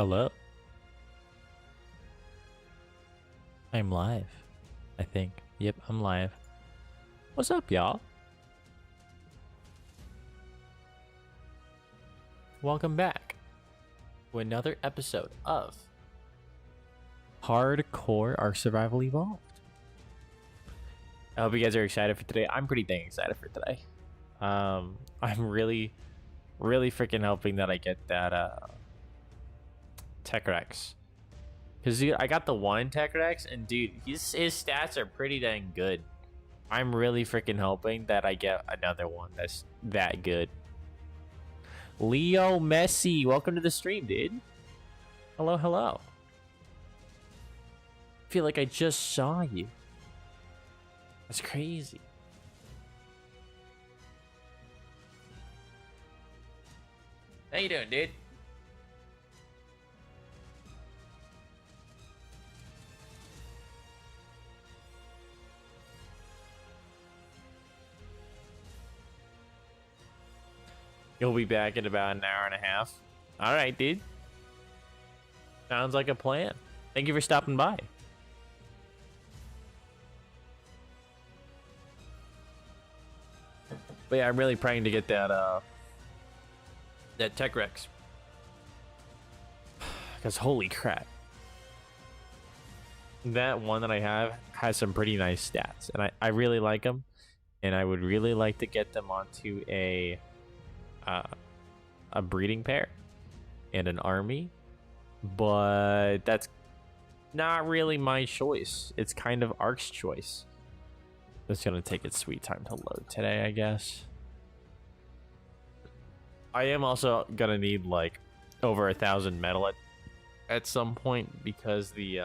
Hello. I'm live, I think. Yep, I'm live. What's up, y'all? Welcome back to another episode of Hardcore Ark Survival Evolved. I hope you guys are excited for today. I'm pretty dang excited for today. I'm really freaking hoping that I get that Tech Rex. Because I got the one Tech Rex, and dude, his stats are pretty dang good. I'm really freaking hoping that I get another one that's that good. Leo Messi, welcome to the stream, dude. Hello, hello. I feel like I just saw you. That's crazy. How you doing, dude? You'll be back in about an hour and a half. All right, dude. Sounds like a plan. Thank you for stopping by. But yeah, I'm really praying to get that that Tech Rex. Because holy crap. That one that I have has some pretty nice stats. And I really like them. And I would really like to get them onto a breeding pair and an army, but that's not really my choice. It's kind of Ark's choice. It's gonna take its sweet time to load today, I guess. I am also gonna need like over 1,000 metal at some point because the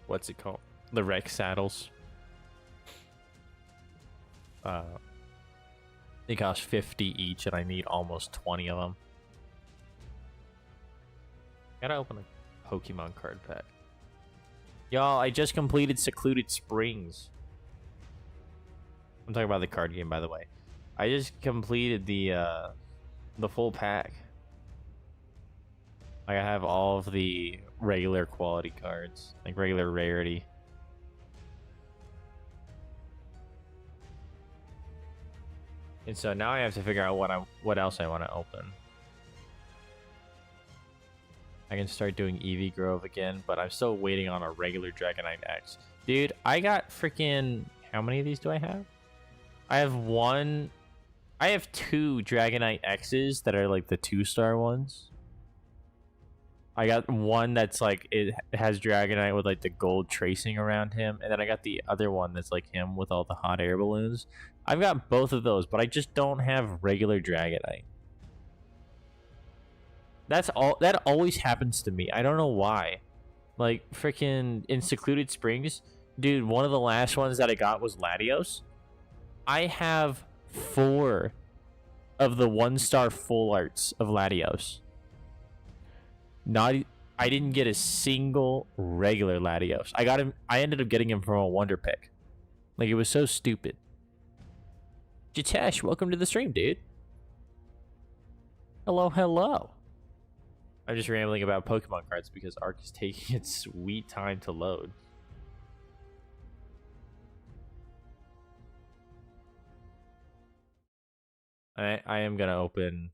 what's it called? The Rex saddles. They cost 50 each, and I need almost 20 of them. Gotta open a Pokemon card pack. Y'all, I just completed Secluded Springs. I'm talking about the card game, by the way. I just completed the full pack. Like, I have all of the regular quality cards, like regular rarity. And so now I have to figure out what else I want to open. I can start doing Eevee Grove again, but I'm still waiting on a regular Dragonite X. Dude, I got freaking... How many of these do I have? I have two Dragonite X's that are like the 2-star ones. I got one that's like, it has Dragonite with like the gold tracing around him. And then I got the other one that's like him with all the hot air balloons. I've got both of those, but I just don't have regular Dragonite. That's all. That always happens to me. I don't know why. Like, freaking in Secluded Springs, dude, one of the last ones that I got was Latios. I have 4 of the 1-star full arts of Latios. I didn't get a single regular Latios. I ended up getting him from a Wonder Pick. Like, it was so stupid. Jitesh, welcome to the stream, dude. Hello, hello. I'm just rambling about Pokemon cards because Ark is taking its sweet time to load. I'm gonna open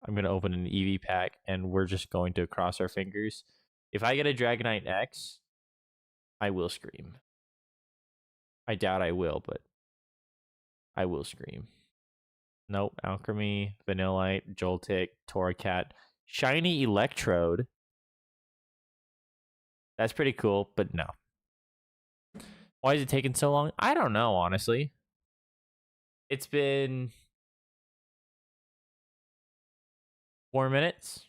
an Eevee pack, and we're just going to cross our fingers. If I get a Dragonite X, I will scream. I doubt I will, but I will scream. Nope. Alchemy, Vanillite, Joltik, Torracat, Shiny Electrode. That's pretty cool, but no. Why is it taking so long? I don't know, honestly. It's been 4 minutes.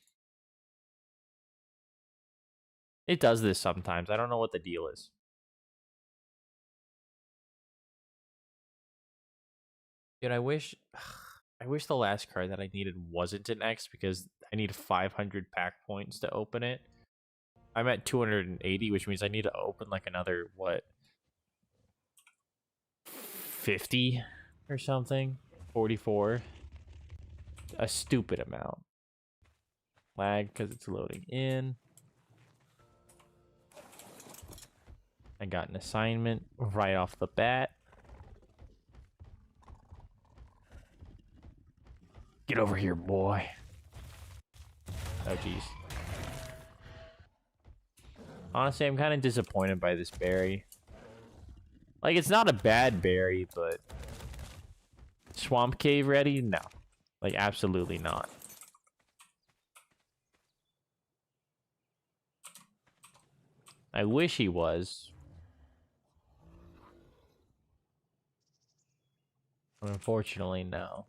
It does this sometimes. I don't know what the deal is. Dude, I wish the last card that I needed wasn't an X because I need 500 pack points to open it. I'm at 280, which means I need to open like another, what, 50 or something? 44? A stupid amount. Lag because it's loading in. I got an assignment right off the bat. Get over here, boy. Oh, jeez. Honestly, I'm kind of disappointed by this berry. Like, it's not a bad berry, but... Swamp cave ready? No. Like, absolutely not. I wish he was. Unfortunately, no.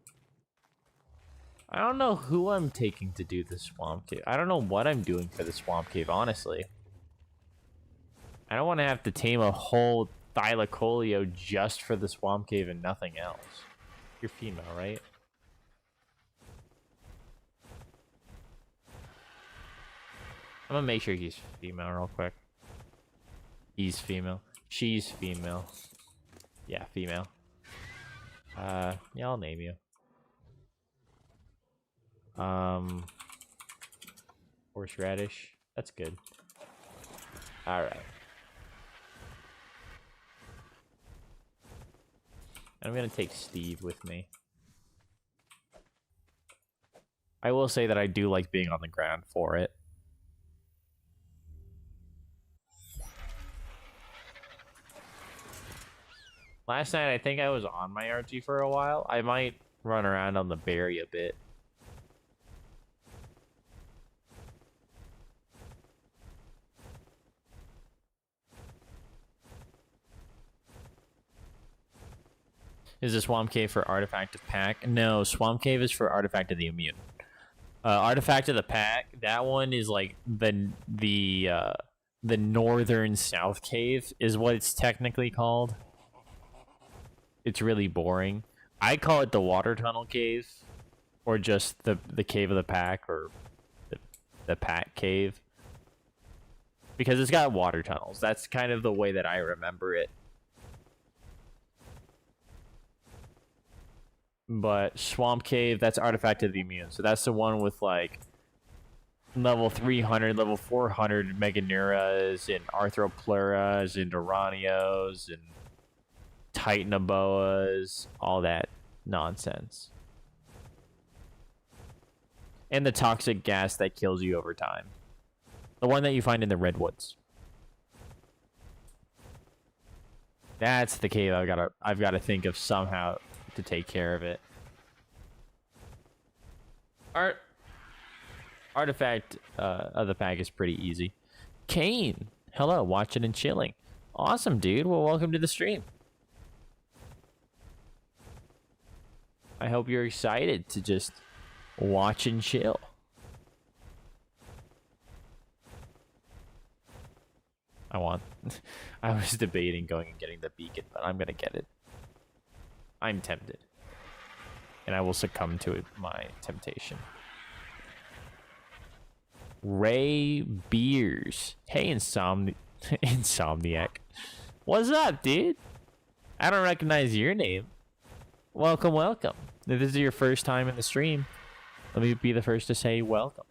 I don't know who I'm taking to do the swamp cave. I don't know what I'm doing for the swamp cave, honestly. I don't want to have to tame a whole thylacoleo just for the swamp cave and nothing else. You're female, right? I'm gonna make sure he's female real quick. He's female. She's female. Yeah, female. Yeah, I'll name you. Horseradish. That's good. Alright. I'm gonna take Steve with me. I will say that I do like being on the ground for it. Last night, I think I was on my RG for a while. I might run around on the berry a bit. Is the Swamp Cave for Artifact of Pack? No, Swamp Cave is for Artifact of the Immune. Artifact of the Pack, that one is like the northern south cave is what it's technically called. It's really boring. I call it the Water Tunnel Cave, or just the Cave of the Pack, or the Pack Cave, because it's got water tunnels. That's kind of the way that I remember it. But Swamp Cave, that's Artifact of the Immune. So that's the one with like level 300, level 400 Meganuras and Arthropleuras and Uranios and Titanoboas, all that nonsense. And the toxic gas that kills you over time. The one that you find in the redwoods. That's the cave I've gotta think of somehow to take care of it. Artifact of the Pack is pretty easy. Kane, hello, watching and chilling. Awesome, dude. Well, welcome to the stream. I hope you're excited to just watch and chill. I was debating going and getting the beacon, but I'm gonna get it. I'm tempted. And I will succumb to my temptation. Ray Beers. Hey, Insomniac. What's up, dude? I don't recognize your name. Welcome, welcome. If this is your first time in the stream, let me be the first to say welcome.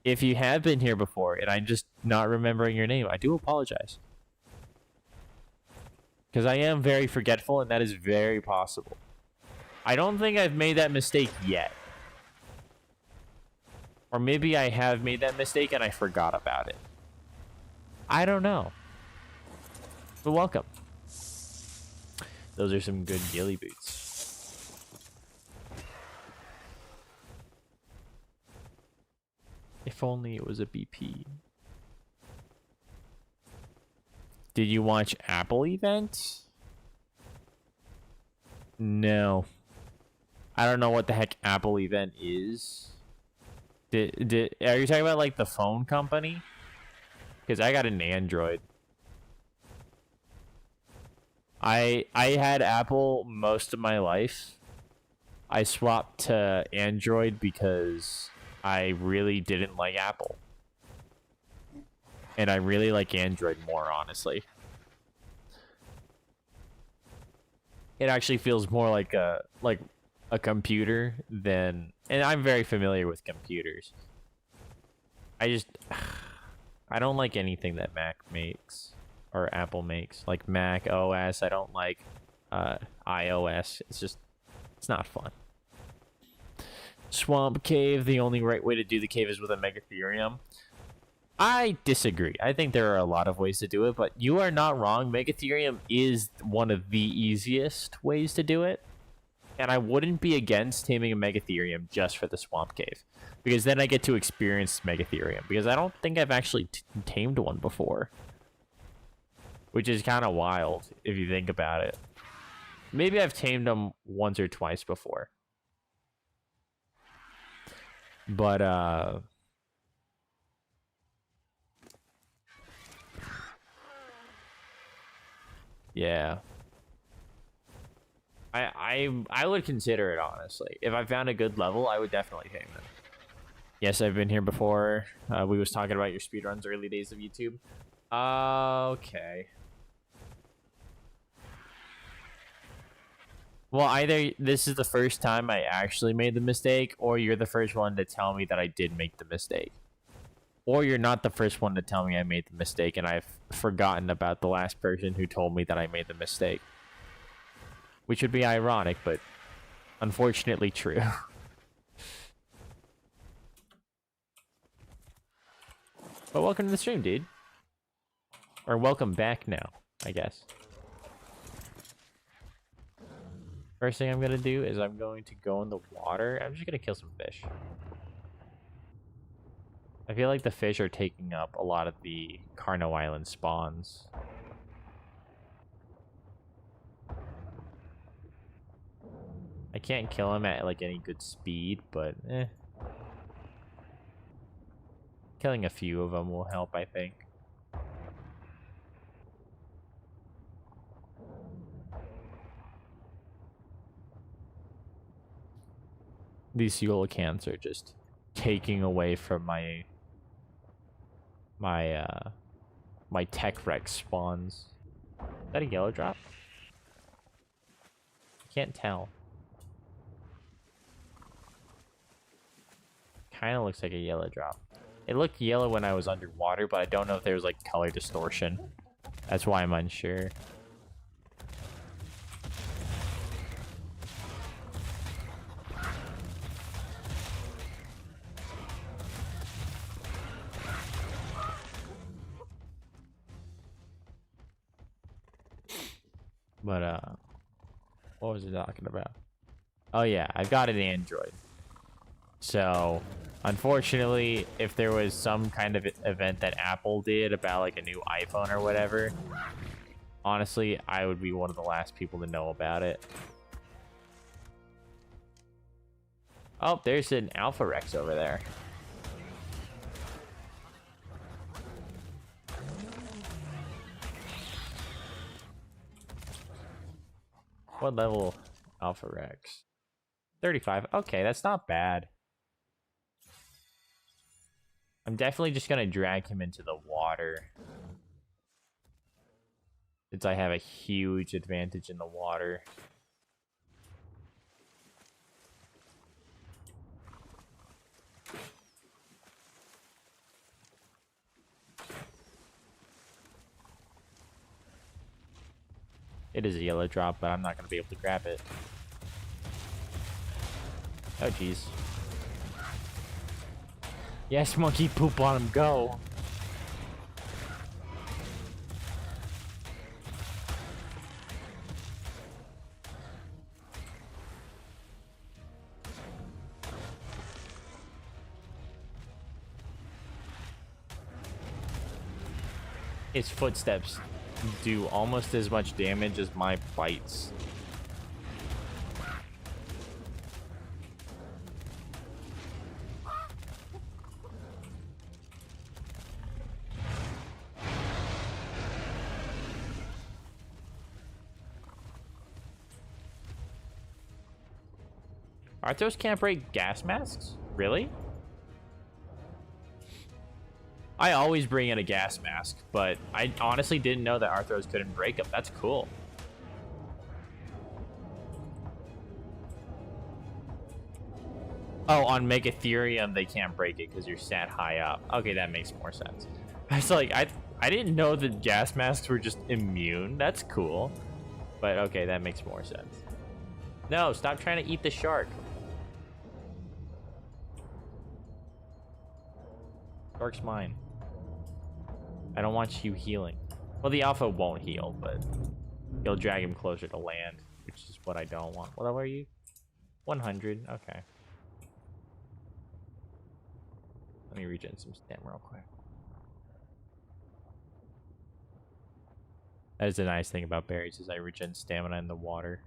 If you have been here before and I'm just not remembering your name, I do apologize. Because I am very forgetful, and that is very possible. I don't think I've made that mistake yet. Or maybe I have made that mistake and I forgot about it. I don't know. But welcome. Those are some good ghillie boots. If only it was a BP. Did you watch Apple event? No. I don't know what the heck Apple event is. Are you talking about like the phone company? Because I got an Android. I had Apple most of my life. I swapped to Android because I really didn't like Apple. And I really like Android more, honestly. It actually feels more like a computer than... And I'm very familiar with computers. I just I don't like anything that Mac makes or Apple makes. Like Mac OS, I don't like iOS. It's not fun. Swamp cave, the only right way to do the cave is with a Megatherium. I disagree. I think there are a lot of ways to do it, but you are not wrong. Megatherium is one of the easiest ways to do it. And I wouldn't be against taming a Megatherium just for the swamp cave. Because then I get to experience Megatherium. Because I don't think I've actually tamed one before. Which is kind of wild, if you think about it. Maybe I've tamed them once or twice before. But, yeah. I would consider it, honestly. If I found a good level, I would definitely tame it. Yes, I've been here before. We was talking about your speedruns early days of YouTube. Okay. Well, either this is the first time I actually made the mistake, or you're the first one to tell me that I did make the mistake. Or you're not the first one to tell me I made the mistake, and I've forgotten about the last person who told me that I made the mistake. Which would be ironic, but unfortunately true. But welcome to the stream, dude. Or welcome back now, I guess. First thing I'm gonna do is I'm going to go in the water. I'm just gonna kill some fish. I feel like the fish are taking up a lot of the Carno Island spawns. I can't kill him at like any good speed, but eh. Killing a few of them will help, I think. These coelacanths are just taking away from my tech Rex spawns. Is that a yellow drop? I can't tell. Kind of looks like a yellow drop. It looked yellow when I was underwater, but I don't know if there was like color distortion. That's why I'm unsure. But what was it talking about? Oh yeah, I've got an Android. So, unfortunately, if there was some kind of event that Apple did about like a new iPhone or whatever, honestly, I would be one of the last people to know about it. Oh, there's an Alpha Rex over there. What level Alpha Rex? 35. Okay, that's not bad. I'm definitely just gonna drag him into the water, since I have a huge advantage in the water. It is a yellow drop, but I'm not gonna be able to grab it. Oh, jeez. Yes, monkey poop on him, go! His footsteps do almost as much damage as my bites. Arthros can't break gas masks? Really? I always bring in a gas mask, but I honestly didn't know that Arthros couldn't break them. That's cool. Oh, on Megatherium, they can't break it because you're sat high up. Okay, that makes more sense. I was like, I didn't know that gas masks were just immune. That's cool. But okay, that makes more sense. No, stop trying to eat the shark. Shark's mine. I don't want you healing. Well, the alpha won't heal, but you'll drag him closer to land, which is what I don't want. What level are you? 100. Okay. Let me regen some stamina real quick. That is the nice thing about berries, is I regen stamina in the water.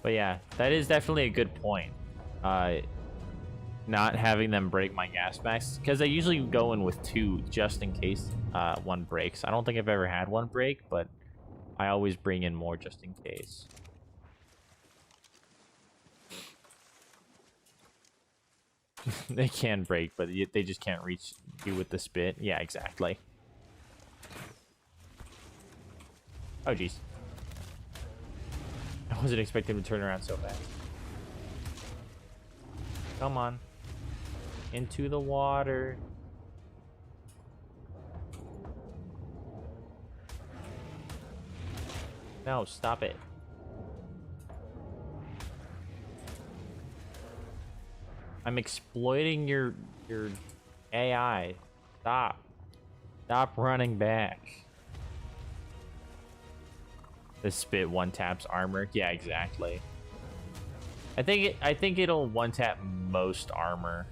But yeah, that is definitely a good point. Not having them break my gas masks, because I usually go in with 2 just in case one breaks. I don't think I've ever had one break, but I always bring in more just in case. They can break, but they just can't reach you with the spit. Yeah, exactly. Oh, jeez. I wasn't expecting him to turn around so fast. Come on. Into the water. No, stop it. I'm exploiting your AI. Stop. Stop running back. The spit one taps armor. Yeah, exactly. I think it'll one tap most armor.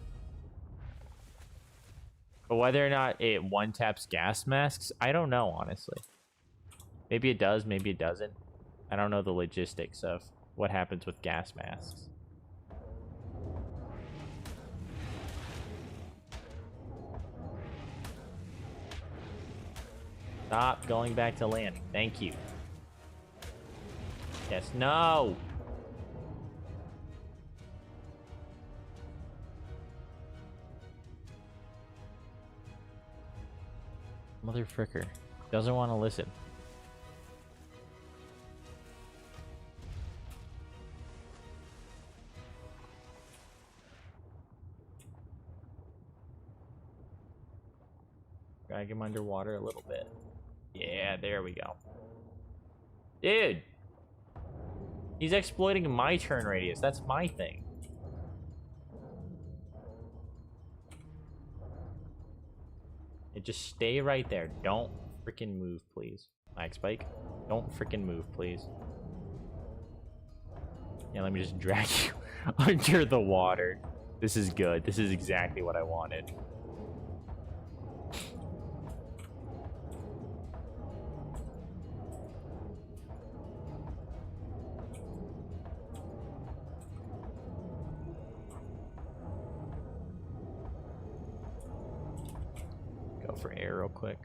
But whether or not it one taps gas masks, I don't know, honestly. Maybe it does, maybe it doesn't. I don't know the logistics of what happens with gas masks. Stop going back to land. Thank you. Yes, no! Mother fricker. Doesn't want to listen. Drag him underwater a little bit. Yeah, there we go. Dude! He's exploiting my turn radius. That's my thing. And just stay right there. Don't freaking move, please. Lag spike. Don't freaking move, please. Yeah, let me just drag you under the water. This is good. This is exactly what I wanted. For air real quick.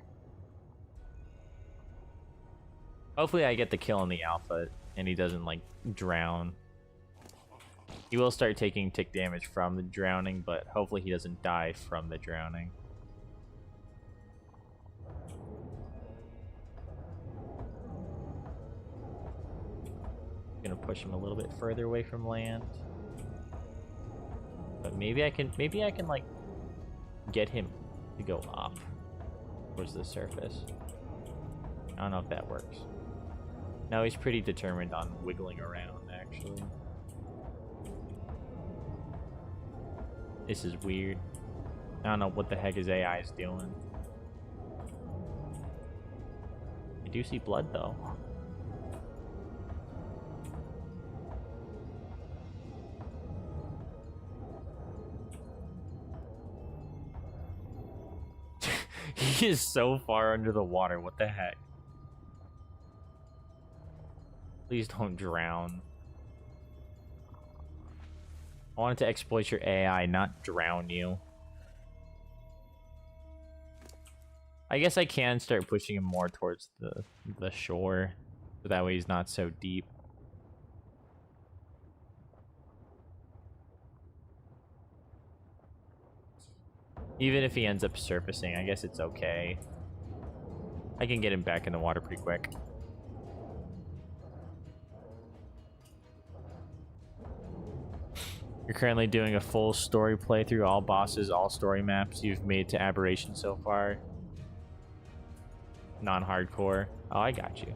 Hopefully I get the kill on the alpha and he doesn't like drown. He will start taking tick damage from the drowning, but hopefully he doesn't die from the drowning. Gonna push him a little bit further away from land. But maybe I can like get him to go up towards the surface. I don't know if that works. No, he's pretty determined on wiggling around, actually. This is weird. I don't know what the heck his AI is doing. I do see blood, though. He is so far under the water. What the heck? Please don't drown. I wanted to exploit your AI, not drown you. I guess I can start pushing him more towards the shore. So that way he's not so deep. Even if he ends up surfacing, I guess it's okay. I can get him back in the water pretty quick. You're currently doing a full story playthrough, all bosses, all story maps you've made to Aberration so far. Non-hardcore. Oh, I got you.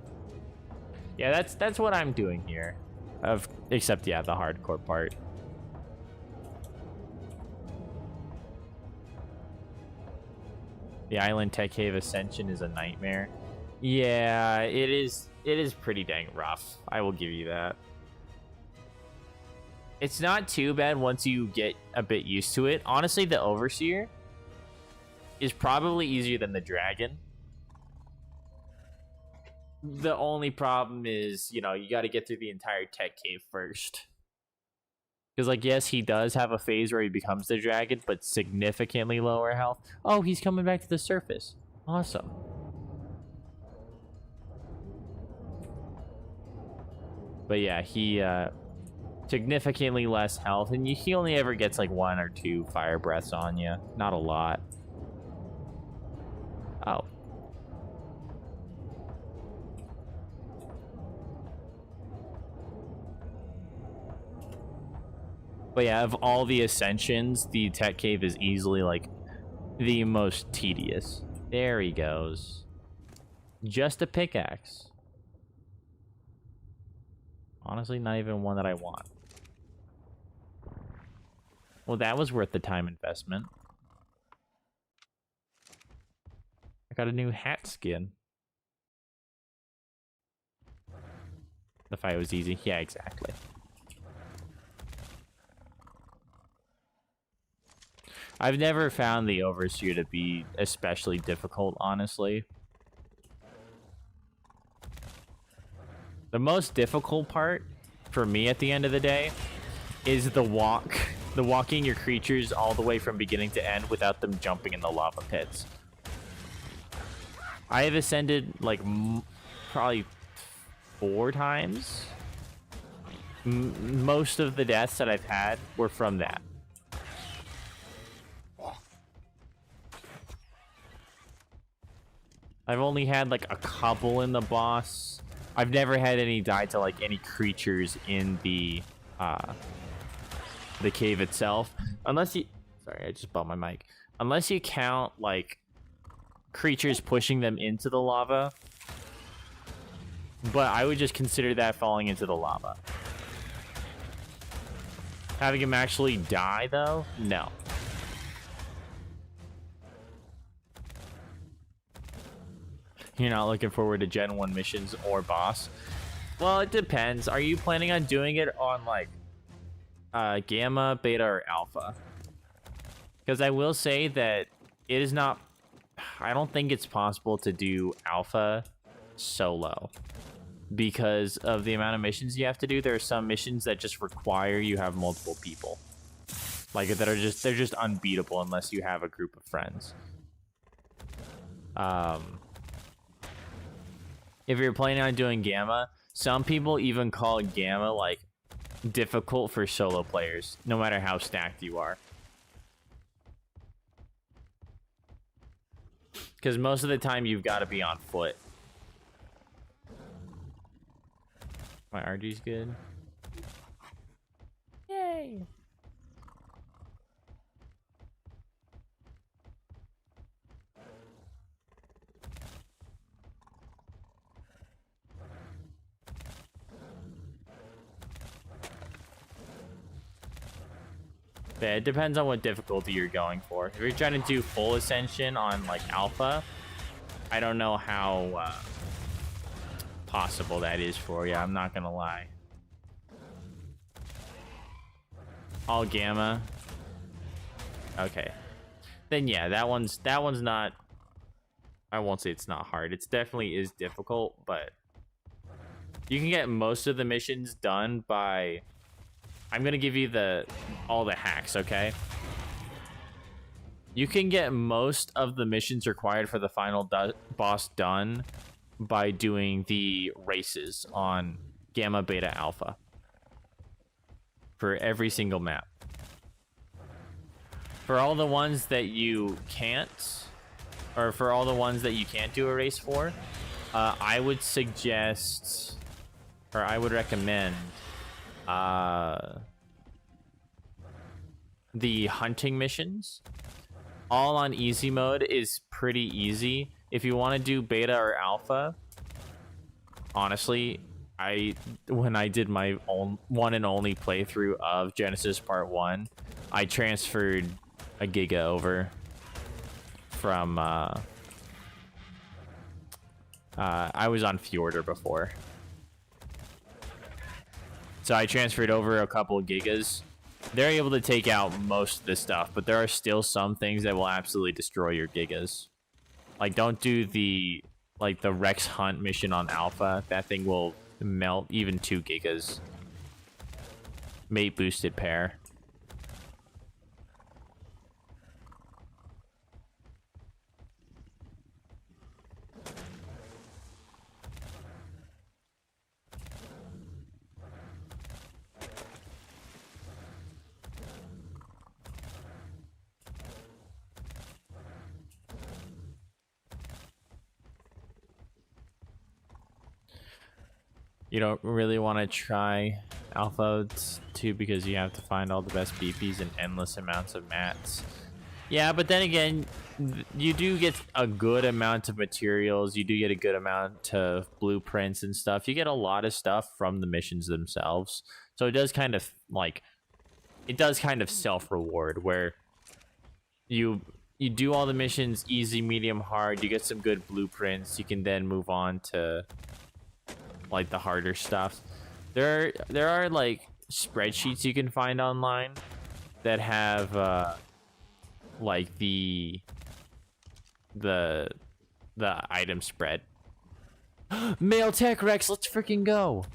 Yeah, that's what I'm doing here. Except, yeah, the hardcore part. The Island Tech Cave Ascension is a nightmare. Yeah, it is pretty dang rough. I will give you that. It's not too bad once you get a bit used to it. Honestly, the Overseer is probably easier than the Dragon. The only problem is, you know, you got to get through the entire tech cave first. Because, like, yes, he does have a phase where he becomes the Dragon, but significantly lower health. Oh, he's coming back to the surface. Awesome. But yeah, he significantly less health, and he only ever gets like 1 or 2 fire breaths on you. Not a lot. Oh. But yeah, of all the ascensions, the tech cave is easily like the most tedious. There he goes. Just a pickaxe. Honestly, not even one that I want. Well, that was worth the time investment. I got a new hat skin. The fight was easy. Yeah, exactly. I've never found the Overseer to be especially difficult, honestly. The most difficult part for me at the end of the day is the walking your creatures all the way from beginning to end without them jumping in the lava pits. I have ascended like probably 4 times. Most of the deaths that I've had were from that. I've only had like a couple in the boss. I've never had any die to like any creatures in the cave itself. Unless you... Sorry, I just bumped my mic. Unless you count like creatures pushing them into the lava. But I would just consider that falling into the lava. Having him actually die though? No. You're not looking forward to Gen 1 missions or boss? Well, it depends. Are you planning on doing it on, like, Gamma, Beta, or Alpha? Because I will say that it is not... I don't think it's possible to do Alpha solo. Because of the amount of missions you have to do. There are some missions that just require you have multiple people. Like, that are just... They're just unbeatable unless you have a group of friends. If you're planning on doing Gamma, some people even call Gamma, like, difficult for solo players, no matter how stacked you are. Because most of the time, you've got to be on foot. My RG's good. Yay! Yeah, it depends on what difficulty you're going for. If you're trying to do full ascension on like Alpha, I don't know how possible that is for you. I'm not gonna lie. All Gamma. Okay. Then yeah, that one's not. I won't say it's not hard. It definitely is difficult, but you can get most of the missions done by. I'm gonna give you all the hacks, okay? You can get most of the missions required for the final boss done by doing the races on Gamma, Beta, Alpha for every single map. For all the ones that you can't, or for all the ones that you can't do a race for, I would suggest, or I would recommend, the hunting missions. All on easy mode is pretty easy. If you want to do beta or alpha, honestly, when I did my own one and only playthrough of Genesis Part 1, I transferred a giga over from I was on Fjorder before, so I transferred over a couple of gigas. They're able to take out most of the stuff, but there are still some things that will absolutely destroy your gigas. Like, don't do the Rex Hunt mission on Alpha. That thing will melt even 2 gigas. Mate boosted pair. You don't really want to try Alpha 2 because you have to find all the best BPs and endless amounts of mats. Yeah, but then again, you do get a good amount of materials. You do get a good amount of blueprints and stuff. You get a lot of stuff from the missions themselves. So it does kind of self-reward where you do all the missions easy, medium, hard. You get some good blueprints. You can then move on to like the harder stuff. There are like spreadsheets you can find online that have like the item spread. Male Tech Rex, let's freaking go.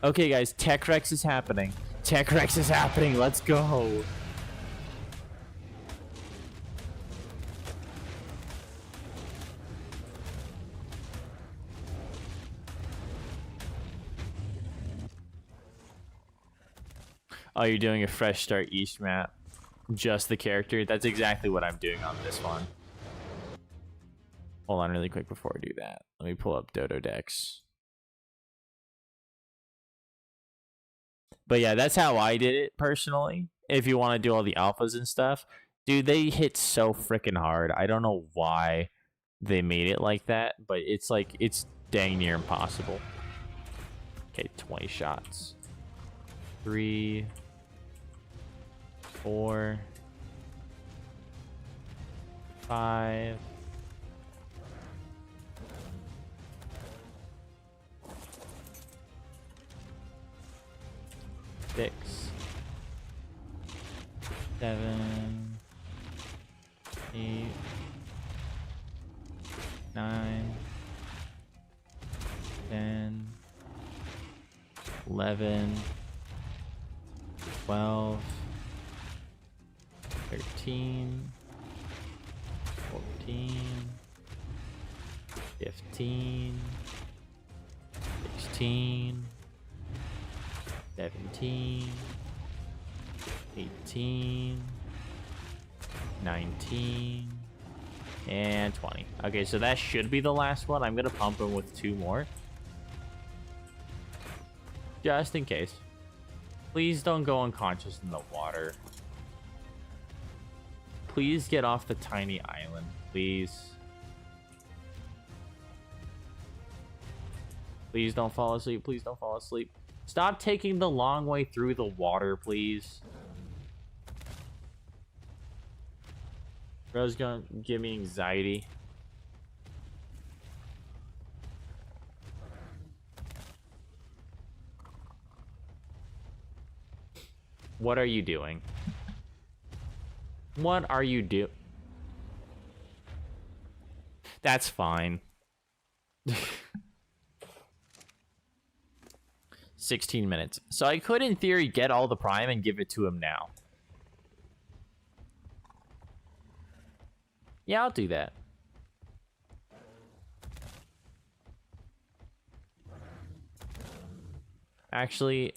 Okay guys, Tech Rex is happening. Tech Rex is happening. Let's go. Oh, you're doing a fresh start East map. Just the character. That's exactly what I'm doing on this one. Hold on really quick before I do that. Let me pull up Dodo Decks. But yeah, that's how I did it personally. If you want to do all the alphas and stuff. Dude, they hit so freaking hard. I don't know why they made it like that, but it's like, it's dang near impossible. Okay, 20 shots. 3, 4, 5. 6, 7, 8, 9, 10, 11, 12, 13, 14, 15, 16, 17, 18, 19, and 20. Okay, so that should be the last one. I'm gonna pump him with 2 more. Just in case. Please don't go unconscious in the water. Please get off the tiny island, please. Please don't fall asleep. Please don't fall asleep. Stop taking the long way through the water, please. Bro's gonna give me anxiety. What are you doing? What are you doing? That's fine. 16 minutes. So I could, in theory, get all the prime and give it to him now. Yeah, I'll do that. Actually,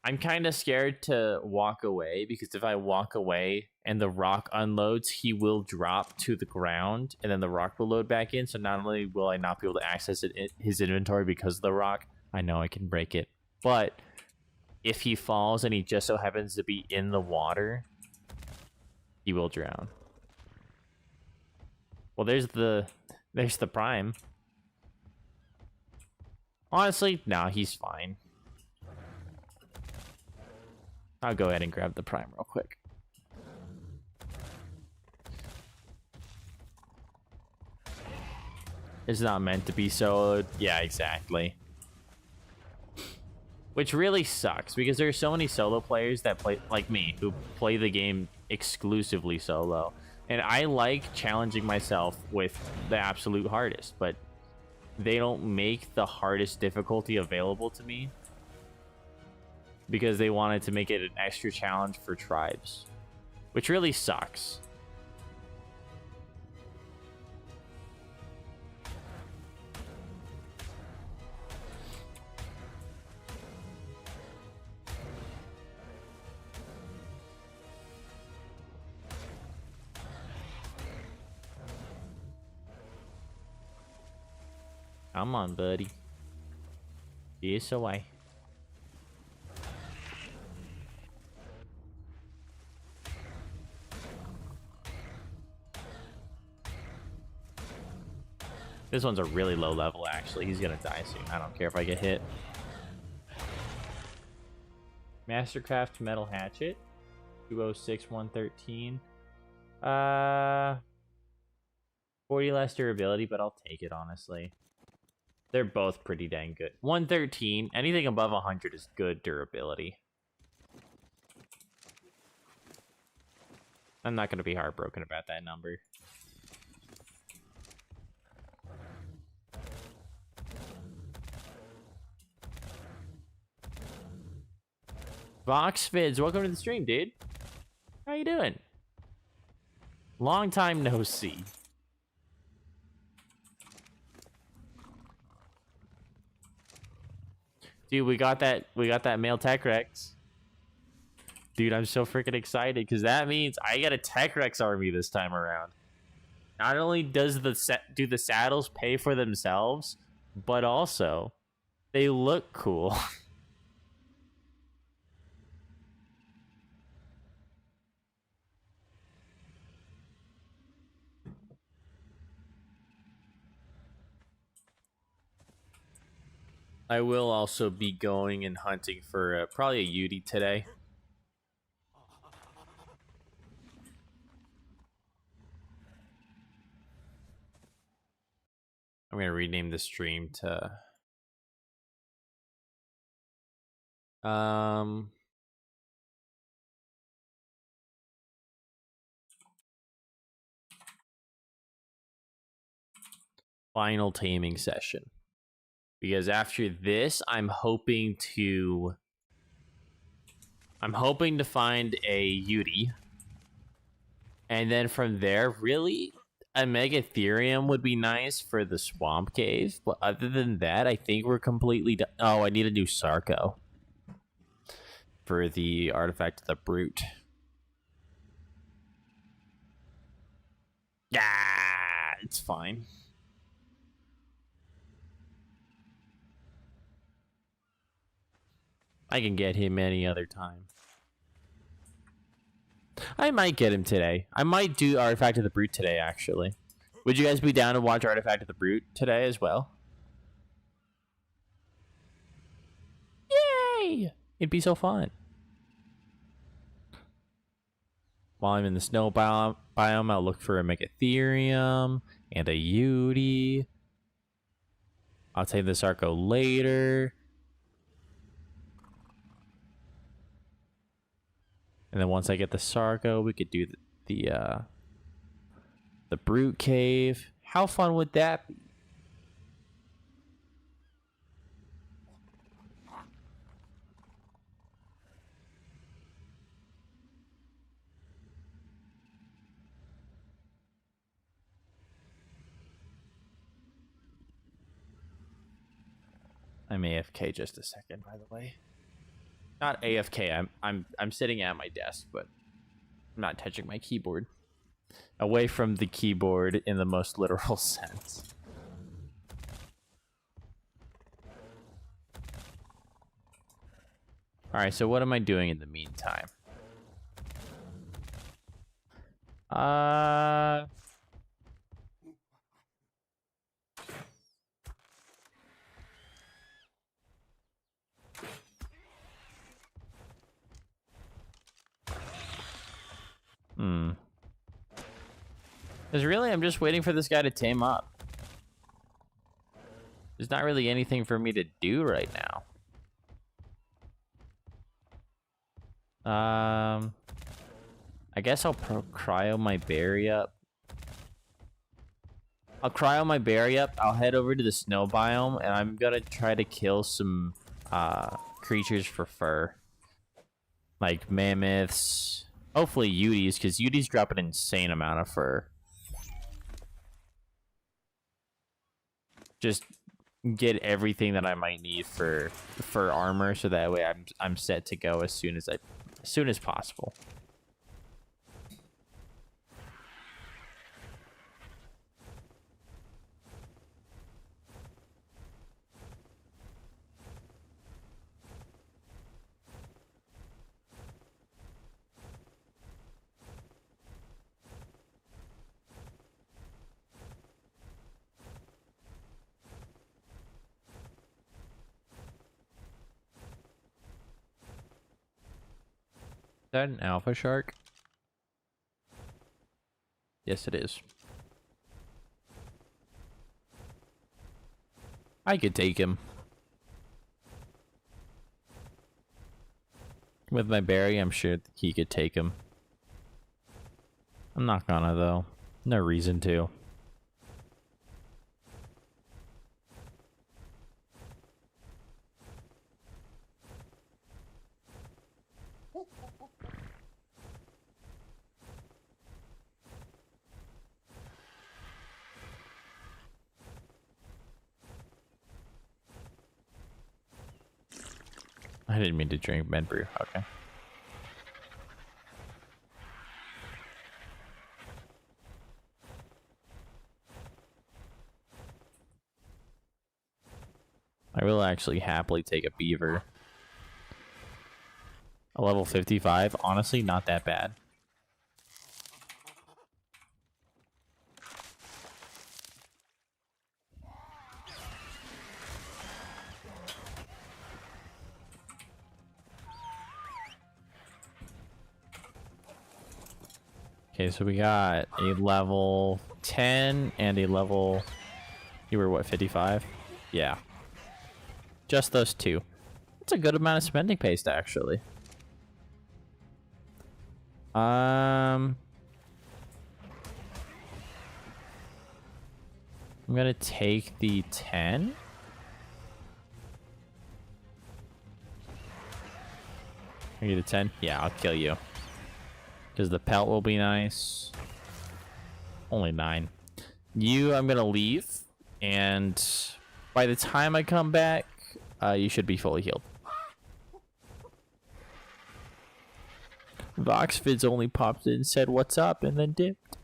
I'm kind of scared to walk away because if I walk away and the rock unloads, he will drop to the ground and then the rock will load back in. So not only will I not be able to access his inventory because of the rock, I know I can break it. But if he falls and he just so happens to be in the water, he will drown. Well, there's the prime. Honestly, nah, he's fine. I'll go ahead and grab the prime real quick. It's not meant to be soloed. Yeah, exactly. Which really sucks because there are so many solo players that play like me who play the game exclusively solo. And I like challenging myself with the absolute hardest, but they don't make the hardest difficulty available to me because they wanted to make it an extra challenge for tribes, which really sucks. Come on, buddy. Yes, away. This one's a really low level, actually. He's gonna die soon. I don't care if I get hit. Mastercraft metal hatchet. 206, 113. 40 less durability, but I'll take it, honestly. They're both pretty dang good. 113. Anything above 100 is good durability. I'm not going to be heartbroken about that number. Voxvids, welcome to the stream, dude. How you doing? Long time no see. Dude, we got that male Tech Rex. Dude, I'm so freaking excited because that means I get a Tech Rex army this time around. Not only does the saddles pay for themselves, but also they look cool. I will also be going and hunting for probably a Yudi today. I'm going to rename the stream to... Final taming session. Because after this, I'm hoping to find a Yudi. And then from there, really, a Megatherium would be nice for the Swamp Cave. But other than that, I think we're completely done. Oh, I need a new Sarco for the Artifact of the Brute. Yeah, it's fine. I can get him any other time. I might get him today. I might do Artifact of the Brute today, actually. Would you guys be down to watch Artifact of the Brute today as well? Yay! It'd be so fun. While I'm in the snow biome, I'll look for a Megatherium and a Yudi. I'll take the Sarco later. And then once I get the Sarco, we could do the Brute Cave. How fun would that be? I'm AFK just a second, by the way. Not AFK. I'm sitting at my desk, but I'm not touching my keyboard. Away from the keyboard in the most literal sense. Alright, so what am I doing in the meantime? Because really, I'm just waiting for this guy to tame up. There's not really anything for me to do right now. I guess I'll cryo my berry up. I'll cryo my berry up. I'll head over to the snow biome, and I'm gonna try to kill some creatures for fur. Like mammoths. Hopefully Uties, because Uties drop an insane amount of fur. Just get everything that I might need for fur armor, so that way I'm set to go as soon as possible. Is that an alpha shark? Yes, it is. I could take him. With my berry, I'm sure he could take him. I'm not gonna, though. No reason to. I didn't mean to drink med brew. Okay. I will actually happily take a beaver. A level 55, honestly, not that bad. Okay, so we got a level 10 and a level... You were what, 55? Yeah. Just those two. That's a good amount of spending paste, actually. I'm gonna take the 10. I get a 10? Yeah, I'll kill you. Because the pelt will be nice. Only 9. You, I'm gonna leave. And by the time I come back, you should be fully healed. Voxvids only popped in and said, "What's up?" and then dipped.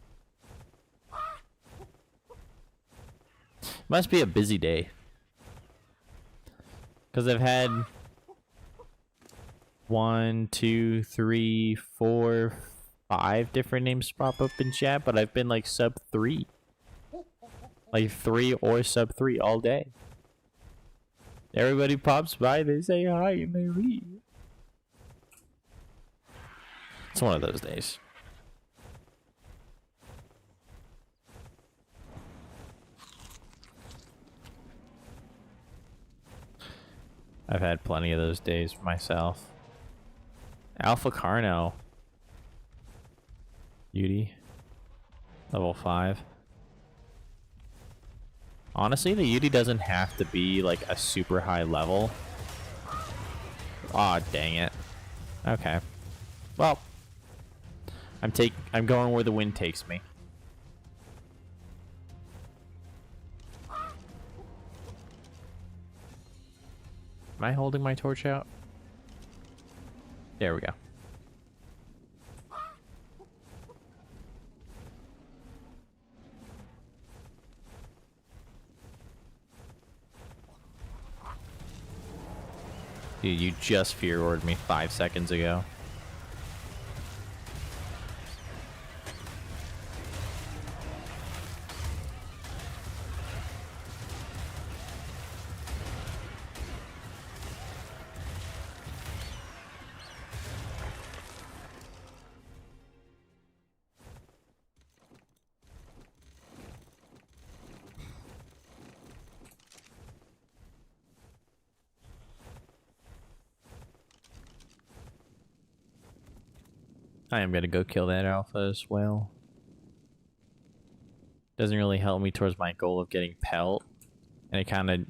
Must be a busy day. Because I've had 1, 2, 3, 4, 5 different names pop up in chat, but I've been like sub 3. Like 3 or sub 3 all day. Everybody pops by, they say hi, and they leave. It's one of those days. I've had plenty of those days myself. Alpha Carno. Beauty. Level 5. Honestly, the Yudi doesn't have to be like a super high level. Aw, dang it. Okay. Well, I'm going where the wind takes me. Am I holding my torch out? There we go. Dude, you just fear ordered me 5 seconds ago. I am gonna go kill that alpha as well. Doesn't really help me towards my goal of getting pelt. And it kind of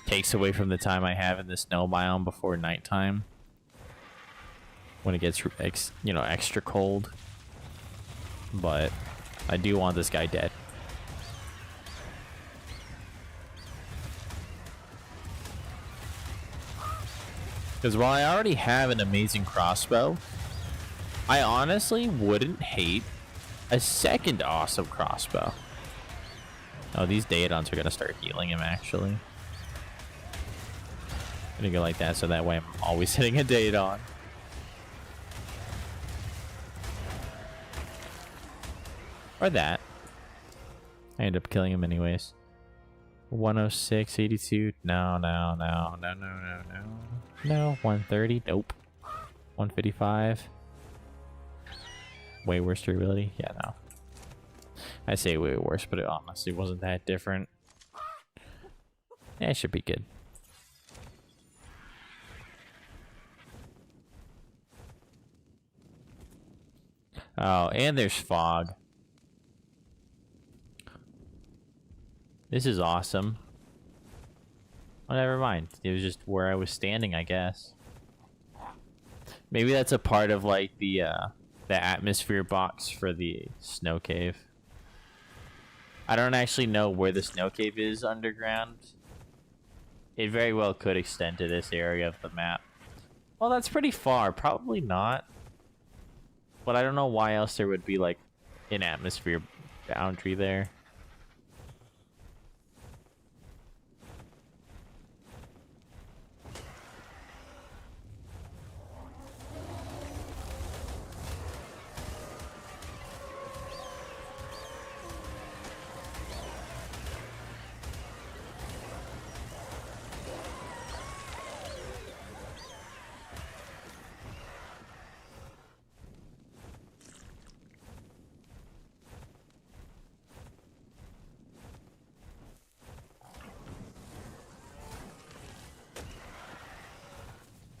takes away from the time I have in the snow biome before nighttime. When it gets, you know, extra cold. But I do want this guy dead. Because while I already have an amazing crossbow, I honestly wouldn't hate a second awesome crossbow. Oh, these Daedons are going to start healing him, actually. I'm going to go like that, so that way I'm always hitting a Daedon. Or that. I end up killing him anyways. 106, 82. No. No. 130. Nope. 155. Way worse durability? Yeah, no. I say way worse, but it honestly wasn't that different. Yeah, it should be good. Oh, and there's fog. This is awesome. Oh, never mind. It was just where I was standing, I guess. Maybe that's a part of, like, the atmosphere box for the snow cave. I don't actually know where the snow cave is underground. It very well could extend to this area of the map. Well, that's pretty far. Probably not. But I don't know why else there would be, like, an atmosphere boundary there.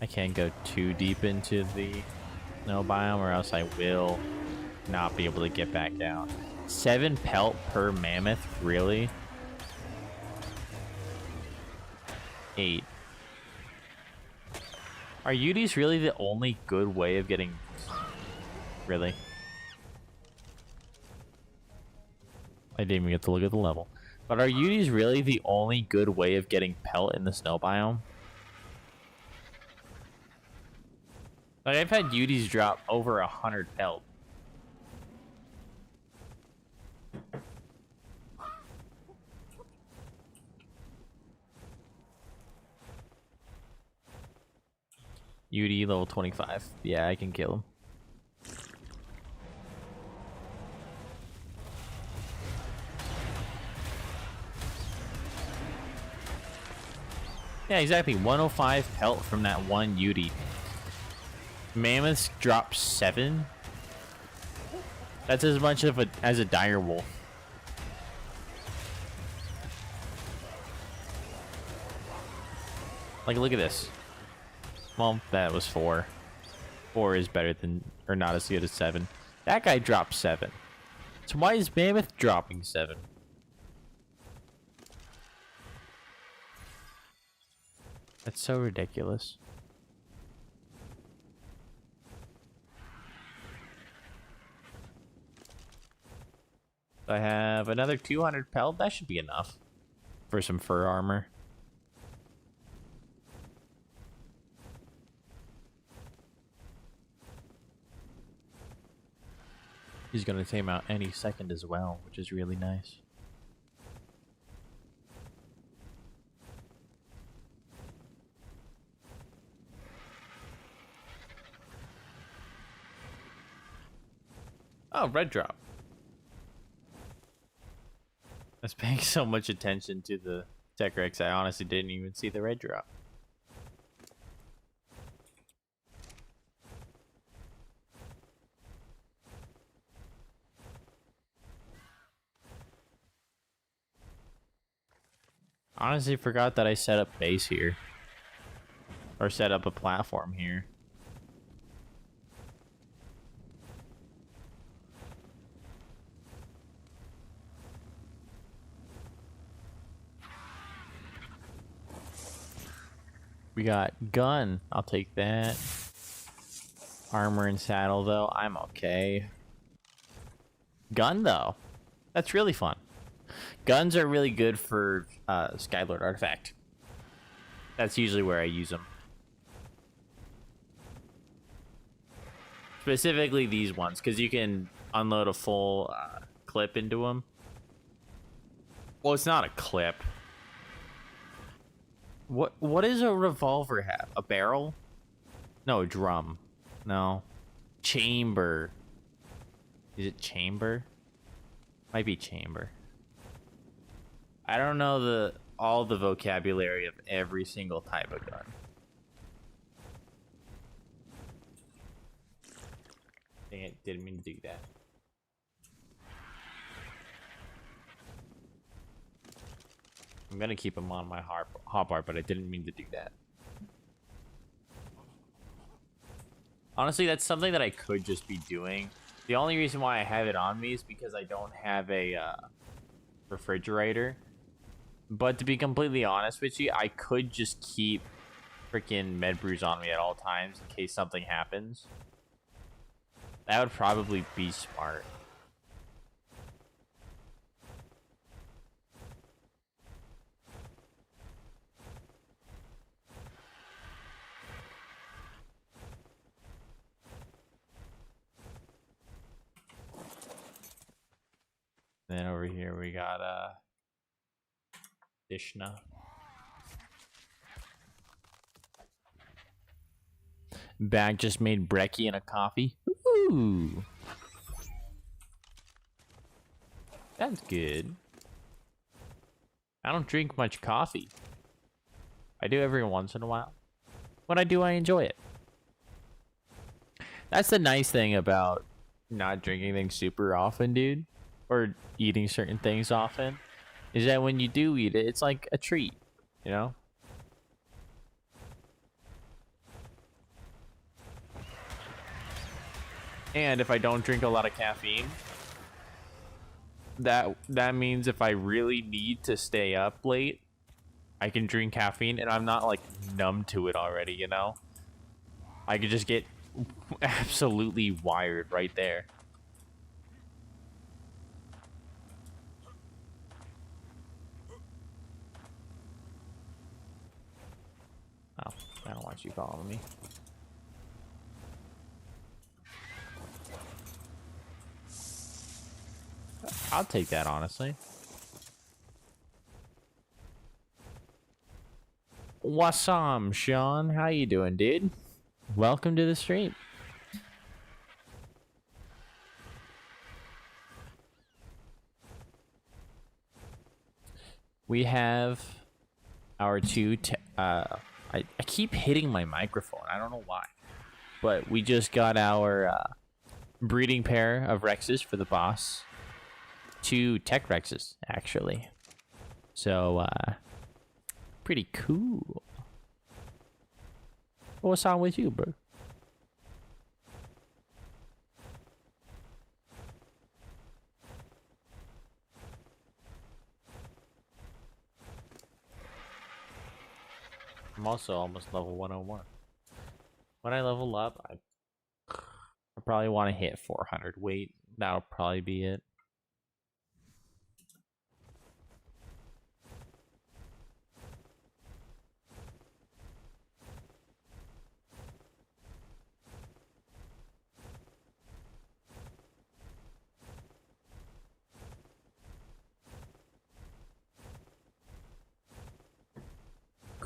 I can't go too deep into the snow biome or else I will not be able to get back down. 7 pelt per mammoth? Really? 8. Are UDs really the only good way of getting... Really? I didn't even get to look at the level. But are UDs really the only good way of getting pelt in the snow biome? Like, I've had UDs drop over 100 pelt. UD level 25. Yeah, I can kill him. Yeah, exactly. 105 pelt from that one UD. Mammoths drop 7. That's as much of as a dire wolf. Like, look at this. Well, that was 4. 4 is better than, or not as good as 7. That guy dropped 7. So why is Mammoth dropping 7? That's so ridiculous. I have another 200 pelt. That should be enough for some fur armor. He's gonna tame out any second as well, which is really nice. Oh, red drop. I was paying so much attention to the Tech Rex, I honestly didn't even see the red drop. Honestly forgot that I set up base here. Or set up a platform here. We got gun. I'll take that. Armor and saddle, though. I'm okay. Gun, though. That's really fun. Guns are really good for Skylord Artifact. That's usually where I use them. Specifically these ones, because you can unload a full clip into them. Well, it's not a clip. What does a revolver have? A barrel? No, a drum. No. Chamber. Is it chamber? Might be chamber. I don't know all the vocabulary of every single type of gun. Dang it, didn't mean to do that. I'm gonna keep him on my hotbar, but I didn't mean to do that. Honestly, that's something that I could just be doing. The only reason why I have it on me is because I don't have a refrigerator. But to be completely honest with you, I could just keep freaking med brews on me at all times in case something happens. That would probably be smart. Then over here we got Dishna. Bag just made brekkie and a coffee. Ooh. That's good. I don't drink much coffee. I do every once in a while. When I do, I enjoy it. That's the nice thing about not drinking things super often, dude. Or eating certain things often. Is that when you do eat it, it's like a treat, you know? And if I don't drink a lot of caffeine, that means if I really need to stay up late, I can drink caffeine and I'm not like numb to it already, you know? I could just get absolutely wired right there. Oh, I don't want you following me. I'll take that, honestly. What's up, Sean? How you doing, dude? Welcome to the stream. We have our two... I keep hitting my microphone. I don't know why. But we just got our breeding pair of Rexes for the boss. 2 Tech Rexes, actually. So, pretty cool. What's on with you, bro? I'm also almost level 101. When I level up, I probably want to hit 400 weight. That'll probably be it.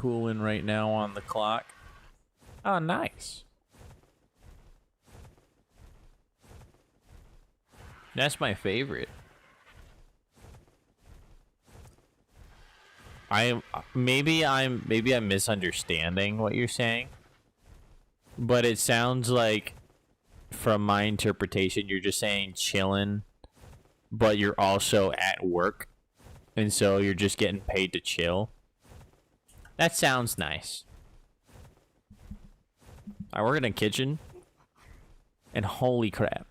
cooling right now on the clock. Oh, nice. That's my favorite. Maybe I'm misunderstanding what you're saying, but it sounds like, from my interpretation, you're just saying chillin', but you're also at work, and so you're just getting paid to chill. That sounds nice. I work in a kitchen, and holy crap,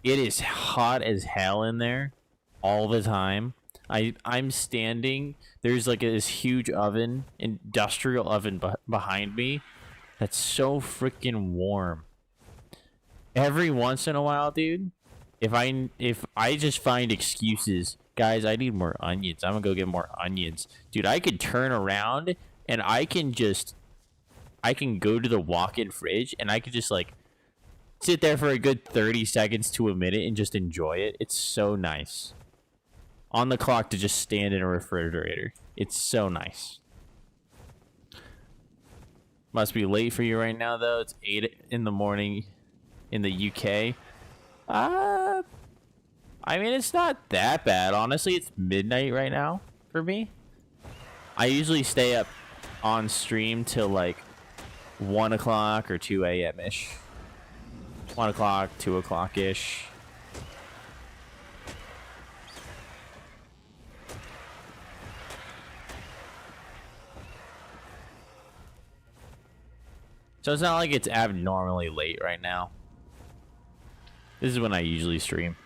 it is hot as hell in there all the time. I'm standing. There's like this huge oven, industrial oven behind me. That's so freaking warm. Every once in a while, dude, if I just find excuses, guys, I need more onions. I'm gonna go get more onions, dude. I could turn around and I can go to the walk-in fridge and I could just like sit there for a good 30 seconds to a minute and just enjoy it. It's so nice. On the clock to just stand in a refrigerator. It's so nice. Must be late for you right now, though. It's 8 in the morning in the UK. I mean, it's not that bad. Honestly, it's midnight right now for me. I usually stay up on stream till like 1 o'clock or 2 a.m.-ish. 1 o'clock, 2 o'clock-ish. So it's not like it's abnormally late right now. This is when I usually stream.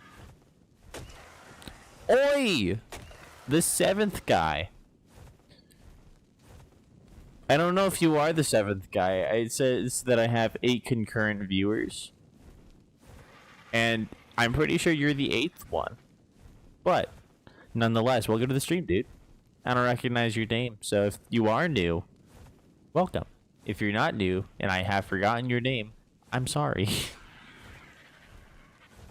Oi! The 7th guy. I don't know if you are the 7th guy. It says that I have 8 concurrent viewers. And I'm pretty sure you're the 8th one. But, nonetheless, welcome to the stream, dude. I don't recognize your name, so if you are new, welcome. If you're not new, and I have forgotten your name, I'm sorry.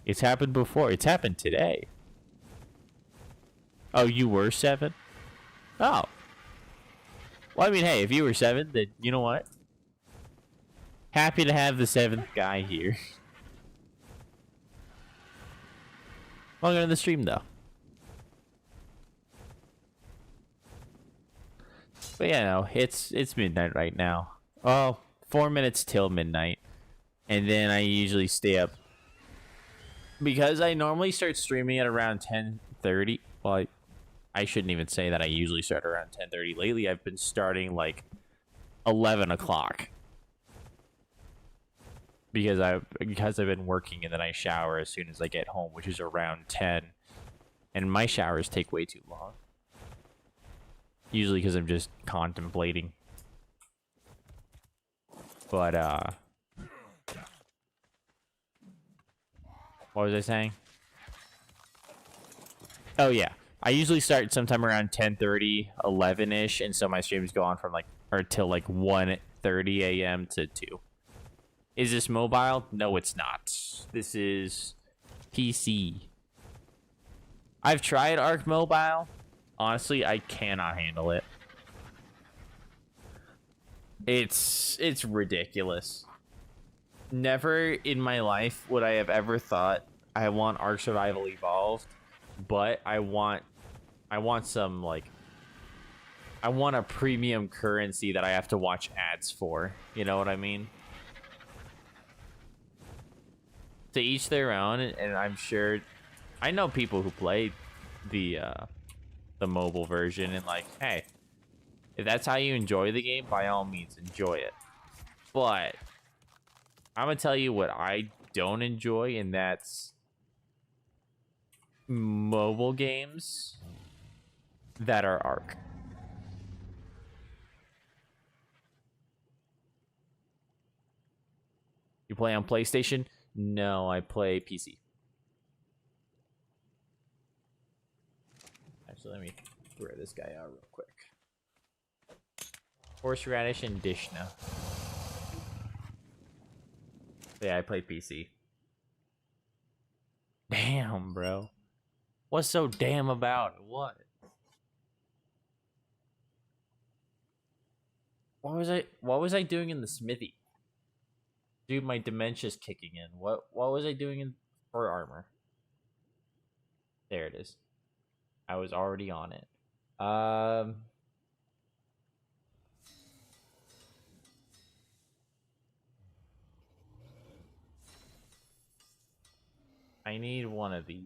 It's happened before. It's happened today. Oh, you were 7? Oh. Well, I mean, hey, if you were 7, then you know what? Happy to have the 7th guy here. Welcome to the stream, though. But yeah, no, it's midnight right now. Oh, 4 minutes till midnight. And then I usually stay up. Because I normally start streaming at around 10:30. Well, I shouldn't even say that I usually start around 10:30. Lately, I've been starting like 11 o'clock. Because I've been working and then I shower as soon as I get home, which is around 10. And my showers take way too long. Usually because I'm just contemplating. But, what was I saying? Oh, yeah. I usually start sometime around 10:30, 11-ish, and so my streams go on from like, or till like 1:30 a.m. to 2. Is this mobile? No, it's not. This is PC. I've tried ARK Mobile. Honestly, I cannot handle it. It's ridiculous. Never in my life would I have ever thought I want ARK Survival Evolved, but I want some like I want a premium currency that I have to watch ads for. You know what I mean? To each their own, and I'm sure I know people who play the mobile version, and like, hey, if that's how you enjoy the game, by all means enjoy it. But I'm gonna tell you what I don't enjoy, and that's mobile games that are ARK. You play on PlayStation? No, I play PC. Actually, let me throw this guy out real quick. Horseradish and Dishna. Yeah, I play PC. Damn, bro. What's so damn about it? What? What was I doing in the smithy? Dude, my dementia's kicking in. What was I doing for armor? There it is. I was already on it. I need one of these.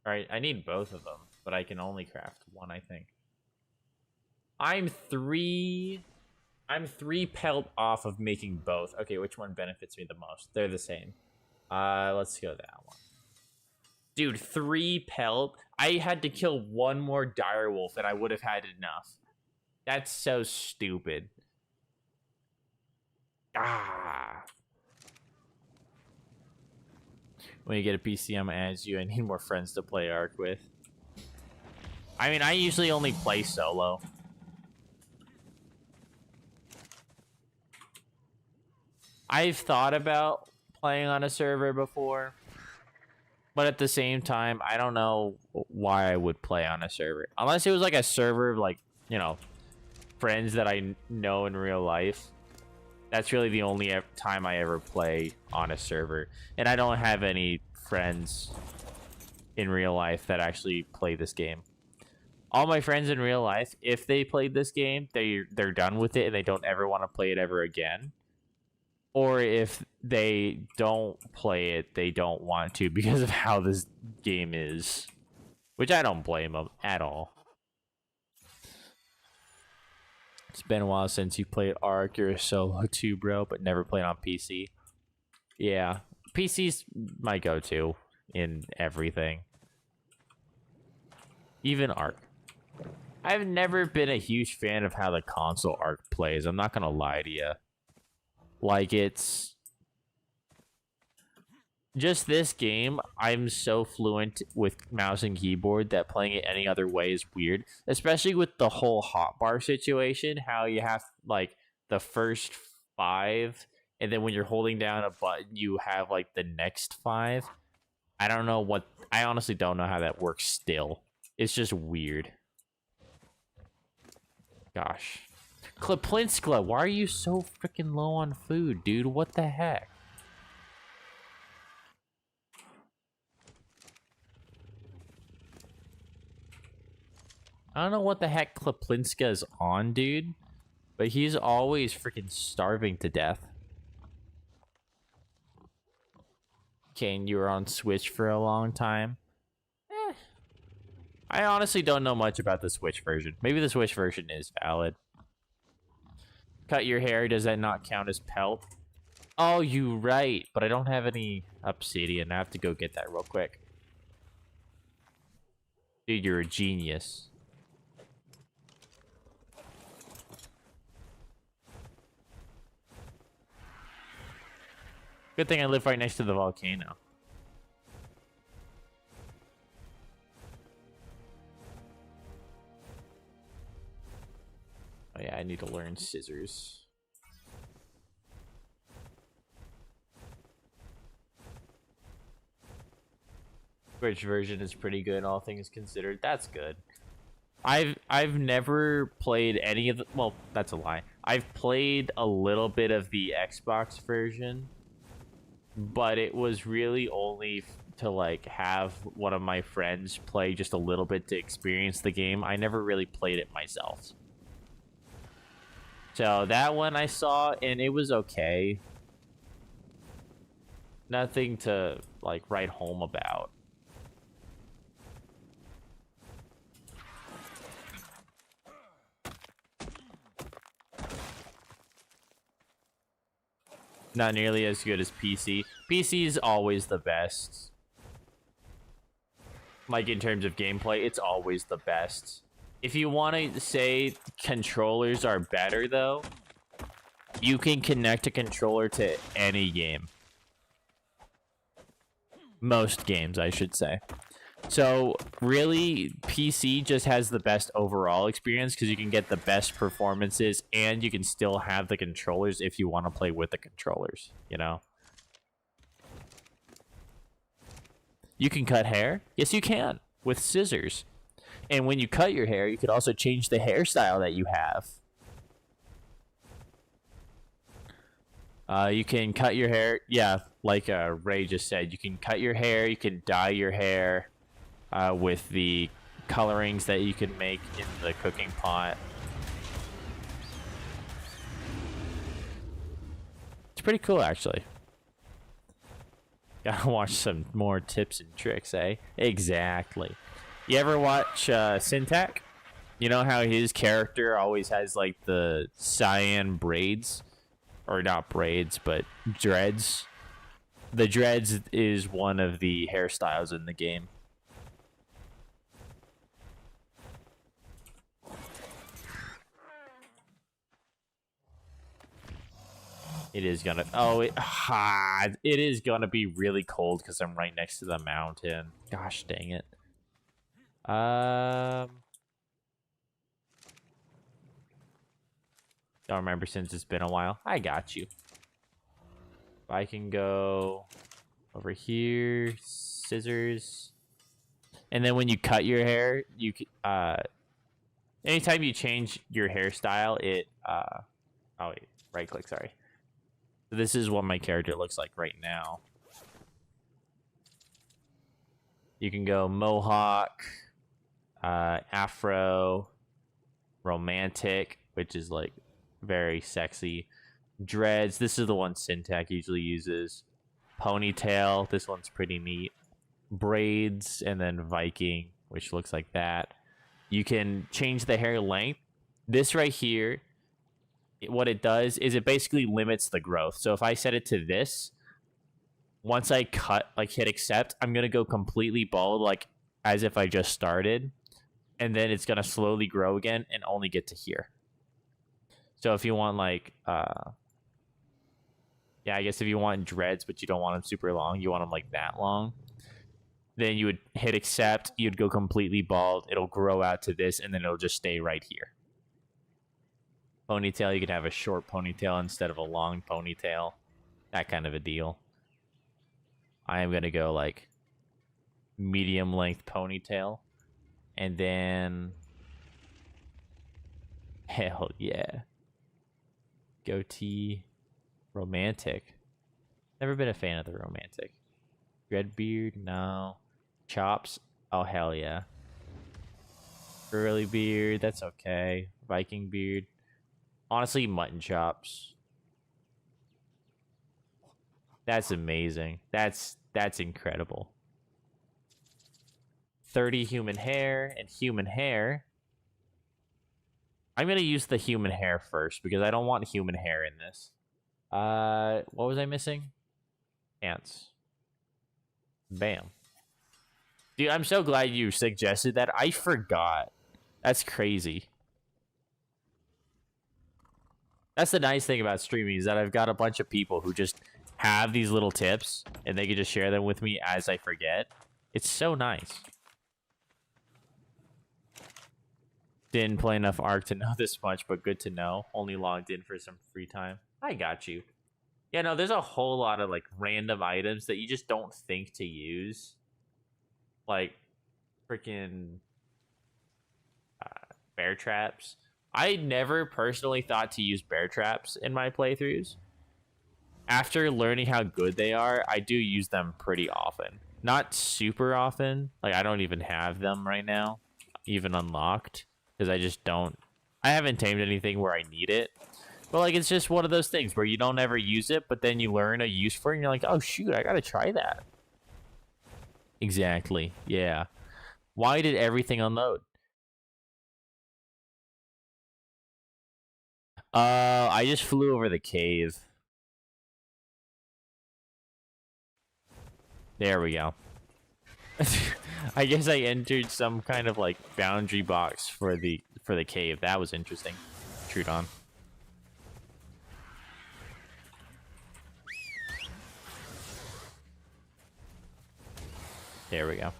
Alright, I need both of them, but I can only craft one, I think. I'm three pelt off of making both. Okay, which one benefits me the most? They're the same. Let's go that one. Dude, 3 pelt. I had to kill one more direwolf and I would have had enough. That's so stupid. Ah. When you get a PC, I'm gonna add you. I need more friends to play ARK with. I mean, I usually only play solo. I've thought about playing on a server before, but at the same time, I don't know why I would play on a server. Unless it was like a server of, like, you know, friends that I know in real life. That's really the only time I ever play on a server. And I don't have any friends in real life that actually play this game. All my friends in real life, if they played this game, they're done with it and they don't ever want to play it ever again. Or if they don't play it, they don't want to because of how this game is. Which I don't blame them at all. It's been a while since you played ARK. You're a solo too, bro, but never played on PC. Yeah, PC's my go-to in everything. Even ARK. I've never been a huge fan of how the console ARK plays. I'm not gonna lie to you. Like, it's just this game, I'm so fluent with mouse and keyboard that playing it any other way is weird. Especially with the whole hotbar situation, how you have, like, the first 5, and then when you're holding down a button, you have, like, the next 5. I don't know what... I honestly don't know how that works still. It's just weird. Gosh. Klaplinskla, why are you so freaking low on food, dude? What the heck? I don't know what the heck Klaplinska is on, dude. But he's always freaking starving to death. Kane, you were on Switch for a long time. I honestly don't know much about the Switch version. Maybe the Switch version is valid. Cut your hair, does that not count as pelt? Oh, you right. But I don't have any obsidian. I have to go get that real quick. Dude, you're a genius. Good thing I live right next to the volcano. Oh yeah, I need to learn scissors. Which version is pretty good, all things considered. That's good. I've never played any of the... Well, that's a lie. I've played a little bit of the Xbox version, but it was really only to, like, have one of my friends play just a little bit to experience the game. I never really played it myself. So that one I saw, and it was okay. Nothing to, like, write home about. Not nearly as good as PC. PC is always the best. Like, in terms of gameplay, it's always the best. If you want to say controllers are better, though, you can connect a controller to any game. Most games, I should say. So, really, PC just has the best overall experience because you can get the best performances and you can still have the controllers if you want to play with the controllers, you know? You can cut hair? Yes, you can, with scissors. And when you cut your hair, you could also change the hairstyle that you have. You can cut your hair. Yeah, like Ray just said, you can cut your hair. You can dye your hair with the colorings that you can make in the cooking pot. It's pretty cool, actually. Gotta watch some more tips and tricks, eh? Exactly. You ever watch Syntac? You know how his character always has like the cyan braids? Or not braids, but dreads. The dreads is one of the hairstyles in the game. It is gonna... Oh, it is gonna be really cold because I'm right next to the mountain. Gosh dang it. Don't remember since it's been a while. I got you. I can go over here, scissors. And then when you cut your hair, you anytime you change your hairstyle, it oh wait, right click, sorry. So this is what my character looks like right now. You can go mohawk, afro, romantic, which is like very sexy. Dreads, this is the one Syntac usually uses. Ponytail, this one's pretty neat. Braids, and then Viking, which looks like that. You can change the hair length. This right here, what it does is it basically limits the growth. So if I set it to this, once I cut, like hit accept, I'm gonna go completely bald, like as if I just started, and then it's gonna slowly grow again and only get to here. So if you want like yeah, I guess if you want dreads but you don't want them super long, you want them like that long, then you would hit accept, you'd go completely bald, it'll grow out to this, and then it'll just stay right here. Ponytail, you could have a short ponytail instead of a long ponytail. That kind of a deal. I am going to go like medium length ponytail. And then... Hell yeah. Goatee. Romantic. Never been a fan of the romantic. Red beard? No. Chops? Oh, hell yeah. Curly beard? That's okay. Viking beard? Honestly, mutton chops. That's amazing. That's incredible. 30 human hair and human hair. I'm going to use the human hair first because I don't want human hair in this. What was I missing? Ants. Bam. Dude, I'm so glad you suggested that. I forgot. That's crazy. That's the nice thing about streaming is that I've got a bunch of people who just have these little tips and they can just share them with me as I forget. It's so nice. Didn't play enough ARK to know this much, but good to know. Only logged in for some free time. I got you. Yeah, no, there's a whole lot of like random items that you just don't think to use. Like freaking bear traps. I never personally thought to use bear traps in my playthroughs. After learning how good they are, I do use them pretty often. Not super often. Like, I don't even have them right now, even unlocked, because I just don't... I haven't tamed anything where I need it. But, like, it's just one of those things where you don't ever use it, but then you learn a use for it, and you're like, oh, shoot, I gotta try that. Exactly, yeah. Why did everything unload? I just flew over the cave. There we go. I guess I entered some kind of like boundary box for the cave. That was interesting. Trudon. There we go.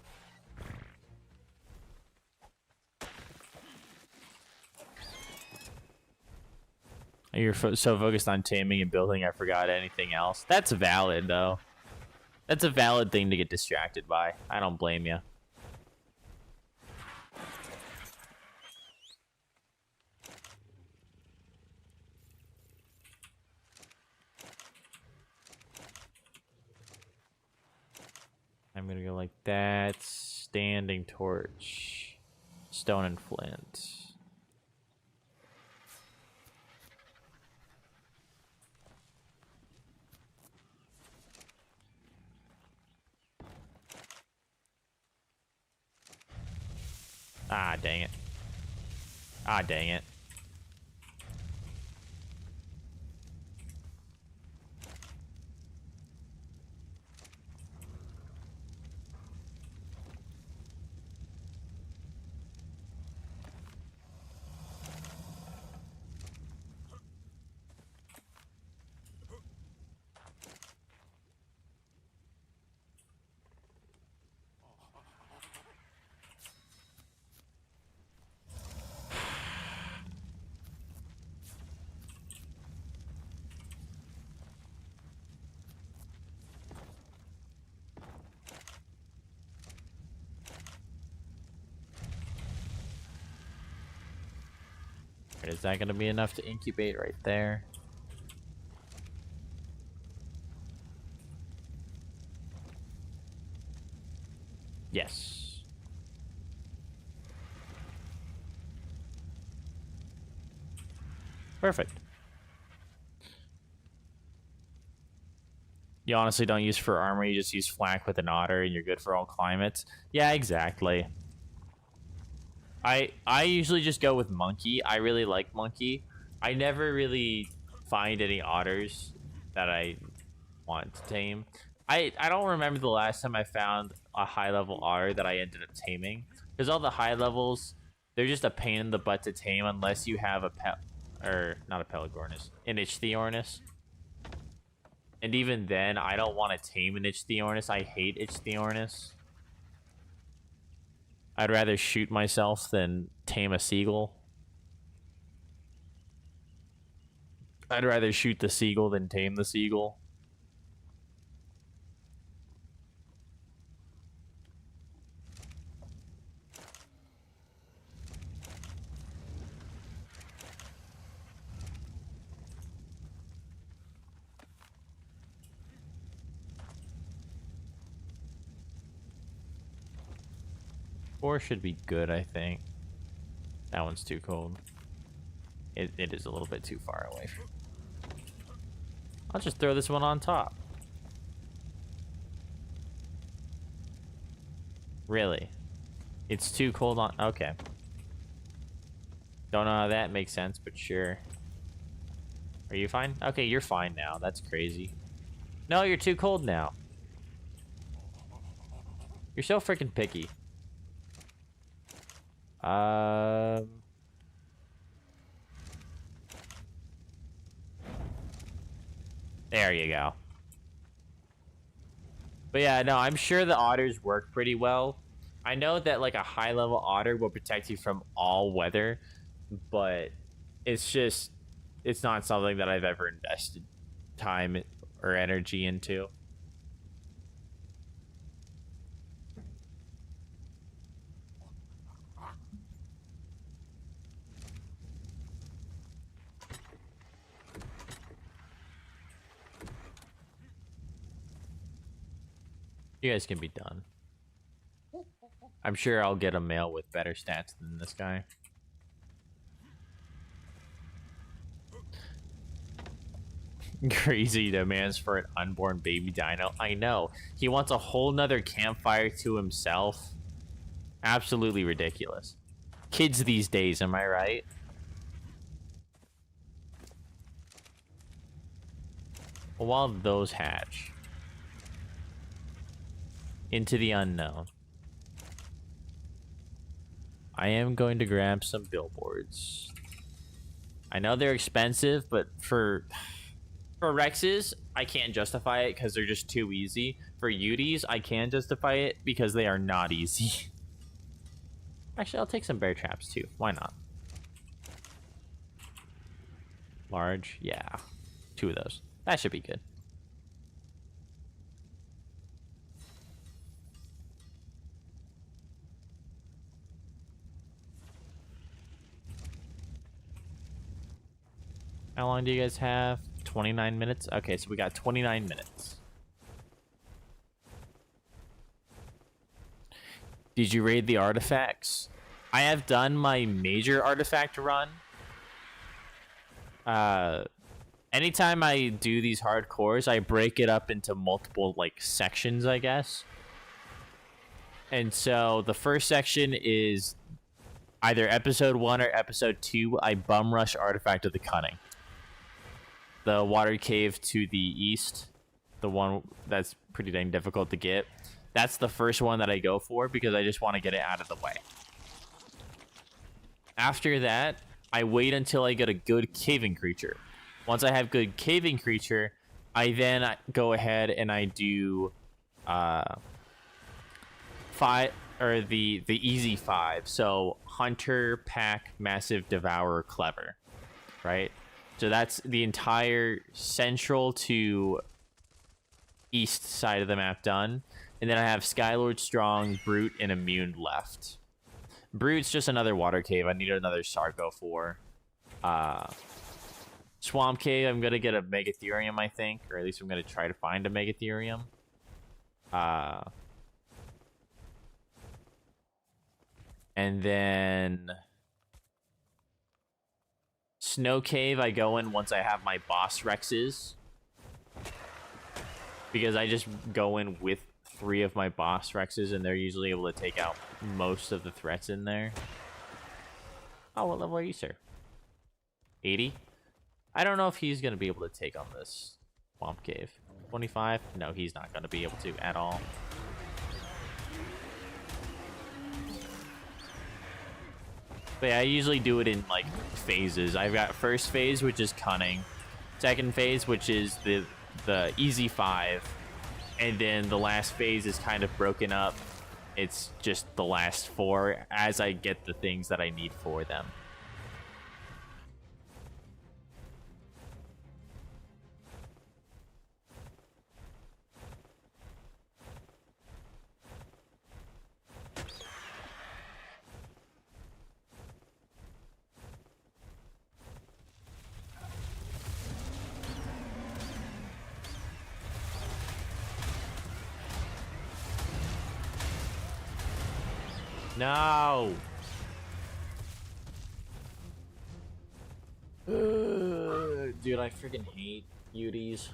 You're so focused on taming and building, I forgot anything else. That's valid, though. That's a valid thing to get distracted by. I don't blame you. I'm gonna go like that. Standing torch. Stone and flint. Ah, dang it. Ah, dang it. Is that going to be enough to incubate right there? Yes. Perfect. You honestly don't use for armor, you just use flak with an otter and you're good for all climates. Yeah, exactly. I usually just go with monkey. I really like monkey. I never really find any otters that I want to tame. I don't remember the last time I found a high level otter that I ended up taming. Because all the high levels, they're just a pain in the butt to tame unless you have a pet, or not a Pelagornis, an Ichthyornis. And even then, I don't want to tame an Ichthyornis. I hate Ichthyornis. I'd rather shoot myself than tame a seagull. I'd rather shoot the seagull than tame the seagull. Four should be good, I think. That one's too cold. It is a little bit too far away. I'll just throw this one on top. Really? It's too cold on... Okay. Don't know how that makes sense, but sure. Are you fine? Okay, you're fine now. That's crazy. No, you're too cold now. You're so freaking picky. There you go. But yeah, no, I'm sure the otters work pretty well. I know that like a high level otter will protect you from all weather, but it's just, it's not something that I've ever invested time or energy into. You guys can be done. I'm sure I'll get a male with better stats than this guy. Crazy demands for an unborn baby dino. I know. He wants a whole nother campfire to himself. Absolutely ridiculous. Kids these days, am I right? Well, while those hatch into the unknown, I am going to grab some billboards. I know they're expensive, but for Rexes, I can't justify it because they're just too easy. For Uties, I can justify it because they are not easy. Actually, I'll take some bear traps too. Why not? Large, yeah. 2 of those. That should be good. How long do you guys have? 29 minutes? Okay, so we got 29 minutes. Did you raid the artifacts? I have done my major artifact run. Anytime I do these hardcores, I break it up into multiple like sections, I guess. And so the first section is either episode 1 or episode 2. I bum rush Artifact of the Cunning, the water cave to the east, the one that's pretty dang difficult to get. That's the first one that I go for because I just want to get it out of the way. After that, I wait until I get a good caving creature. Once I have good caving creature, I then go ahead and I do the easy 5. So Hunter, Pack, Massive, Devourer, Clever, right? So that's the entire central to east side of the map done. And then I have Skylord, Strong, Brute, and Immune left. Brute's just another water cave. I need another Sargo for. Swamp Cave, I'm going to get a Megatherium, I think. Or at least I'm going to try to find a Megatherium. And then Snow Cave, I go in once I have my boss Rexes. Because I just go in with 3 of my boss Rexes, and they're usually able to take out most of the threats in there. Oh, what level are you, sir? 80? I don't know if he's going to be able to take on this Swamp Cave. 25? No, he's not going to be able to at all. But yeah, I usually do it in, like, phases. I've got first phase, which is Cunning. Second phase, which is the easy 5. And then the last phase is kind of broken up. It's just the last 4 as I get the things that I need for them. No! Dude, I freaking hate UDs.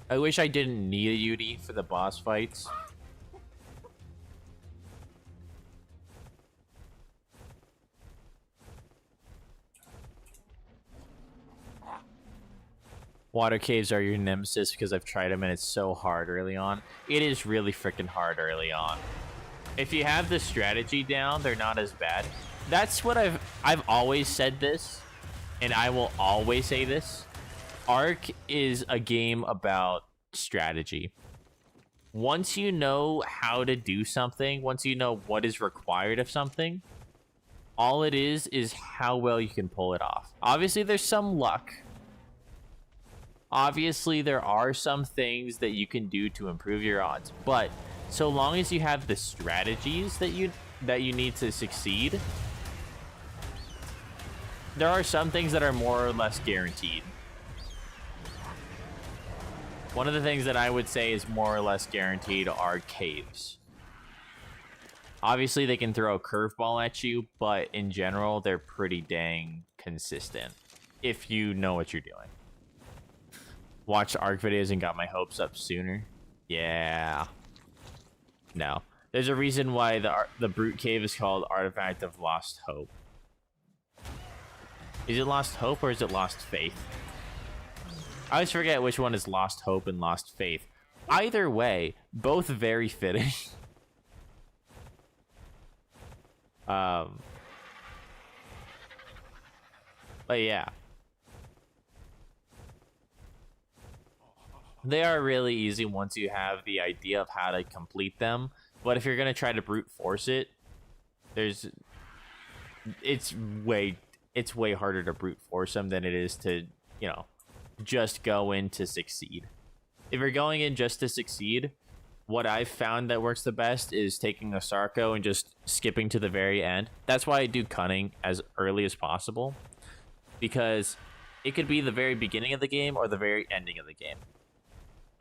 I wish I didn't need a UD for the boss fights. Water caves are your nemesis because I've tried them and it's so hard early on. It is really freaking hard early on. If you have the strategy down, they're not as bad. That's what I've always said this, and I will always say this. ARK is a game about strategy. Once you know how to do something, once you know what is required of something, all it is how well you can pull it off. Obviously, there's some luck. Obviously, there are some things that you can do to improve your odds, but so long as you have the strategies that you need to succeed, there are some things that are more or less guaranteed. One of the things that I would say is more or less guaranteed are caves. Obviously, they can throw a curveball at you, but in general, they're pretty dang consistent if you know what you're doing. Watched ARK videos and got my hopes up sooner. Yeah. No. There's a reason why the Brute Cave is called Artifact of Lost Hope. Is it Lost Hope or is it Lost Faith? I always forget which one is Lost Hope and Lost Faith. Either way, both very fitting. But yeah. They are really easy once you have the idea of how to complete them. But if you're going to try to brute force it, it's way harder to brute force them than it is to, you know, just go in to succeed. If you're going in just to succeed, what I've found that works the best is taking a Sarko and just skipping to the very end. That's why I do Cunning as early as possible, because it could be the very beginning of the game or the very ending of the game.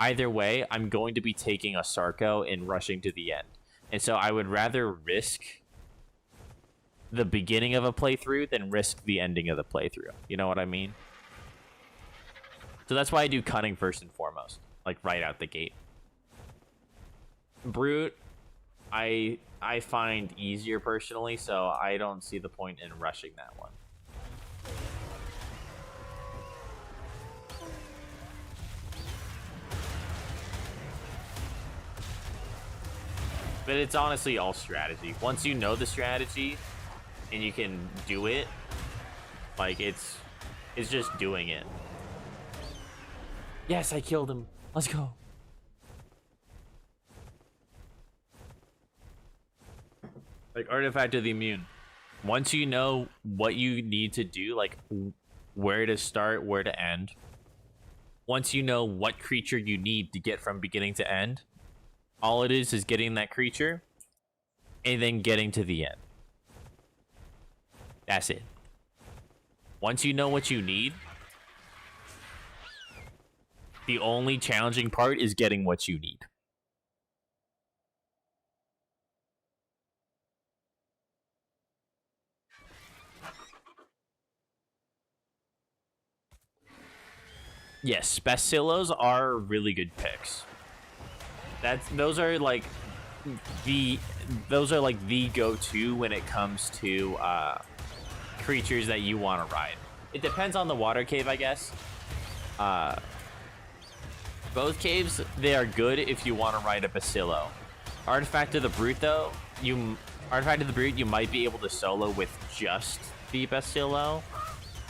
either way, I'm going to be taking a Sarco and rushing to the end. And so I would rather risk the beginning of a playthrough than risk the ending of the playthrough. You know what I mean? So that's why I do cunning first and foremost, like right out the gate. Brute, I find easier personally, so I don't see the point in rushing that one. But it's honestly all strategy. Once you know the strategy and you can do it, like it's just doing it. Yes, I killed him. Let's go. Like Artifact of the Immune. Once you know what you need to do, like where to start, where to end. Once you know what creature you need to get from beginning to end, all it is getting that creature and then getting to the end. That's it. Once you know what you need, the only challenging part is getting what you need. Yes, Bacillos are really good picks. Those are like the go-to when it comes to creatures that you want to ride. It depends on the water cave, I guess. Both caves, they are good if you want to ride a Bacillo. Artifact of the Brute, though, you might be able to solo with just the Bacillo.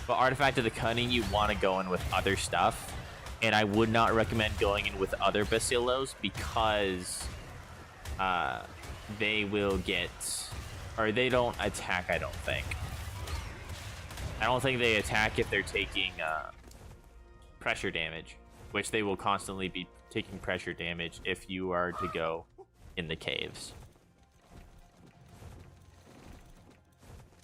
But Artifact of the Cunning, you want to go in with other stuff. And I would not recommend going in with other Bacillos because they will get... Or they don't attack, I don't think. I don't think they attack if they're taking pressure damage. Which they will constantly be taking pressure damage if you are to go in the caves.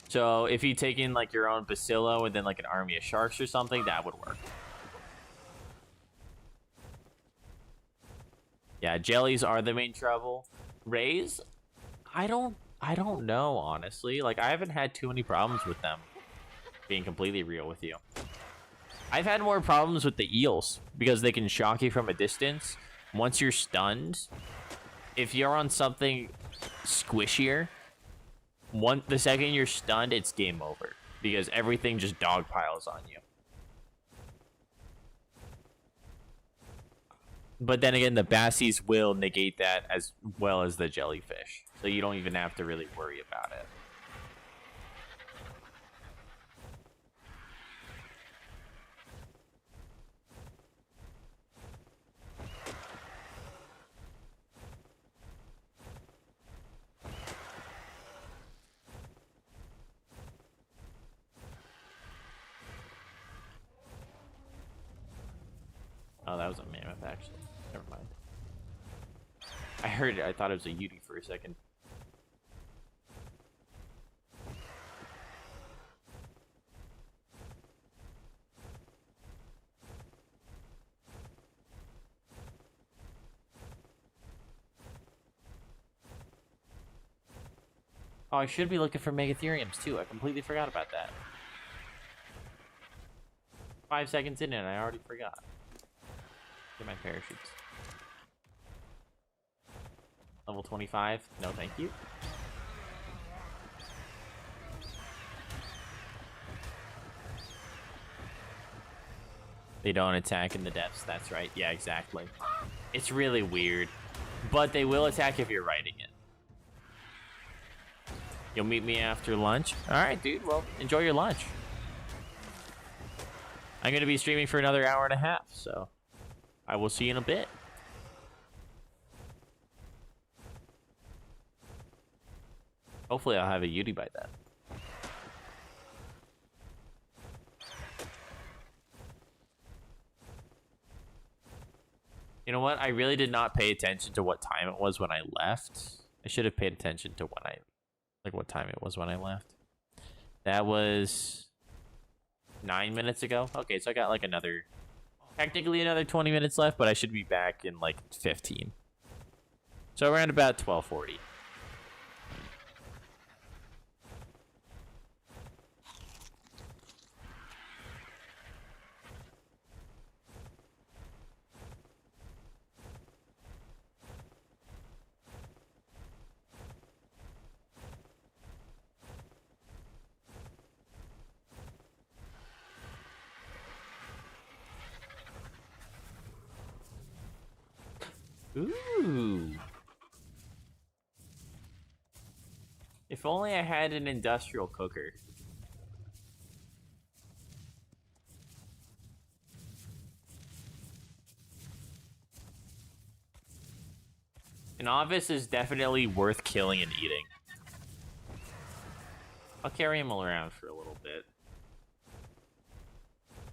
So if you take in like your own Bacillo and then like an army of sharks or something, that would work. Yeah, jellies are the main trouble. Rays, I don't know, honestly. Like I haven't had too many problems with them, being completely real with you. I've had more problems with the eels because they can shock you from a distance. Once you're stunned, if you're on something squishier, the second you're stunned, it's game over because everything just dogpiles on you. But then again, the bassies will negate that as well as the jellyfish, so you don't even have to really worry about it. Oh, that was a mammoth, actually. Never mind. I heard it. I thought it was a Yeti for a second. Oh, I should be looking for Megatheriums, too. I completely forgot about that. 5 seconds in and I already forgot. Get my parachutes. Level 25? No, thank you. They don't attack in the depths, that's right. Yeah, exactly. It's really weird. But they will attack if you're riding it. You'll meet me after lunch? Alright, dude. Well, enjoy your lunch. I'm going to be streaming for another hour and a half, so I will see you in a bit. Hopefully I'll have a Yeti by then. You know what? I really did not pay attention to what time it was when I left. I should have paid attention to what time it was when I left. That was 9 minutes ago. Okay, so I got like another Technically another 20 minutes left, but I should be back in like 15. So around about 12:40. Ooh. If only I had an industrial cooker. An office is definitely worth killing and eating. I'll carry him around for a little bit.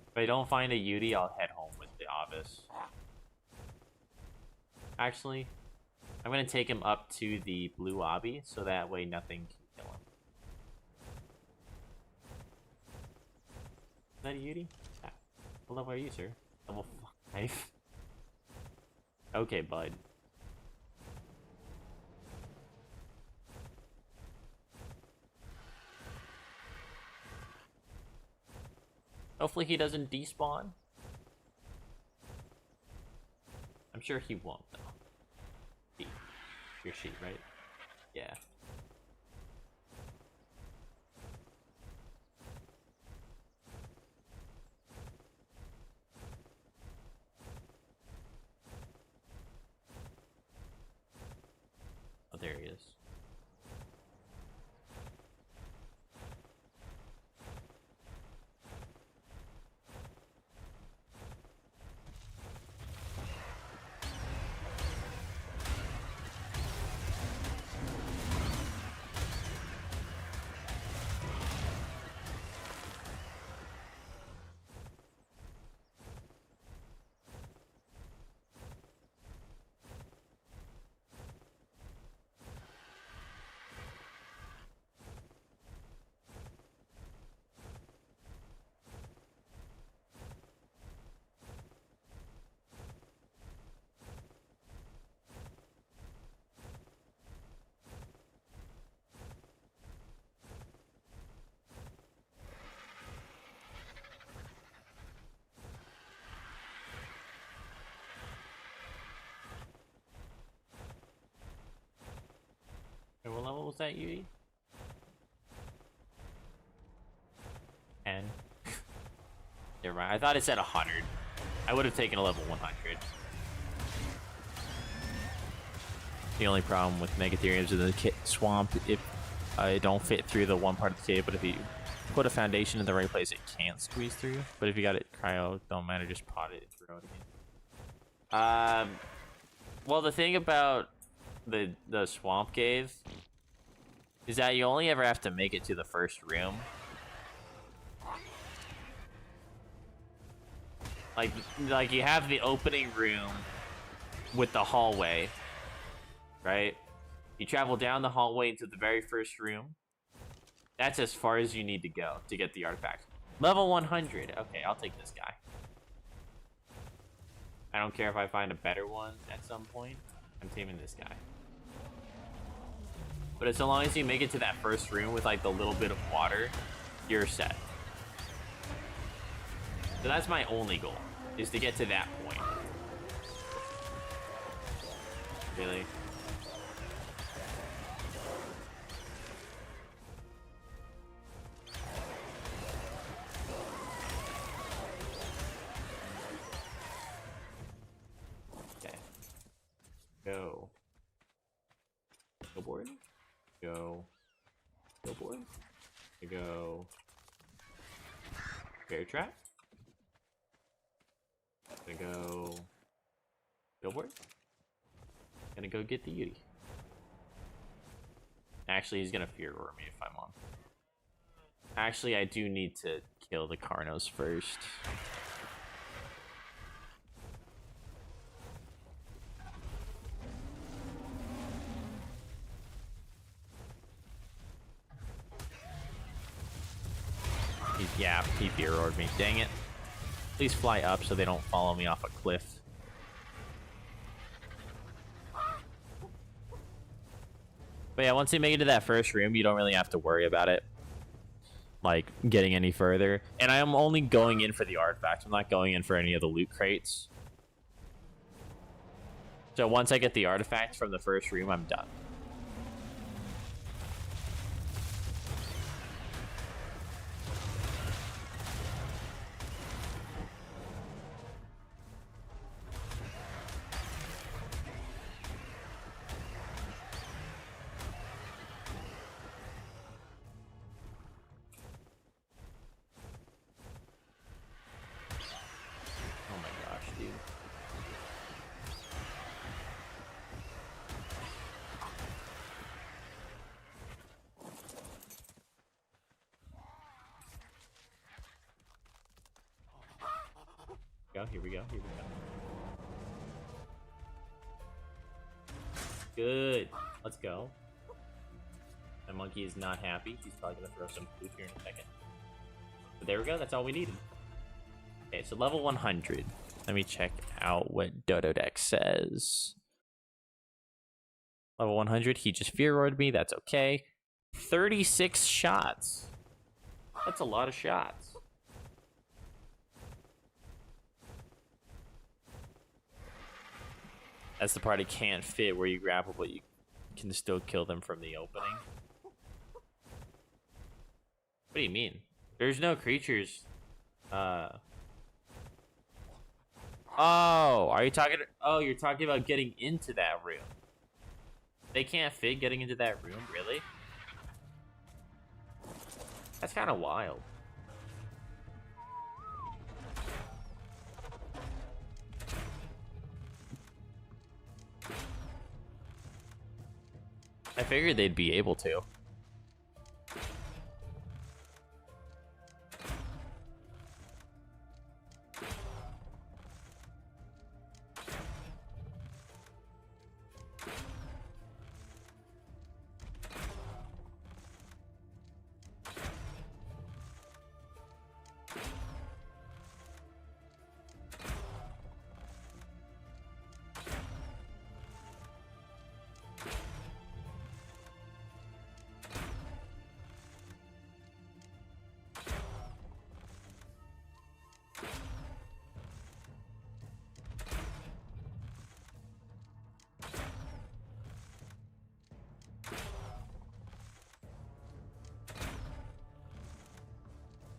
If I don't find a Yudi, I'll head home with the office. Actually, I'm gonna take him up to the blue obby, so that way nothing can kill him. Is that a Yudi? What level are you, sir? Level 5. Okay, bud. Hopefully he doesn't despawn. I'm sure he won't, though. Your sheet, right? Yeah. Oh, there he is. What level was that, Yui? 10. Never mind. I thought it said 100. I would have taken a level 100. The only problem with Megatheriums in the swamp, if I don't fit through the one part of the cave, but if you put a foundation in the right place, it can't squeeze through. But if you got it cryo, don't matter, just pot it and throw it again. Well, the thing about the swamp cave is that you only ever have to make it to the first room. Like you have the opening room with the hallway, right? You travel down the hallway into the very first room. That's as far as you need to go to get the artifact. Level 100. Okay, I'll take this guy. I don't care if I find a better one at some point. I'm taming this guy. But as long as you make it to that first room with like the little bit of water, you're set. So that's my only goal, is to get to that point. Really? Okay. Go. Go board. Go. Go board. Go. Bear trap. Gonna go. Billboard. Gonna go get the Yudi. Actually, he's gonna fear roar me if I'm on. Actually, I do need to kill the Carnos first. Yeah, he fear roared me. Dang it. Please fly up so they don't follow me off a cliff. But yeah, once you make it to that first room, you don't really have to worry about it, like, getting any further. And I am only going in for the artifacts. I'm not going in for any of the loot crates. So once I get the artifacts from the first room, I'm done. Here we go. Good. Let's go. My monkey is not happy. He's probably gonna throw some food here in a second. But there we go. That's all we needed. Okay, so level 100. Let me check out what Dododex says. Level 100. He just fear roared me. That's okay. 36 shots. That's a lot of shots. That's the part I can't fit, where you grapple, but you can still kill them from the opening. What do you mean? There's no creatures. Oh, are you talking? Oh, you're talking about getting into that room. They can't fit getting into that room, really? That's kind of wild. I figured they'd be able to.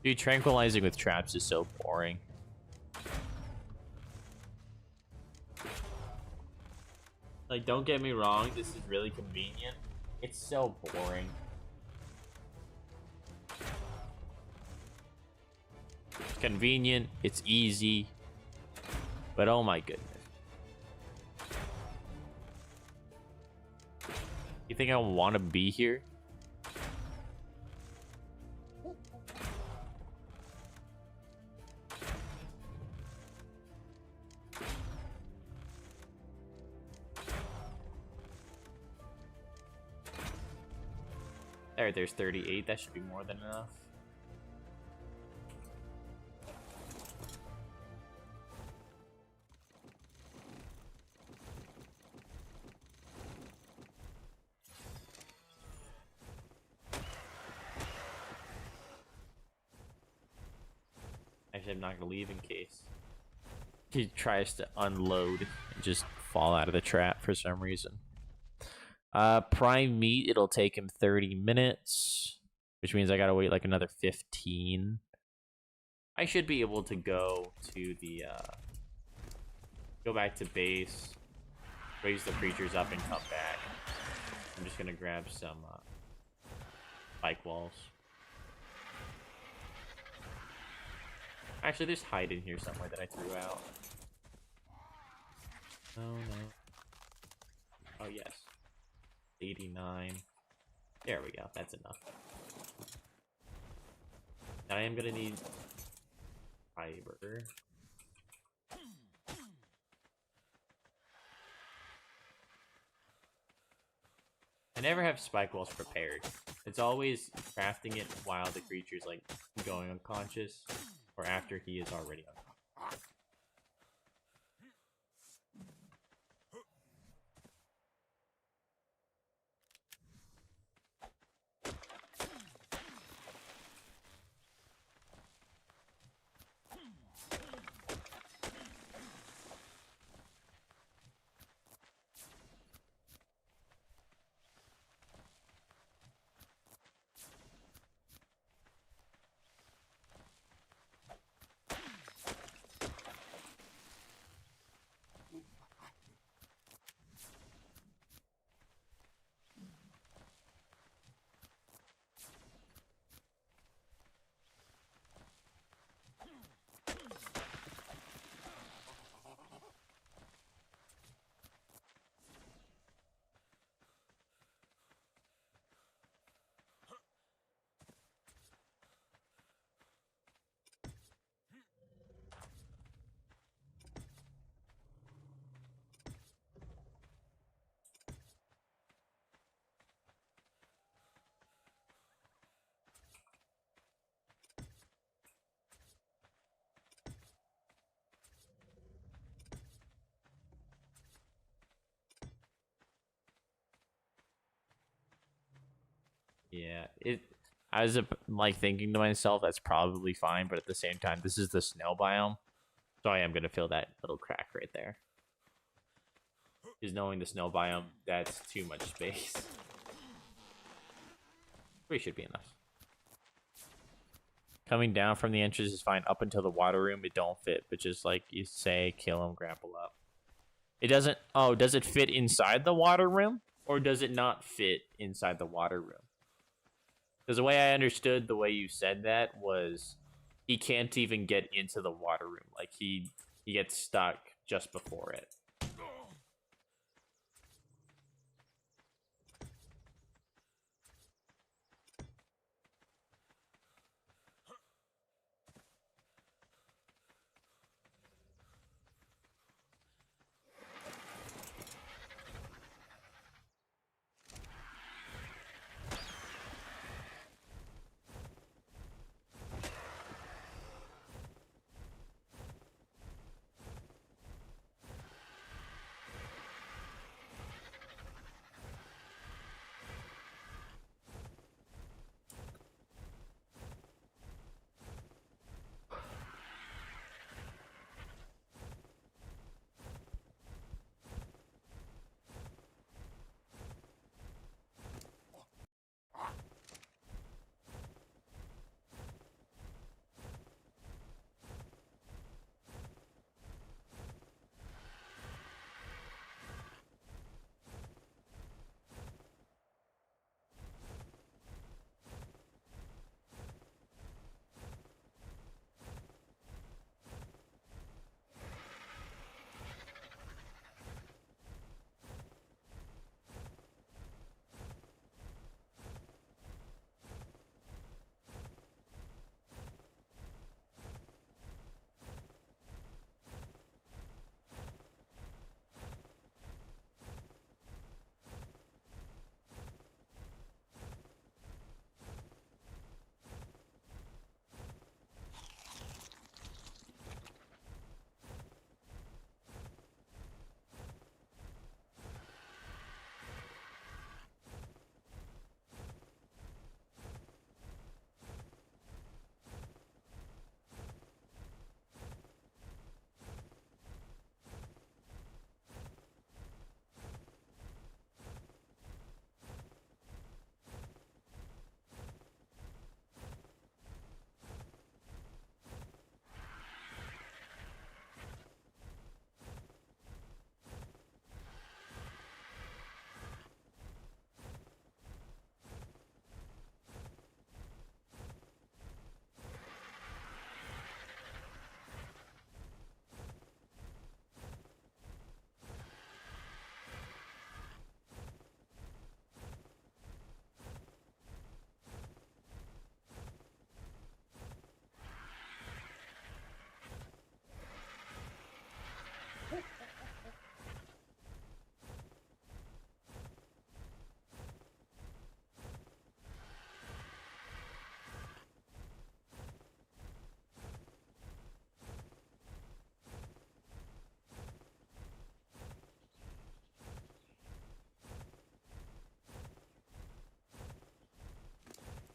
Dude, tranquilizing with traps is so boring. Like, don't get me wrong, this is really convenient. It's so boring. It's convenient, it's easy, but oh my goodness. You think I want to be here? There's 38. That should be more than enough. Actually, I'm not gonna leave in case he tries to unload and just fall out of the trap for some reason. Prime meat, it'll take him 30 minutes, which means I gotta wait like another 15. I should be able to go to the, go back to base, raise the creatures up, and come back. I'm just gonna grab some, spike walls. Actually, there's hide in here somewhere that I threw out. Oh, no. Oh, yes. 89. There we go. That's enough. Now I am gonna need fiber. I never have spike walls prepared. It's always crafting it while the creature's like going unconscious or after he is already unconscious. Yeah, I was like thinking to myself that's probably fine, but at the same time, this is the snow biome, so I am gonna fill that little crack right there. Because knowing the snow biome, that's too much space. We should be enough. Coming down from the entrance is fine up until the water room. It don't fit, but just like you say, kill him, grapple up. It doesn't. Oh, does it fit inside the water room, or does it not fit inside the water room? Because the way I understood the way you said that was he can't even get into the water room. Like he gets stuck just before it.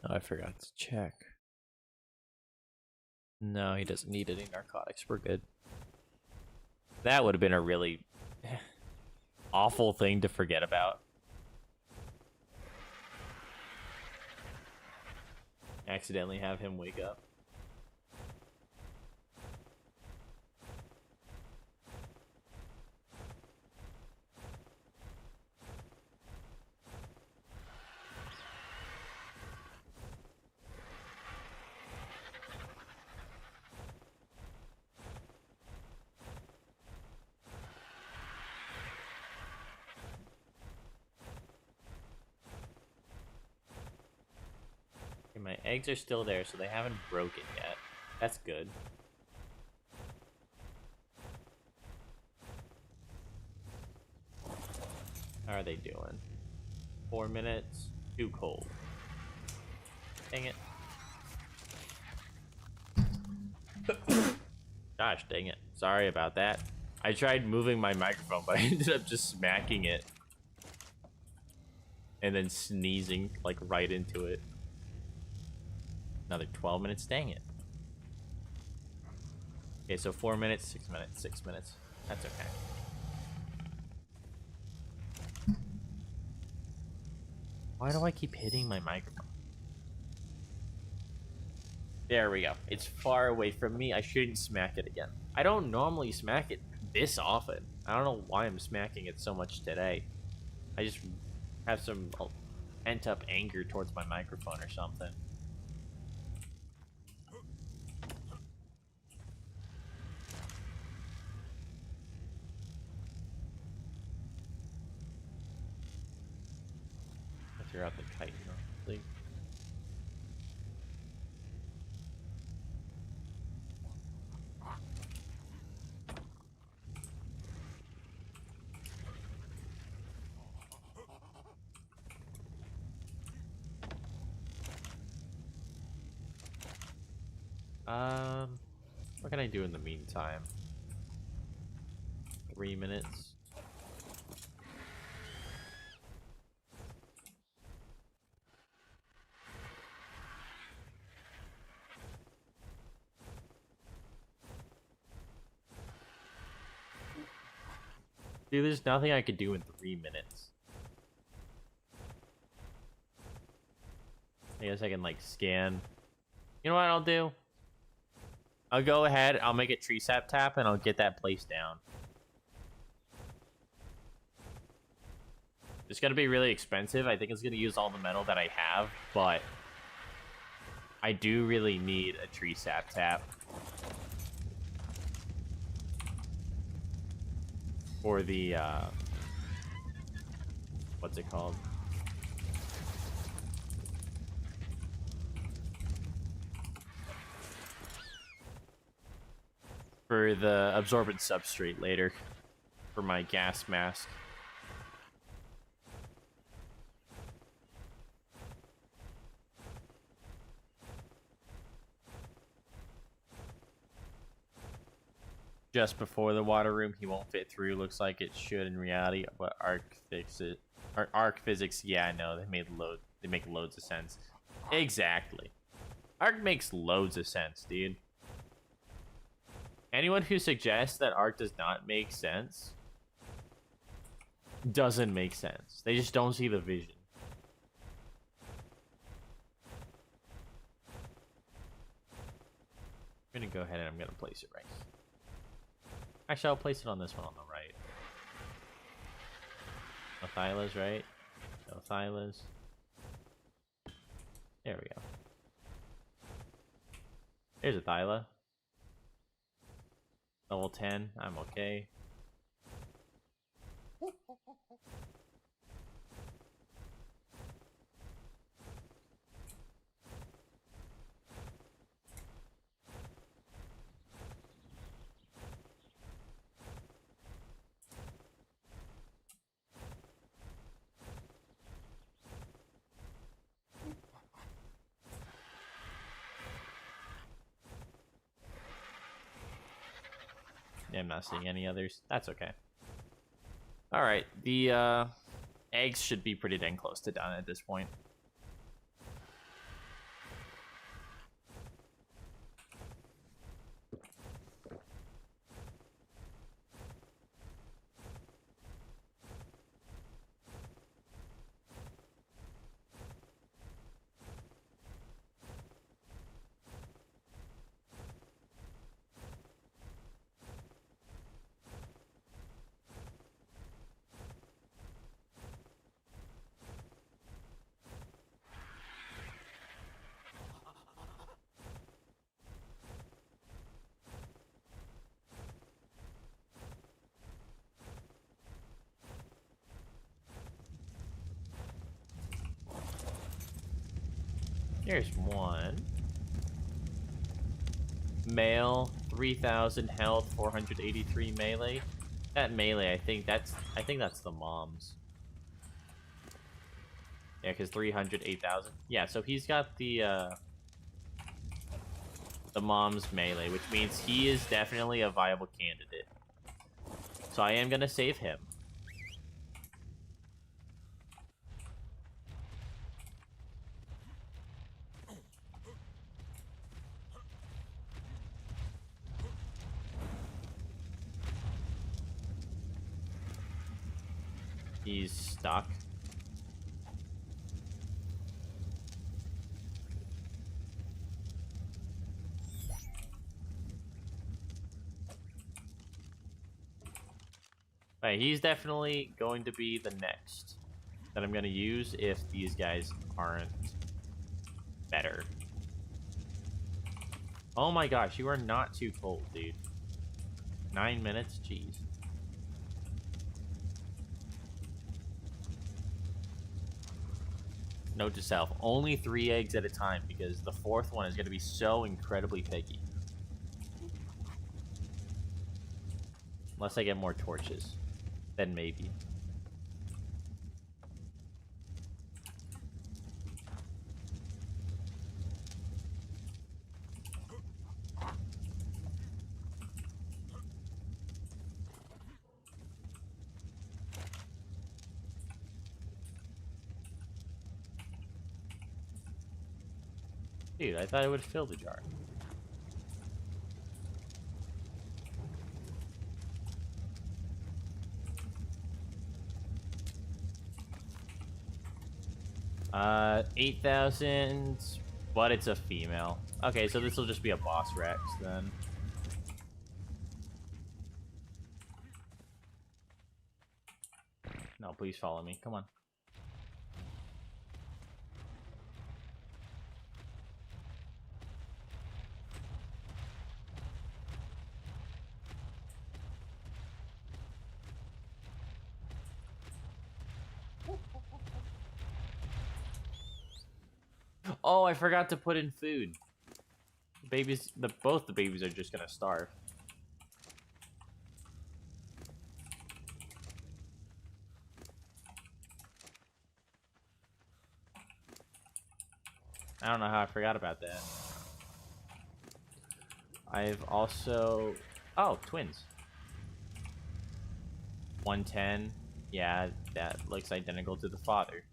Oh, I forgot to check. No, he doesn't need any narcotics. We're good. That would have been a really awful thing to forget about. Accidentally have him wake up. Okay, my eggs are still there, so they haven't broken yet. That's good. How are they doing? 4 minutes. Too cold. Dang it. Gosh, dang it. Sorry about that. I tried moving my microphone, but I ended up just smacking it. and then sneezing like right into it. Another 12 minutes. Dang it. Okay, so 4 minutes, 6 minutes, 6 minutes. That's okay. Why do I keep hitting my microphone? There we go. It's far away from me. I shouldn't smack it again. I don't normally smack it this often. I don't know why I'm smacking it so much today. I just have some pent-up anger towards my microphone or something. Clear out the kite, please. What can I do in the meantime? 3 minutes. Dude, there's nothing I could do in 3 minutes. I guess I can, like, scan. You know what I'll do? I'll go ahead, I'll make a tree sap tap, and I'll get that place down. It's gonna be really expensive. I think it's gonna use all the metal that I have, but I do really need a tree sap tap. For the, what's it called? For the absorbent substrate later. For my gas mask. Just before the water room, he won't fit through. Looks like it should in reality, but ARK fix it. Or ARK physics, yeah, I know. They make loads of sense. Exactly. ARK makes loads of sense, dude. Anyone who suggests that ARK does not make sense doesn't make sense. They just don't see the vision. I'm gonna go ahead and I'm gonna place it right. Actually, I'll place it on this one on the right. No Thylas, right? No Thylas. There we go. There's a Thyla. Level 10. I'm okay. Yeah, I'm not seeing any others. That's okay. Alright, the eggs should be pretty dang close to done at this point. Here's one. Male, 3,000 health, 483 melee. That melee, I think that's the mom's. Yeah, because 300, 8,000. Yeah, so he's got the mom's melee, which means he is definitely a viable candidate. So I am gonna save him. He's stuck. Right, he's definitely going to be the next that I'm going to use if these guys aren't better. Oh my gosh, you are not too cold, dude. 9 minutes? Jeez. Note to self, only 3 eggs at a time because the 4th one is going to be so incredibly picky. Unless I get more torches. Then maybe. Dude, I thought it would fill the jar. Uh, 8,000, but it's a female. Okay, so this will just be a boss Rex then. No, please follow me. Come on. Oh, I forgot to put in food. Babies, both the babies are just gonna starve. I don't know how I forgot about that. I've also... Oh, twins. 110. Yeah, that looks identical to the father.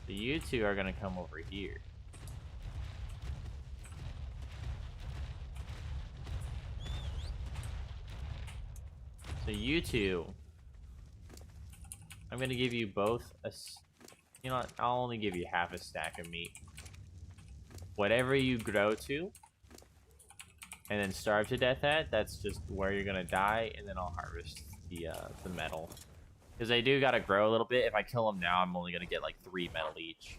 So you two are gonna come over here. So you two... I'm gonna give you both a... You know what? I'll only give you half a stack of meat. Whatever you grow to, and then starve to death at, that's just where you're gonna die, and then I'll harvest the metal. Because they do gotta grow a little bit. If I kill them now, I'm only gonna get like 3 metal each.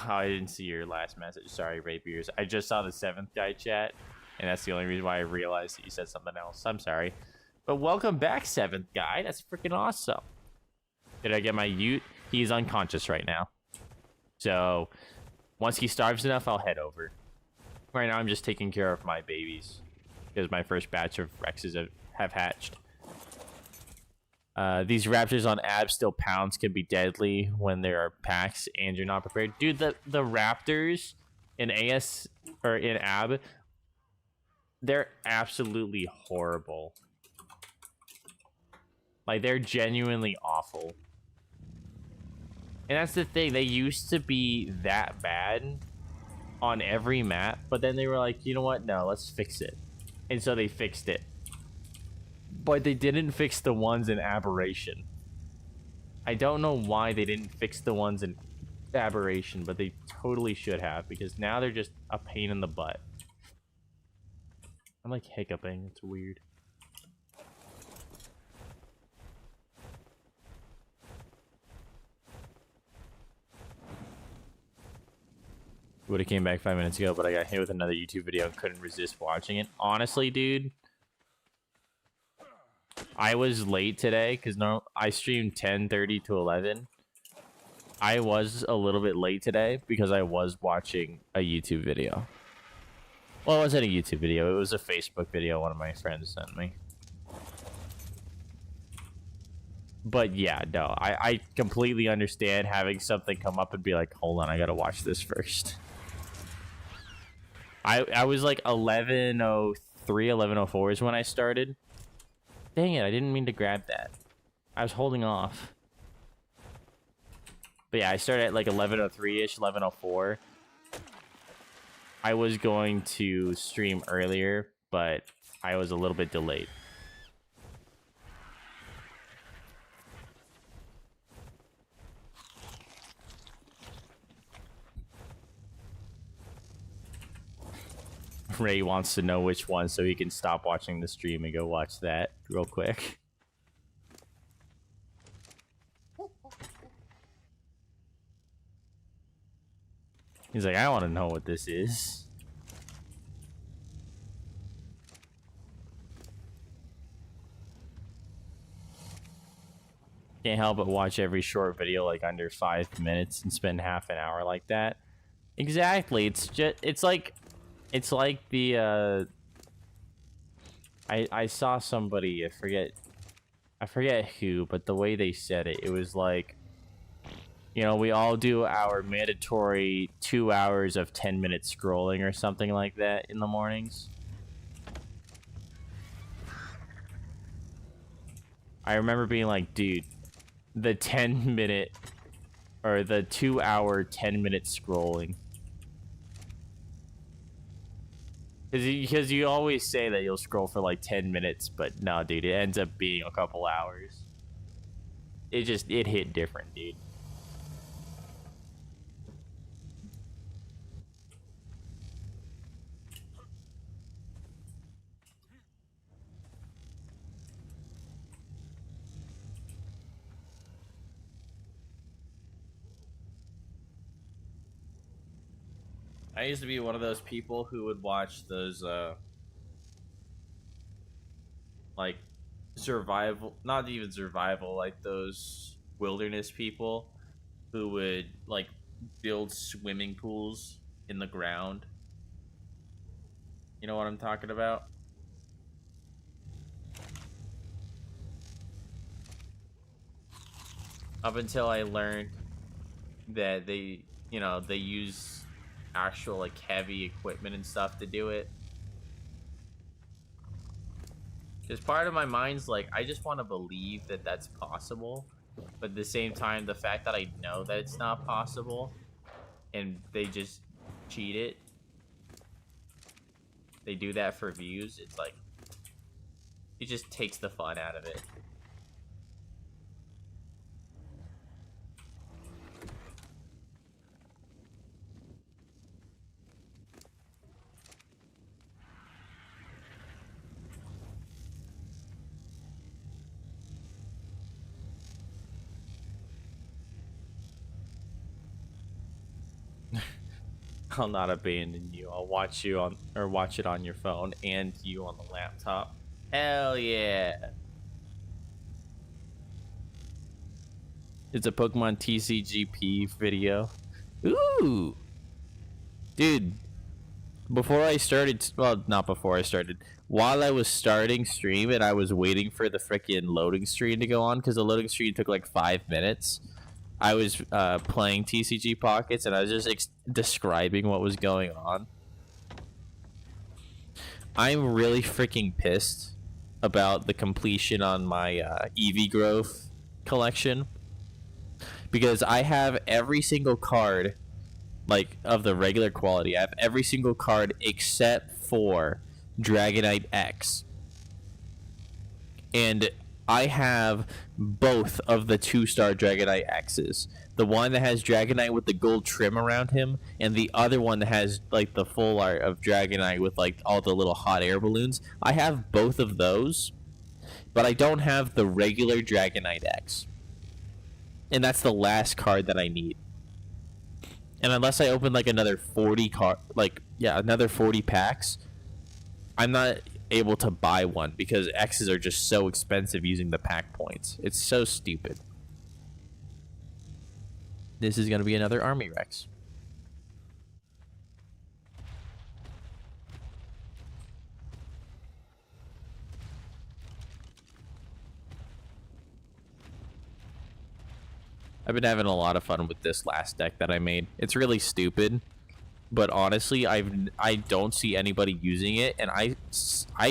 Oh, I didn't see your last message. Sorry, Rapiers. I just saw the 7th guy chat, and that's the only reason why I realized that you said something else. I'm sorry. But welcome back, 7th guy. That's freaking awesome. Did I get my Ute? He's unconscious right now. So, once he starves enough, I'll head over. Right now, I'm just taking care of my babies, because my first batch of Rexes have hatched. These raptors on Ab still pounds can be deadly when there are packs and you're not prepared. Dude, the raptors in AS or in Ab, they're absolutely horrible. Like, they're genuinely awful. And that's the thing, they used to be that bad on every map, but then they were like, you know what? No, let's fix it. And so they fixed it. But they didn't fix the ones in Aberration. I don't know why they didn't fix the ones in Aberration, but they totally should have, because now they're just a pain in the butt. I'm like hiccuping, it's weird. Would have came back 5 minutes ago, but I got hit with another YouTube video and couldn't resist watching it. Honestly, dude, I was late today because I streamed 10:30 to 11. I was a little bit late today because I was watching a YouTube video. Well, it wasn't a YouTube video. It was a Facebook video one of my friends sent me. But yeah, no, I completely understand having something come up and be like, hold on, I gotta watch this first. I was like 11:03, 11:04 is when I started. Dang it, I didn't mean to grab that. I was holding off. But yeah, I started at like 11:03-ish, 11:04. I was going to stream earlier, but I was a little bit delayed. Ray wants to know which one so he can stop watching the stream and go watch that real quick. He's like, I want to know what this is. Can't help but watch every short video like under 5 minutes and spend half an hour like that. Exactly. It's like the I saw somebody, I forget who, but the way they said it, it was like, you know, we all do our mandatory 2 hours of 10-minute scrolling or something like that in the mornings. I remember being like, dude, the 10-minute or the 2 hour 10-minute scrolling. Because you always say that you'll scroll for like 10 minutes, but no, dude, it ends up being a couple hours. It hit different, dude. I used to be one of those people who would watch those, like, survival, not even survival, like those wilderness people who would, like, build swimming pools in the ground. You know what I'm talking about? Up until I learned that they, you know, they use actual like heavy equipment and stuff to do it. Because part of my mind's like, I just want to believe that that's possible, but at the same time, the fact that I know that it's not possible and they just cheat it, they do that for views, it's like, it just takes the fun out of it. I'll not abandon you. I'll watch you on, or watch it on your phone and you on the laptop. Hell yeah. It's a Pokemon TCGP video. Ooh. Dude, before I started, well, not before I started, while I was starting stream and I was waiting for the freaking loading screen to go on, because the loading screen took like 5 minutes, I was playing TCG Pockets and I was just describing what was going on. I'm really freaking pissed about the completion on my Eevee Growth collection, because I have every single card, like, of the regular quality. I have every single card except for Dragonite X. And I have both of the 2-star Dragonite X's. The one that has Dragonite with the gold trim around him, and the other one that has, like, the full art of Dragonite with, like, all the little hot air balloons. I have both of those, but I don't have the regular Dragonite X. And that's the last card that I need. And unless I open like another 40 another 40 packs, I'm not able to buy one because X's are just so expensive using the pack points. It's so stupid. This is going to be another Army Rex. I've been having a lot of fun with this last deck that I made. It's really stupid, but honestly, I don't see anybody using it, and I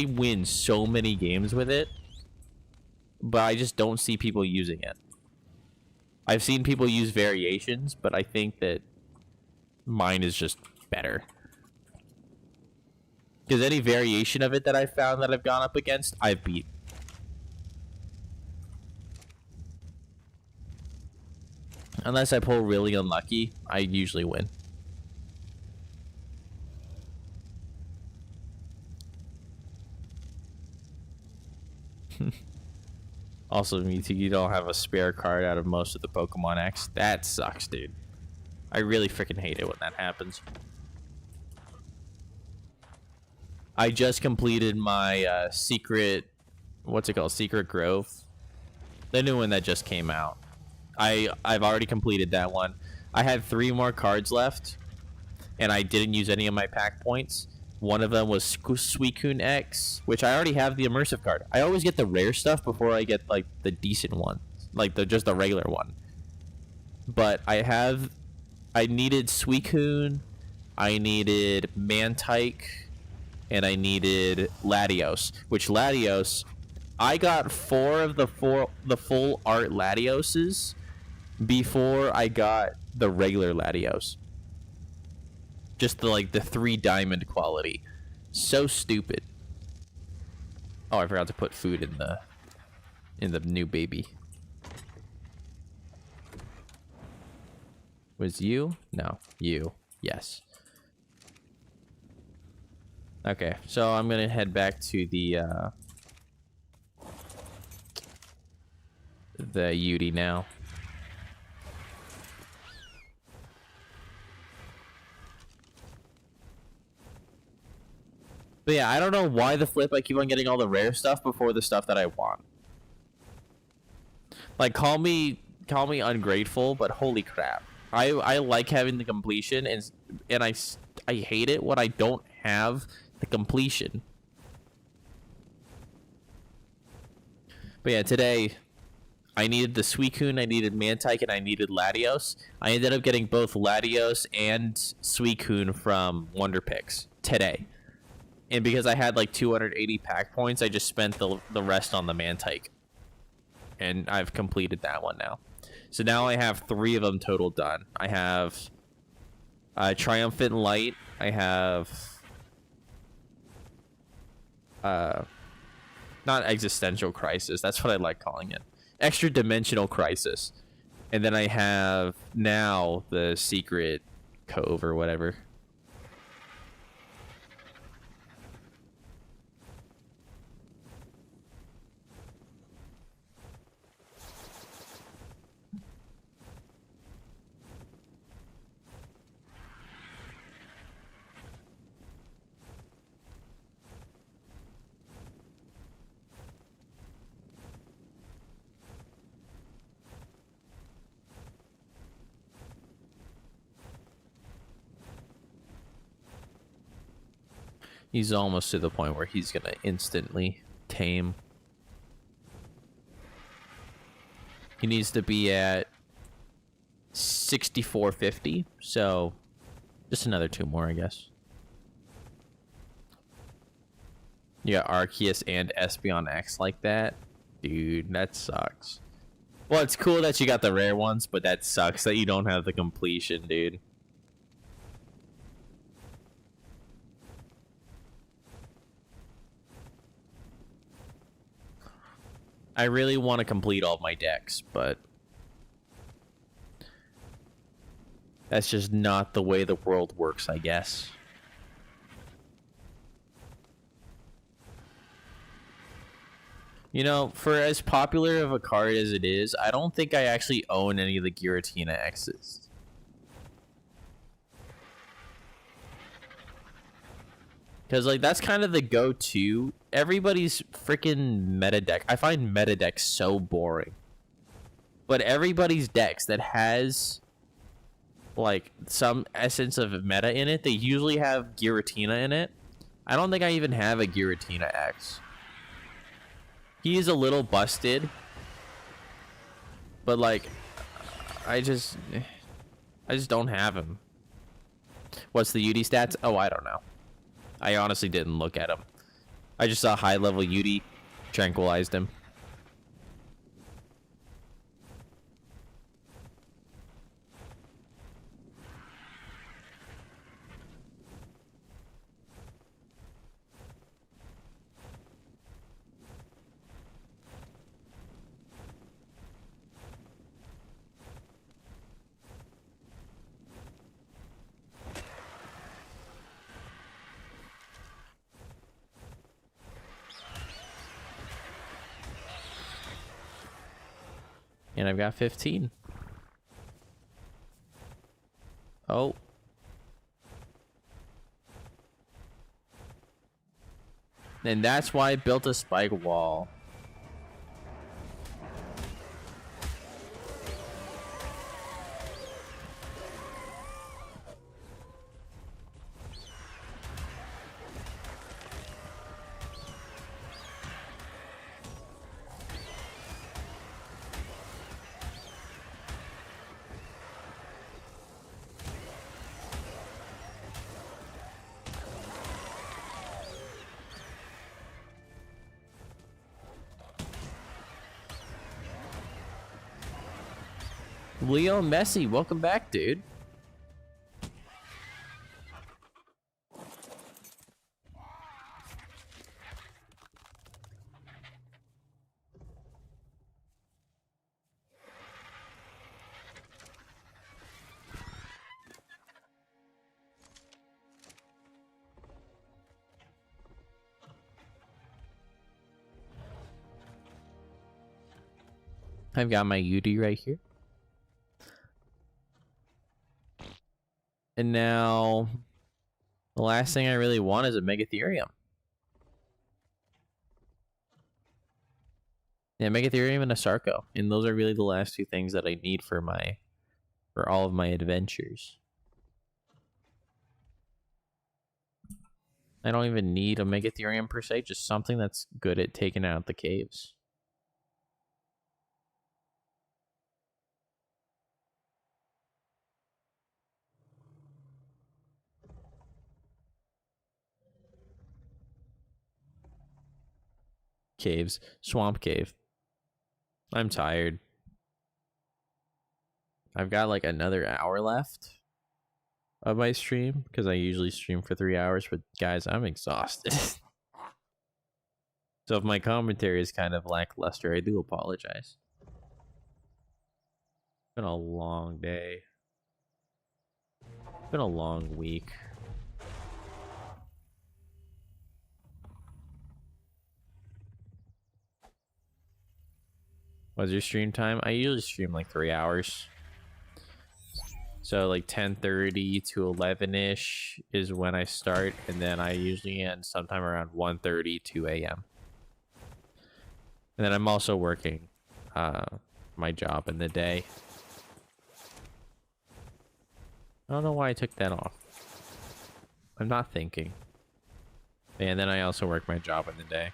win so many games with it, but I just don't see people using it. I've seen people use variations, but I think that mine is just better. Because any variation of it that I've found that I've gone up against, I've beat. Unless I pull really unlucky, I usually win. Also, Mewtwo, you don't have a spare card out of most of the Pokemon X. That sucks, dude. I really freaking hate it when that happens. I just completed my secret... What's it called? Secret Grove? The new one that just came out. I've already completed that one. I had 3 more cards left, and I didn't use any of my pack points. One of them was Suicune X, which I already have the immersive card. I always get the rare stuff before I get like the decent one, like just the regular one. But I needed Suicune, I needed Mantike, and I needed Latios. Which Latios, I got 4 of the full art Latioses before I got the regular Latios. Just the 3 diamond quality. So stupid. Oh, I forgot to put food in the new baby. Was you? No, you. Yes. Okay, so I'm gonna head back to the Yudi now. But yeah, I don't know why the flip I keep on getting all the rare stuff before the stuff that I want. Like, call me ungrateful, but holy crap. I like having the completion, and I hate it when I don't have the completion. But yeah, today I needed the Suicune, I needed Mantike, and I needed Latios. I ended up getting both Latios and Suicune from Wonder Picks today. And because I had like 280 pack points, I just spent the rest on the Mantike. And I've completed that one now. So now I have 3 of them total done. I have Triumphant Light. I have not Existential Crisis. That's what I like calling it. Extra Dimensional Crisis. And then I have now the Secret Cove or whatever. He's almost to the point where he's gonna instantly tame. He needs to be at 6450, so just another 2 more, I guess. You got Arceus and Espeon X like that? Dude, that sucks. Well, it's cool that you got the rare ones, but that sucks that you don't have the completion, dude. I really want to complete all of my decks, but that's just not the way the world works, I guess. You know, for as popular of a card as it is, I don't think I actually own any of the Giratina X's. Because, like, that's kind of the go-to. Everybody's freaking meta deck. I find meta decks so boring. But everybody's decks that has, like, some essence of meta in it, they usually have Giratina in it. I don't think I even have a Giratina X. He is a little busted. But, like, I just don't have him. What's the UD stats? Oh, I don't know. I honestly didn't look at him. I just saw high level UD, tranquilized him. And I've got 15. Oh. And that's why I built a spike wall. Leo Messi, welcome back, dude. I've got my UD right here. And now, the last thing I really want is a Megatherium. Yeah, Megatherium and a Sarco. And those are really the last two things that I need for all of my adventures. I don't even need a Megatherium per se, just something that's good at taking out the caves. Caves. Swamp cave. I'm tired. I've got like another hour left of my stream because I usually stream for 3 hours, but guys, I'm exhausted. So if my commentary is kind of lackluster, I do apologize. It's been a long day. It's been a long week. What's your stream time? I usually stream like 3 hours. So like 10:30 to 11-ish is when I start, and then I usually end sometime around 1:30, 2 a.m. And then I'm also working my job in the day. I don't know why I took that off. I'm not thinking. And then I also work my job in the day.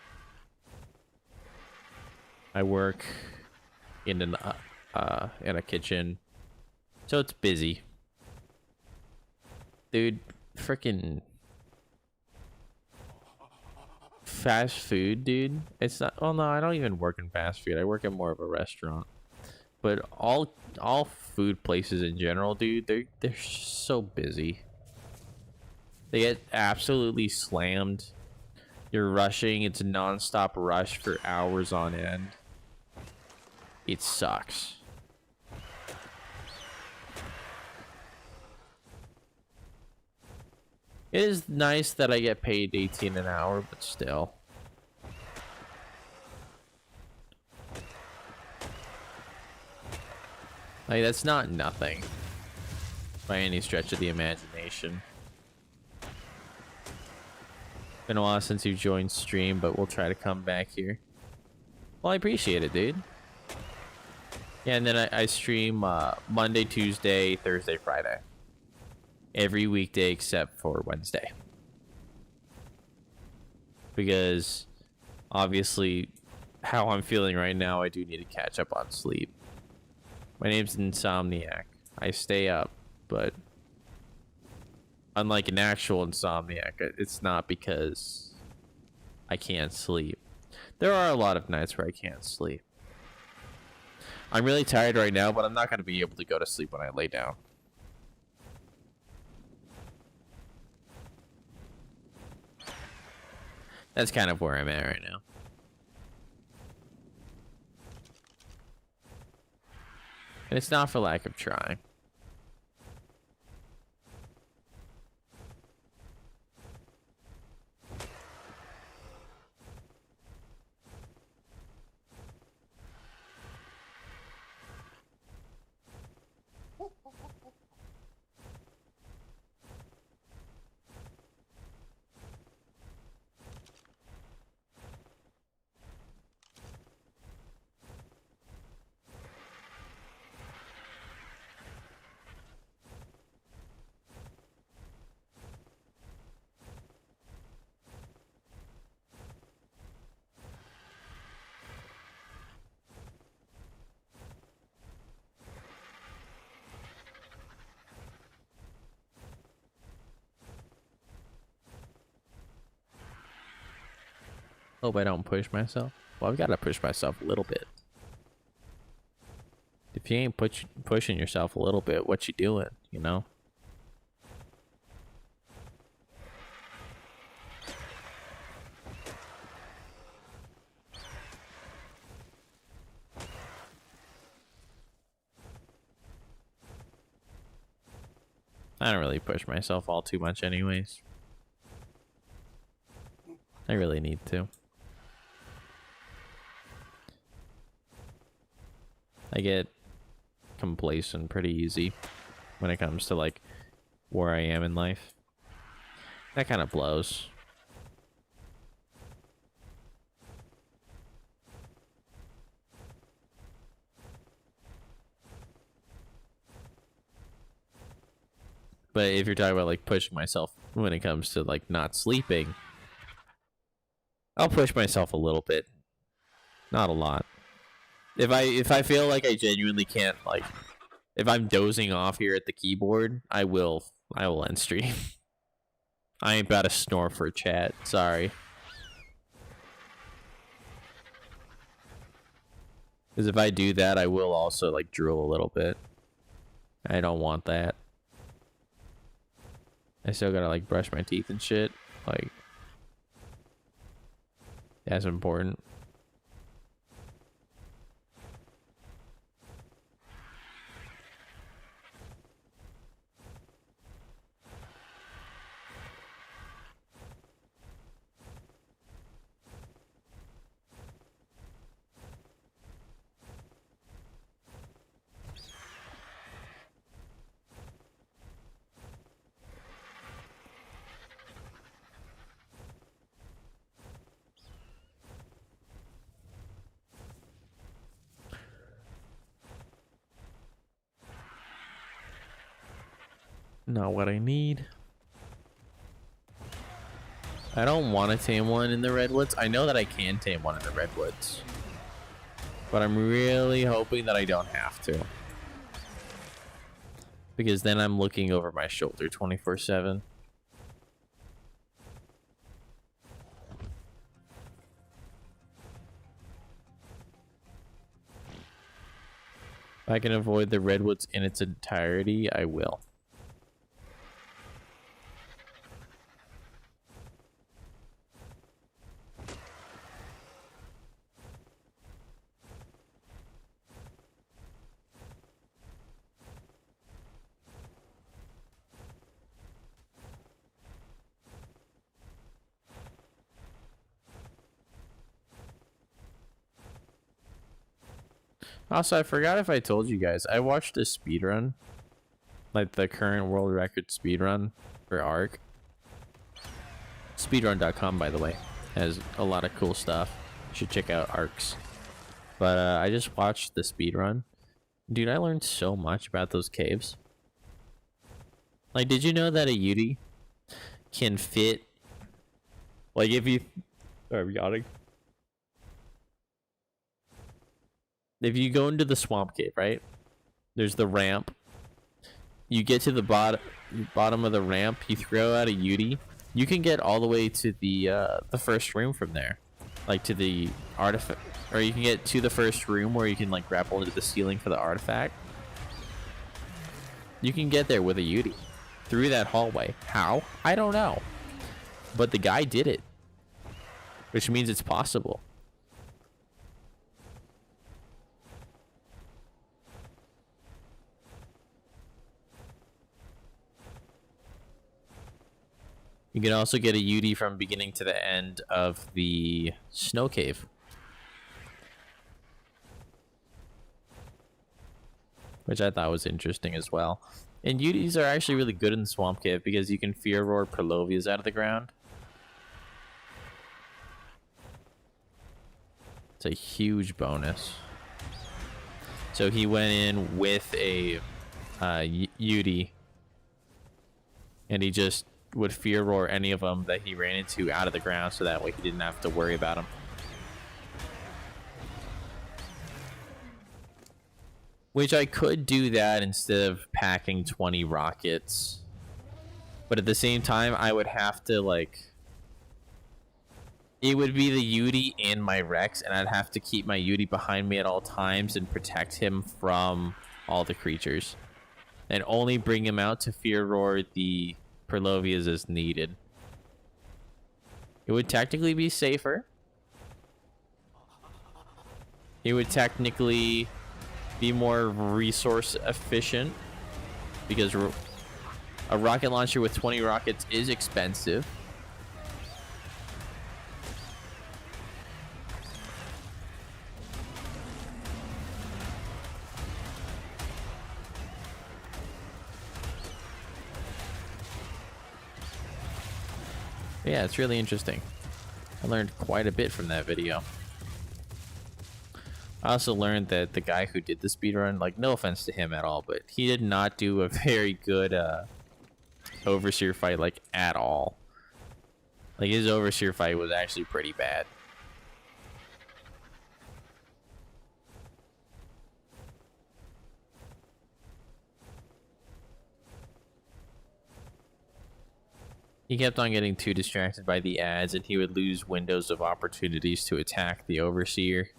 I work in a kitchen, so it's busy. Dude, freaking fast food, dude. It's not. Well, no, I don't even work in fast food. I work in more of a restaurant. But all food places in general, dude, they're just so busy. They get absolutely slammed. You're rushing. It's a non-stop rush for hours on end. It sucks. It is nice that I get paid 18 an hour, but still. Like, that's not nothing by any stretch of the imagination. Been a while since you joined stream, but we'll try to come back here. Well, I appreciate it, dude. Yeah, and then I stream Monday, Tuesday, Thursday, Friday. Every weekday except for Wednesday. Because obviously how I'm feeling right now, I do need to catch up on sleep. My name's Insomniac. I stay up, but unlike an actual insomniac, it's not because I can't sleep. There are a lot of nights where I can't sleep. I'm really tired right now, but I'm not going to be able to go to sleep when I lay down. That's kind of where I'm at right now. And it's not for lack of trying. Hope I don't push myself. Well, I've got to push myself a little bit. If you ain't pushing yourself a little bit, what you doing, you know? I don't really push myself all too much anyways. I really need to. I get complacent pretty easy when it comes to like where I am in life. That kind of blows. But if you're talking about like pushing myself when it comes to like not sleeping, I'll push myself a little bit. Not a lot. If I feel like I genuinely can't, like, if I'm dozing off here at the keyboard, I will end stream. I ain't about to snore for chat. Sorry. Because if I do that, I will also like drool a little bit. I don't want that. I still gotta like brush my teeth and shit. Like, that's important. Not what I need. I don't want to tame one in the redwoods. I know that I can tame one in the redwoods, but I'm really hoping that I don't have to, because then I'm looking over my shoulder 24/7. If I can avoid the redwoods in its entirety, I will. Also, I forgot if I told you guys, I watched a speedrun. Like the current world record speedrun for ARK. Speedrun.com, by the way, has a lot of cool stuff. You should check out ARKs. But I just watched the speedrun. Dude, I learned so much about those caves. Like, did you know that a Yeti can fit... Like, if you... Sorry, I'm yawning. If you go into the swamp cave, right? There's the ramp. You get to the bottom of the ramp. You throw out a Yudi. You can get all the way to the first room from there, like to the artifact, or you can get to the first room where you can like grapple into the ceiling for the artifact. You can get there with a Yudi through that hallway. How? I don't know, but the guy did it, which means it's possible. You can also get a Yudi from beginning to the end of the snow cave. Which I thought was interesting as well. And Yudis are actually really good in the swamp cave because you can fear roar Perlovias out of the ground. It's a huge bonus. So he went in with a Yudi. And he just would fear roar any of them that he ran into out of the ground, so that way he didn't have to worry about them. Which I could do that instead of packing 20 rockets, but at the same time I would have to, like, it would be the Yudi and my Rex, and I'd have to keep my Yudi behind me at all times and protect him from all the creatures, and only bring him out to fear roar the Perlovias as needed. It would technically be safer. It would technically be more resource efficient because a rocket launcher with 20 rockets is expensive. Yeah, it's really interesting. I learned quite a bit from that video. I also learned that the guy who did the speedrun, like, no offense to him at all, but he did not do a very good overseer fight, like, at all. Like, his overseer fight was actually pretty bad. He kept on getting too distracted by the ads, and he would lose windows of opportunities to attack the overseer.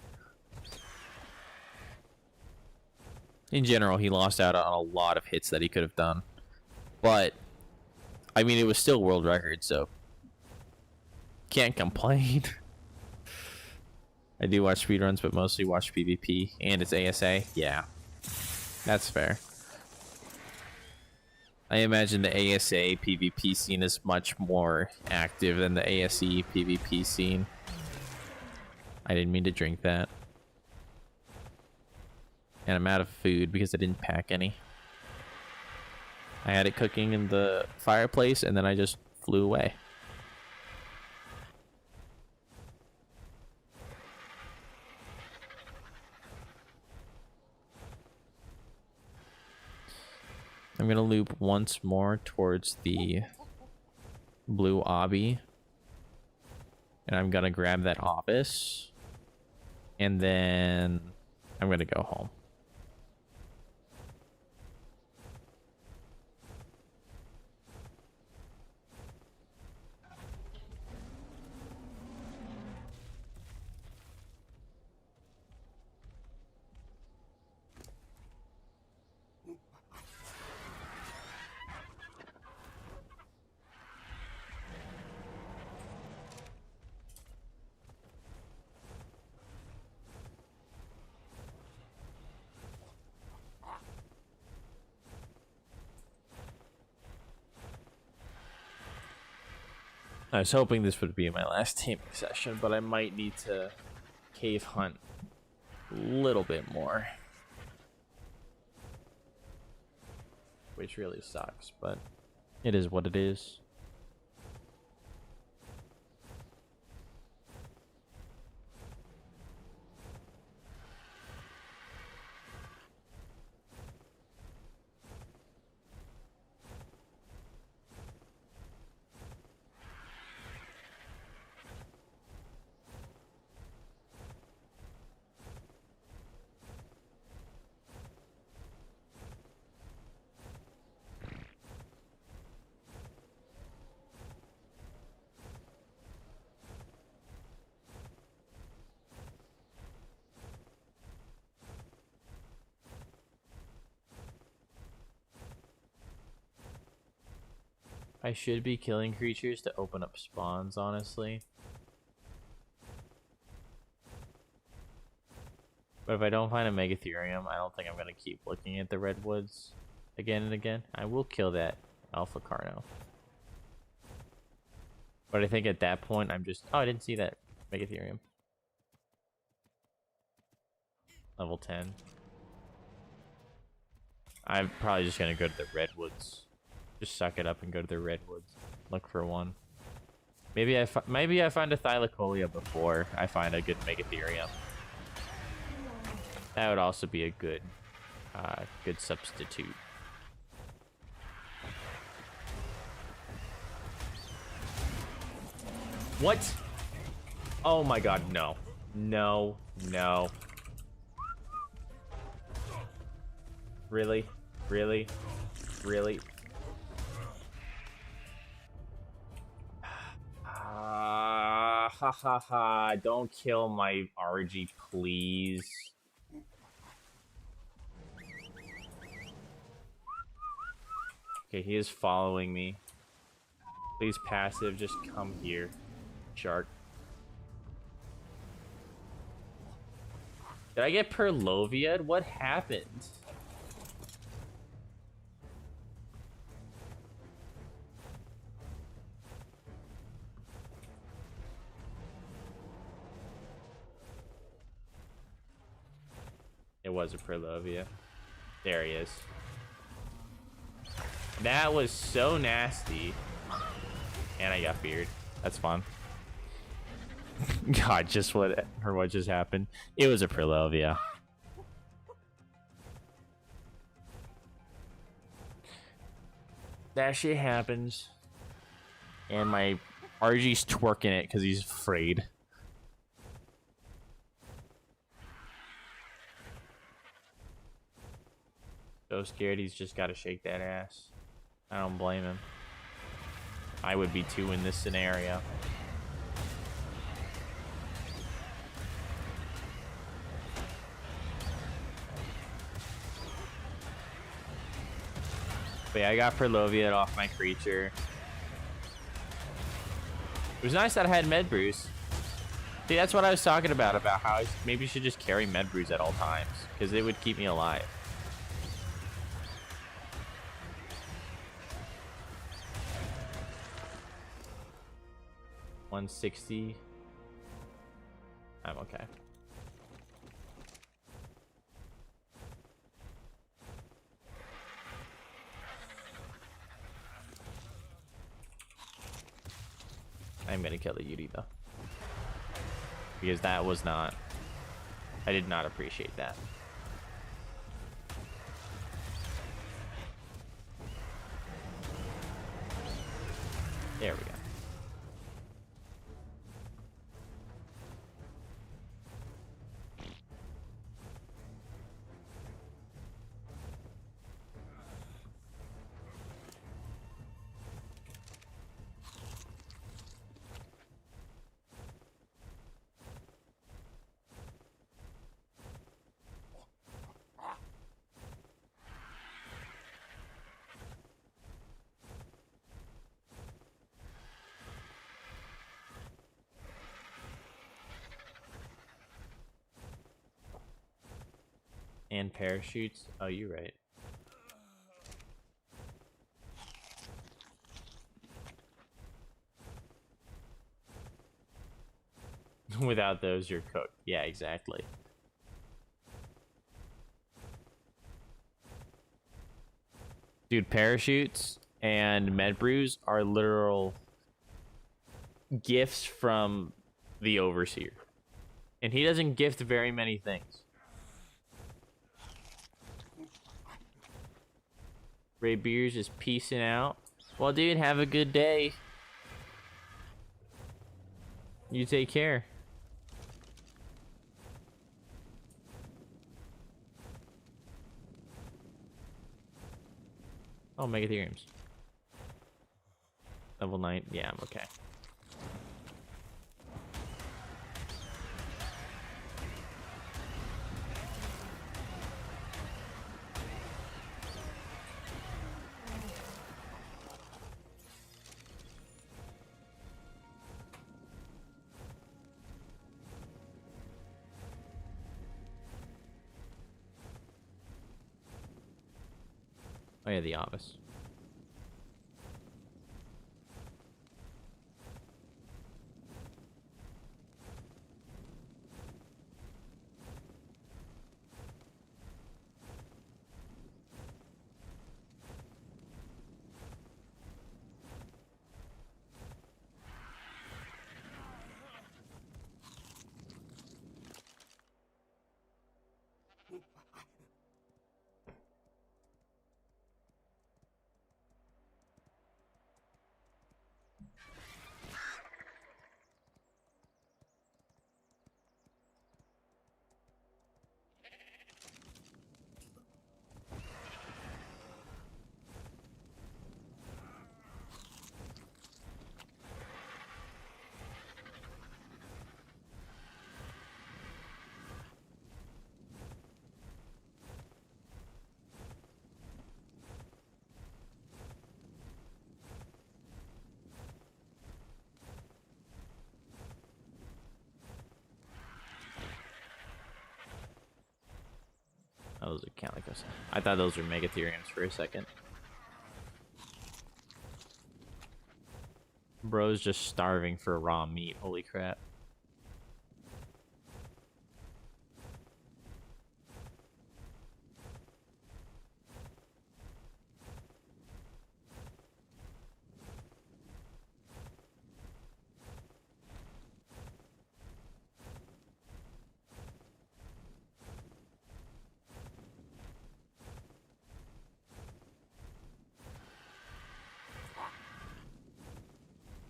In general, he lost out on a lot of hits that he could have done. But, I mean, it was still world record, so can't complain. I do watch speedruns, but mostly watch PvP, and it's ASA. Yeah, that's fair. I imagine the ASA PvP scene is much more active than the ASE PvP scene. I didn't mean to drink that. And I'm out of food because I didn't pack any. I had it cooking in the fireplace and then I just flew away. I'm gonna loop once more towards the blue obby. And I'm gonna grab that office. And then I'm gonna go home. I was hoping this would be my last taming session, but I might need to cave hunt a little bit more. Which really sucks, but it is what it is. I should be killing creatures to open up spawns, honestly. But if I don't find a Megatherium, I don't think I'm going to keep looking at the redwoods again and again. I will kill that Alpha Carno. But I think at that point, I'm just... Oh, I didn't see that Megatherium. Level 10. I'm probably just going to go to the redwoods. Just suck it up and go to the redwoods. Look for one. Maybe I find a Thylacolea before I find a good Megatherium. That would also be a good substitute. What? Oh my god, no. No, no. Really? Really? Really? Ha ha ha. Don't kill my RG, please. Okay, he is following me. Please, passive, just come here, shark. Did I get Perlovia'd? What happened? It was a Perlovia. There he is. That was so nasty. And I got feared. That's fun. God, just what just happened. It was a Perlovia. That shit happens. And my RG's twerking it because he's afraid. So scared he's just got to shake that ass. I don't blame him. I would be too in this scenario. But yeah, I got Perlovia'd off my creature. It was nice that I had Med Brews. See, that's what I was talking about how I maybe should just carry Med Brews at all times, because it would keep me alive. $160. I'm okay. I'm gonna kill the Yuri though, because that was not... I did not appreciate that. There we go. And parachutes. Oh, you're right. Without those, you're cooked. Yeah, exactly. Dude, parachutes and med brews are literal gifts from the Overseer. And he doesn't gift very many things. Ray Beers is peacing out. Well, dude, have a good day. You take care. Oh, Megatheriums. Level 9. Yeah, I'm okay. Oh yeah, the office. Those are Calicos. I thought those were Megatheriums for a second. Bro's just starving for raw meat. Holy crap.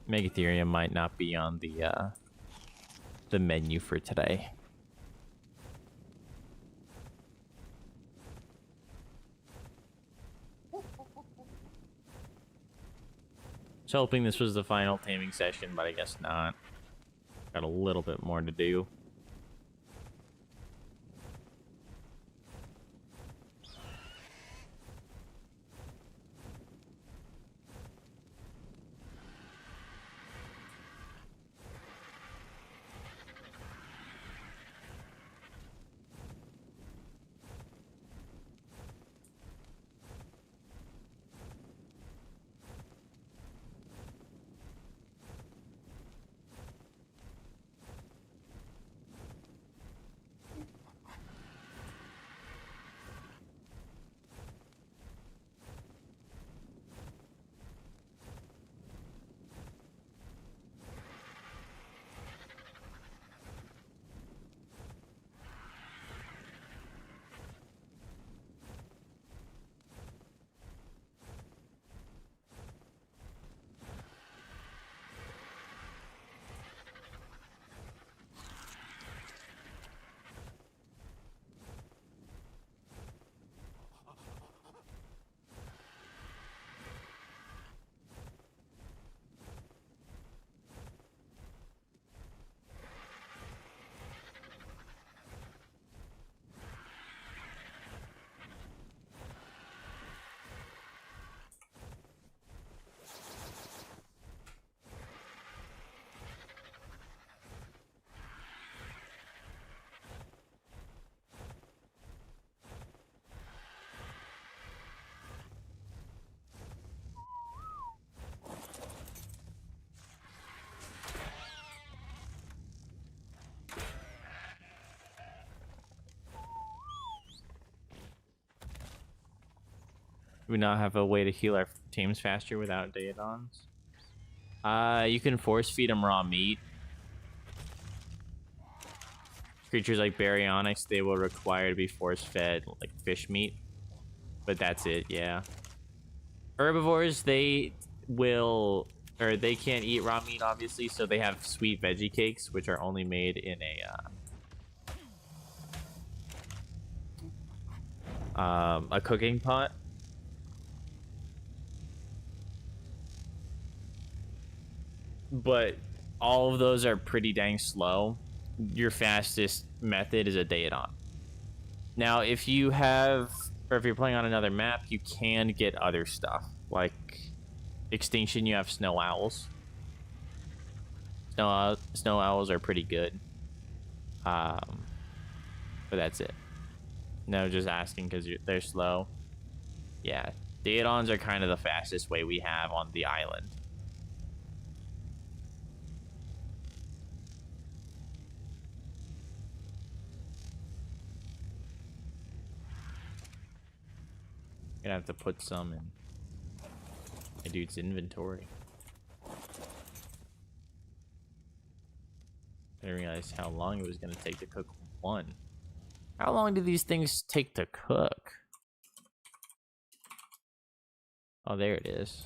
Megatherium might not be on the menu for today. Was hoping this was the final taming session, but I guess not. Got a little bit more to do. Do we not have a way to heal our teams faster without Daedons? You can force feed them raw meat. Creatures like baryonyx, they will require to be force fed like fish meat. But that's it, yeah. Herbivores, they will, or they can't eat raw meat, obviously, so they have sweet veggie cakes, which are only made in a cooking pot. But all of those are pretty dang slow. Your fastest method is a Daedon. Now, if you have, or if you're playing on another map, you can get other stuff. Like Extinction, you have snow owls. Snow owls are pretty good. But that's it. No, just asking because they're slow. Yeah, Theodons are kind of the fastest way we have on the island. Gonna have to put some in my dude's inventory. I didn't realize how long it was gonna take to cook one. How long do these things take to cook? Oh, there it is.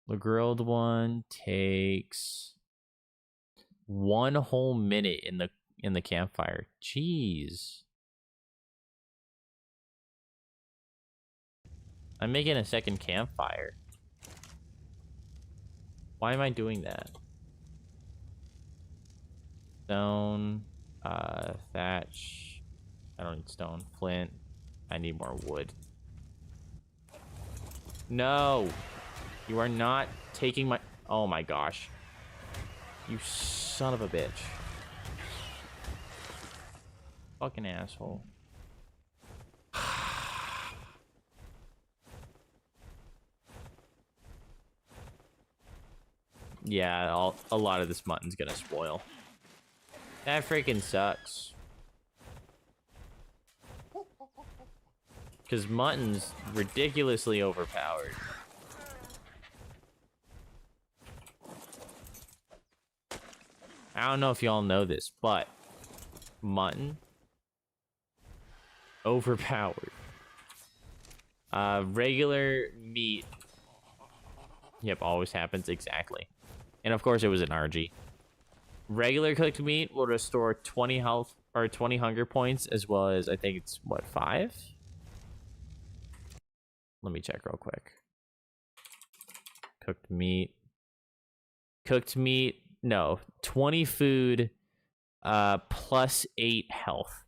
The grilled one takes 1 whole minute in the campfire. Jeez. I'm making a second campfire. Why am I doing that? Stone, thatch. I don't need stone. Flint. I need more wood. No! You are not taking my... Oh my gosh. You son of a bitch. Fucking asshole. Yeah, a lot of this mutton's gonna spoil. That freaking sucks. Because mutton's ridiculously overpowered. I don't know if y'all know this, but mutton, overpowered. Regular meat. Yep, always happens, exactly. And of course it was an RG. Regular cooked meat will restore 20 health or 20 hunger points, as well as I think it's what, 5? Let me check real quick. Cooked meat. Cooked meat, no, 20 food, plus 8 health.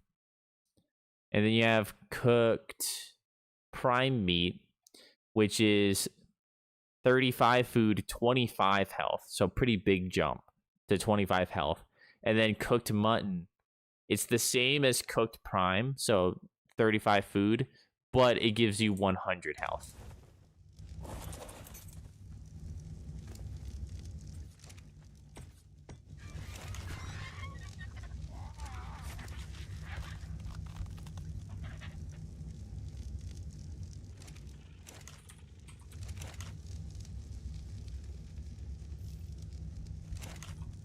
And then you have cooked prime meat, which is 35 food, 25 health. So pretty big jump to 25 health. And then cooked mutton, it's the same as cooked prime, so 35 food, but it gives you 100 health.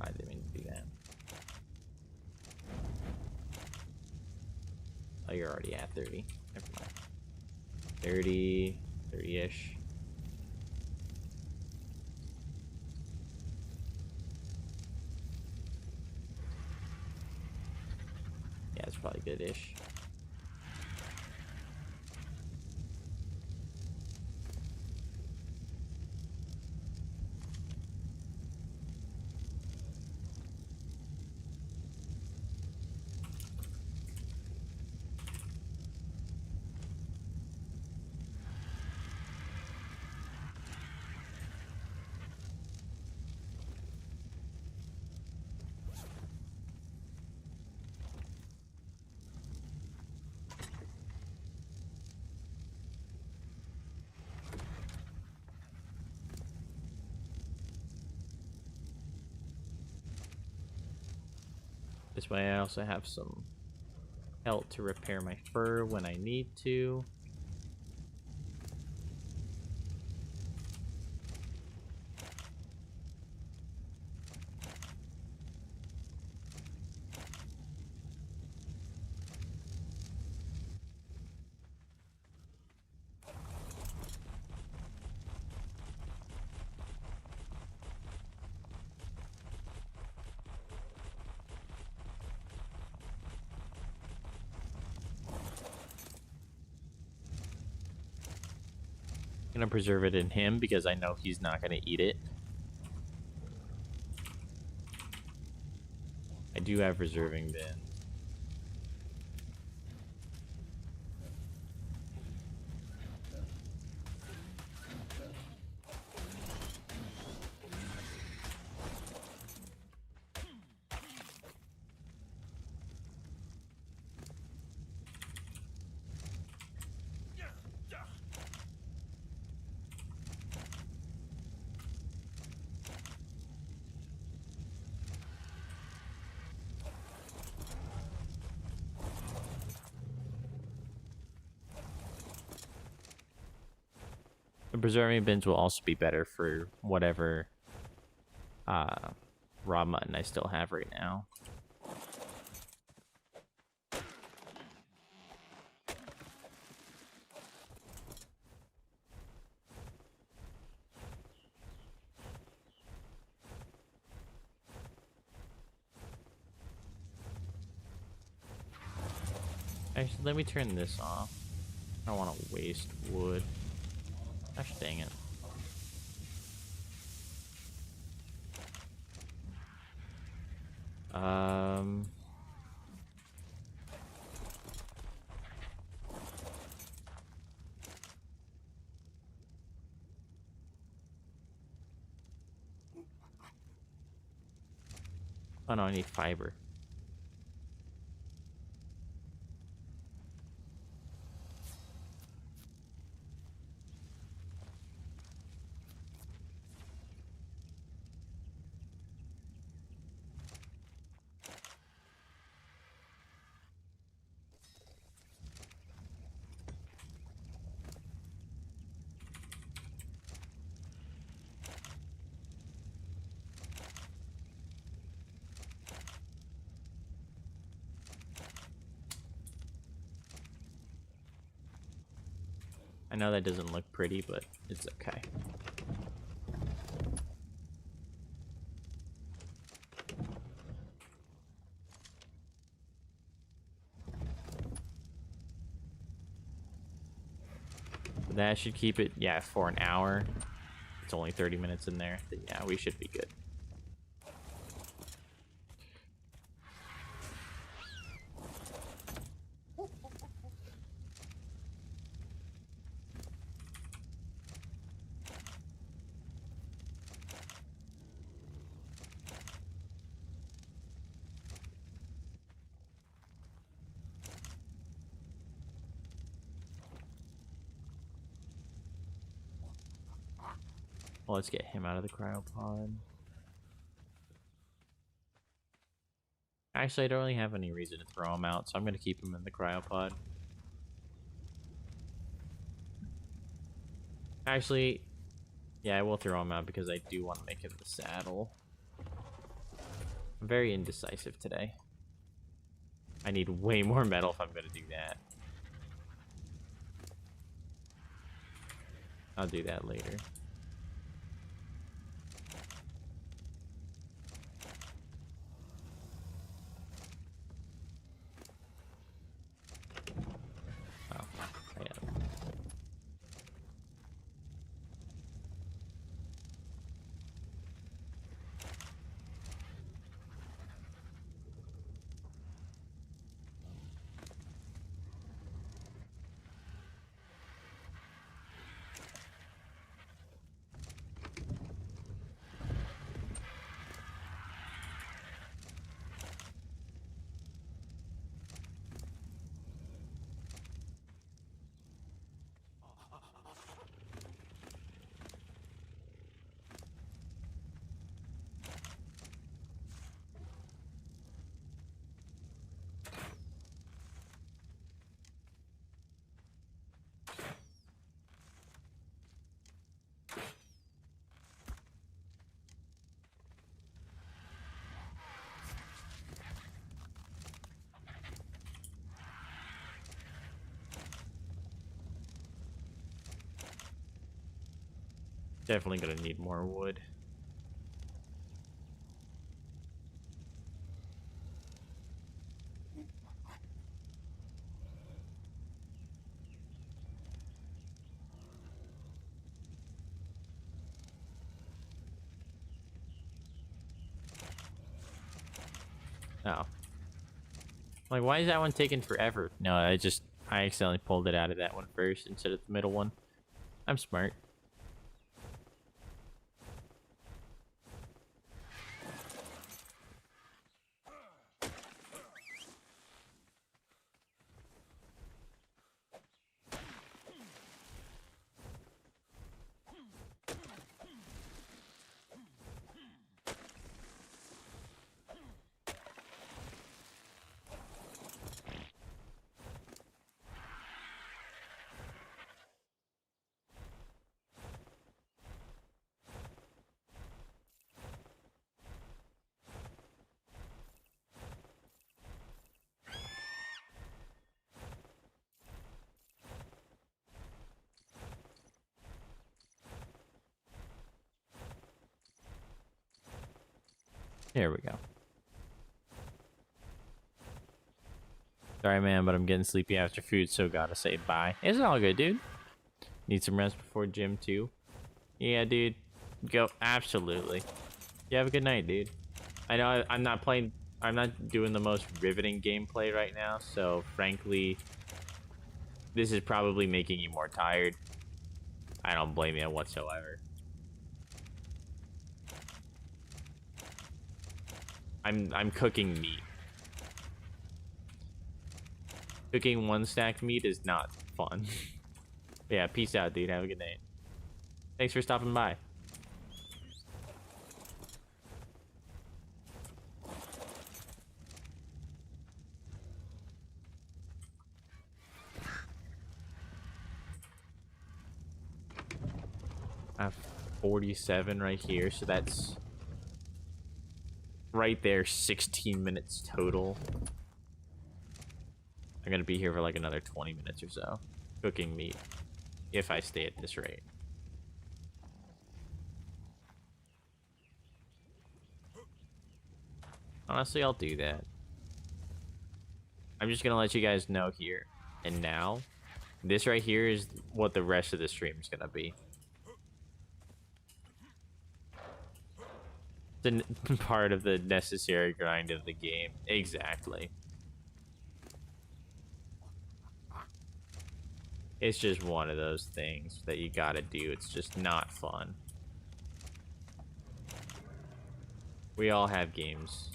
I didn't mean to do that. Oh, you're already at 30. Never mind. 30, 30-ish. Yeah, it's probably good-ish. This way I also have some help to repair my fur when I need to. I'm gonna preserve it in him because I know he's not gonna eat it. I do have preserving bin. The preserving bins will also be better for whatever raw mutton I still have right now. Actually, let me turn this off. I don't want to waste wood. Gosh dang it. Oh no, I need fiber. I know that doesn't look pretty, but it's okay. That should keep it, yeah, for an hour. It's only 30 minutes in there. Then yeah, we should be good. Well, let's get him out of the cryopod. Actually, I don't really have any reason to throw him out, so I'm going to keep him in the cryopod. Actually, yeah, I will throw him out because I do want to make him the saddle. I'm very indecisive today. I need way more metal if I'm going to do that. I'll do that later. Definitely gonna need more wood. Oh. Like, why is that one taking forever? No, I accidentally pulled it out of that one first instead of the middle one. I'm smart. Here we go. Sorry, man, but I'm getting sleepy after food, so gotta say bye. It's all good, dude. Need some rest before gym, too. Yeah, dude. Go. Absolutely. You have a good night, dude. I know I'm not playing... I'm not doing the most riveting gameplay right now, so frankly, this is probably making you more tired. I don't blame you whatsoever. I'm cooking meat. Cooking one stacked meat is not fun. Yeah, peace out, dude. Have a good night. Thanks for stopping by. I have 47 right here, so that's right there, 16 minutes total. I'm gonna be here for like another 20 minutes or so, cooking meat, if I stay at this rate. Honestly, I'll do that. I'm just gonna let you guys know here and now. This right here is what the rest of the stream is gonna be. The part of the necessary grind of the game. Exactly. It's just one of those things that you gotta do. It's just not fun. We all have games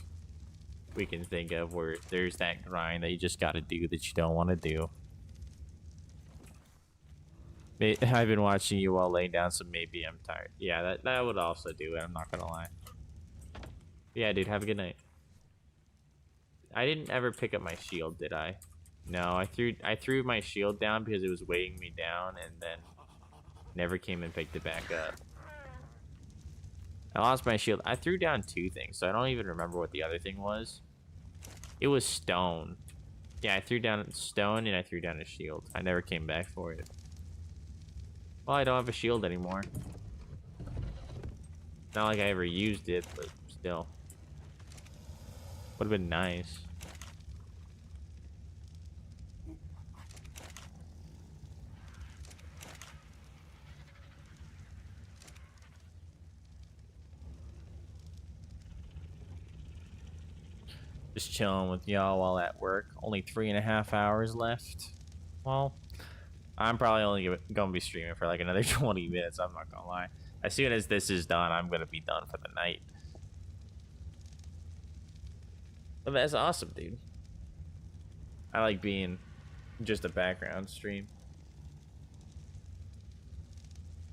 we can think of where there's that grind that you just gotta do that you don't want to do. I've been watching you while laying down, so maybe I'm tired. Yeah, that would also do it. I'm not gonna lie. Yeah, dude, have a good night. I didn't ever pick up my shield, did I? No, I threw my shield down because it was weighing me down, and then never came and picked it back up. I lost my shield. I threw down 2 things, so I don't even remember what the other thing was. It was stone. Yeah, I threw down stone and I threw down a shield. I never came back for it. Well, I don't have a shield anymore. Not like I ever used it, but still. Would have been nice. Just chilling with y'all while at work. Only 3.5 hours left. Well, I'm probably only gonna be streaming for like another 20 minutes. I'm not gonna lie. As soon as this is done, I'm gonna be done for the night. But that's awesome, dude. I like being just a background stream.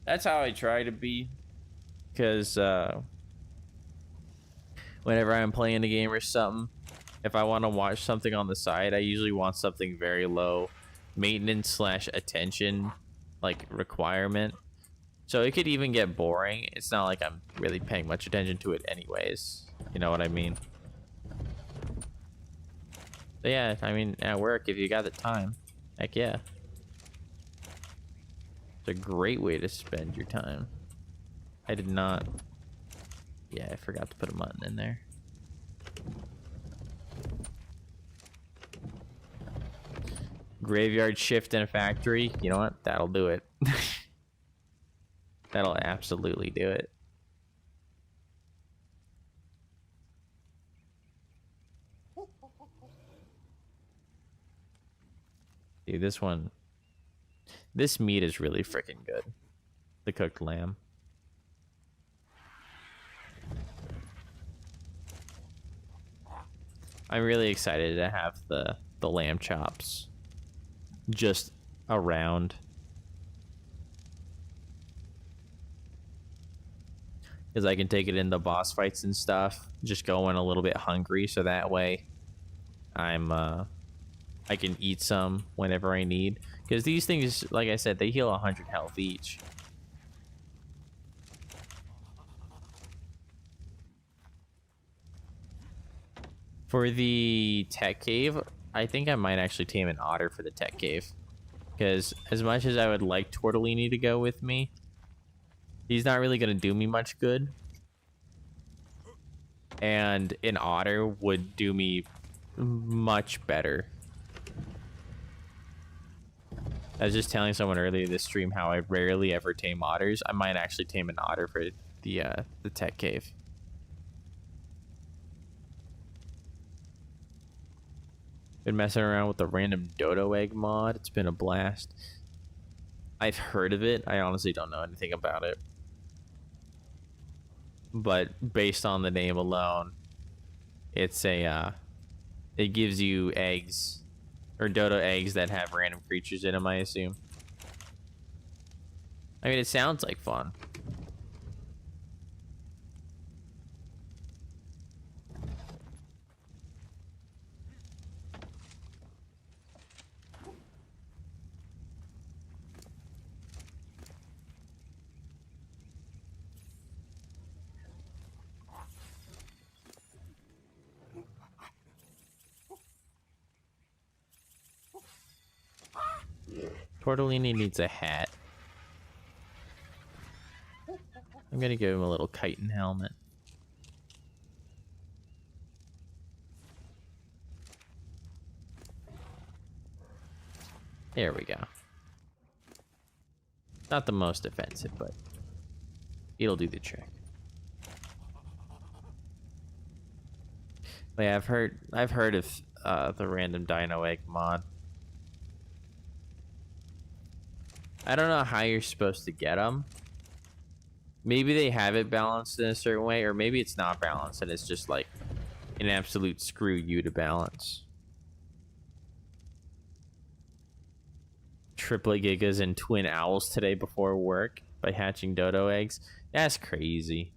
That's how I try to be. Because whenever I'm playing a game or something, if I want to watch something on the side, I usually want something very low maintenance / attention like requirement. So it could even get boring. It's not like I'm really paying much attention to it anyways. You know what I mean? But yeah, I mean, at work, if you got the time, heck yeah. It's a great way to spend your time. I did not... Yeah, I forgot to put a mutton in there. Graveyard shift in a factory. You know what? That'll do it. That'll absolutely do it. Dude, this meat is really freaking good. The cooked lamb. I'm really excited to have the lamb chops just around. Because I can take it in the boss fights and stuff. Just go in a little bit hungry, so that way I can eat some whenever I need. Because these things, like I said, they heal 100 health each. For the tech cave, I think I might actually tame an otter for the tech cave. Because as much as I would like Tortellini to go with me, he's not really going to do me much good. and an otter would do me much better. I was just telling someone earlier this stream how I rarely ever tame otters. I might actually tame an otter for the tech cave. Been messing around with the random dodo egg mod. It's been a blast. I've heard of it. I honestly don't know anything about it. But based on the name alone, it's a it gives you eggs or dodo eggs that have random creatures in them, I assume. I mean, it sounds like fun. Tortellini needs a hat. I'm gonna give him a little chitin helmet. There we go. Not the most offensive, but it'll do the trick. But yeah, I've heard of the random dino egg mod. I don't know how you're supposed to get them. Maybe they have it balanced in a certain way, or maybe it's not balanced and it's just like an absolute screw you to balance. Triplet gigas and twin owls today before work by hatching dodo eggs. That's crazy.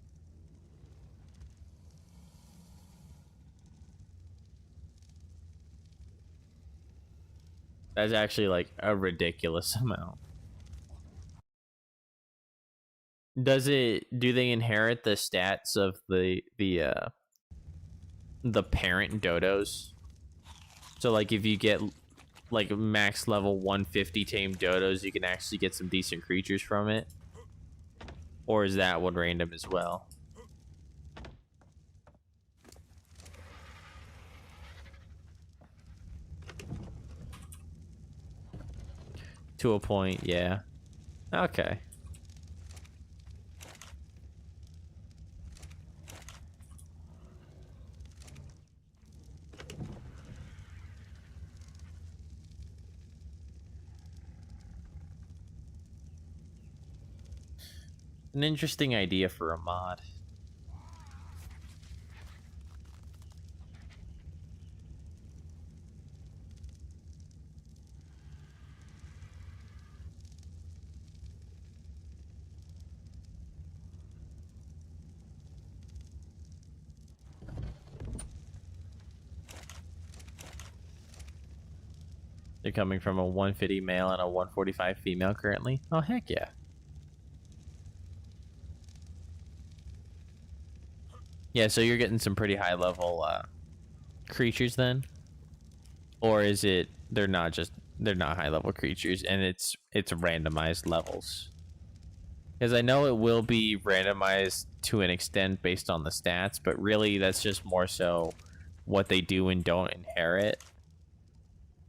That's actually like a ridiculous amount. Do they inherit the stats of the parent dodos? So like if you get like max level 150 tamed dodos, you can actually get some decent creatures from it? Or is that one random as well? To a point, yeah. Okay. An interesting idea for a mod. They're coming from a 150 male and a 145 female currently. Oh, heck yeah. Yeah, so you're getting some pretty high level creatures then? Or is it they're not high level creatures and it's randomized levels? Because I know it will be randomized to an extent based on the stats, but really that's just more so what they do and don't inherit,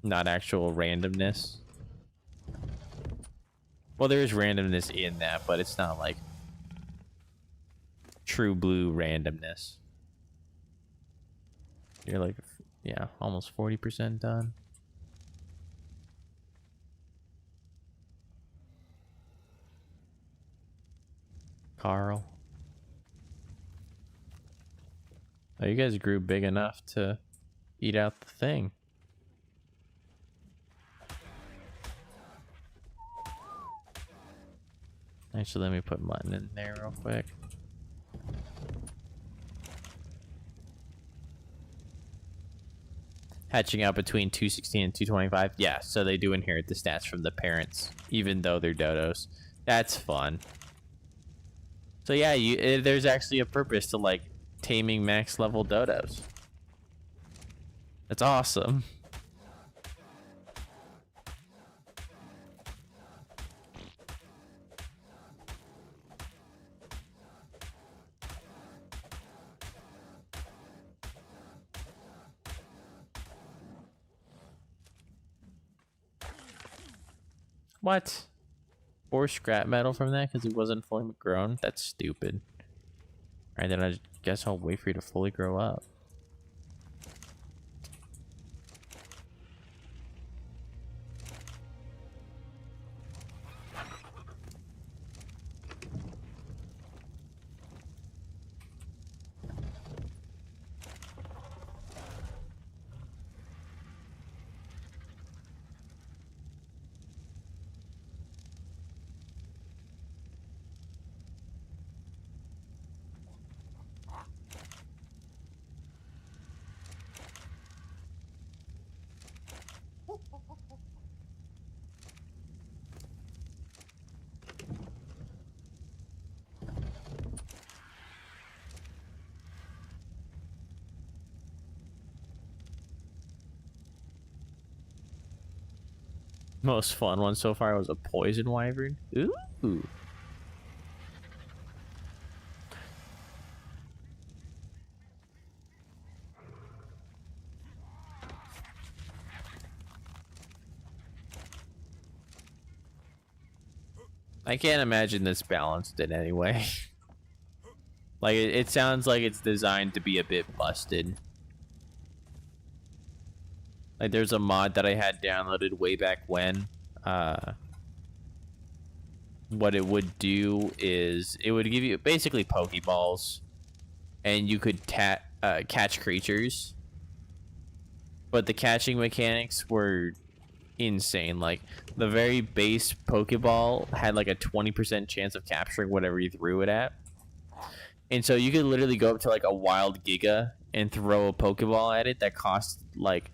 not actual randomness. Well, there is randomness in that, but it's not like true blue randomness. You're like, yeah, almost 40% done. Carl. Oh, you guys grew big enough to eat out the thing. Actually, let me put mutton in there real quick. Hatching out between 216 and 225. Yeah, so they do inherit the stats from the parents, even though they're dodos. That's fun. So yeah, there's actually a purpose to like taming max level dodos. That's awesome. What? 4 scrap metal from that because it wasn't fully grown? That's stupid. Alright, then I guess I'll wait for you to fully grow up. Most fun one so far was a poison wyvern. Ooh. I can't imagine this balanced in any way. Like, it sounds like it's designed to be a bit busted. Like, there's a mod that I had downloaded way back when. What it would do is it would give you basically Pokeballs, and you could catch creatures. But the catching mechanics were insane. Like, the very base Pokeball had like a 20% chance of capturing whatever you threw it at. And so you could literally go up to like a wild Giga and throw a Pokeball at it that cost like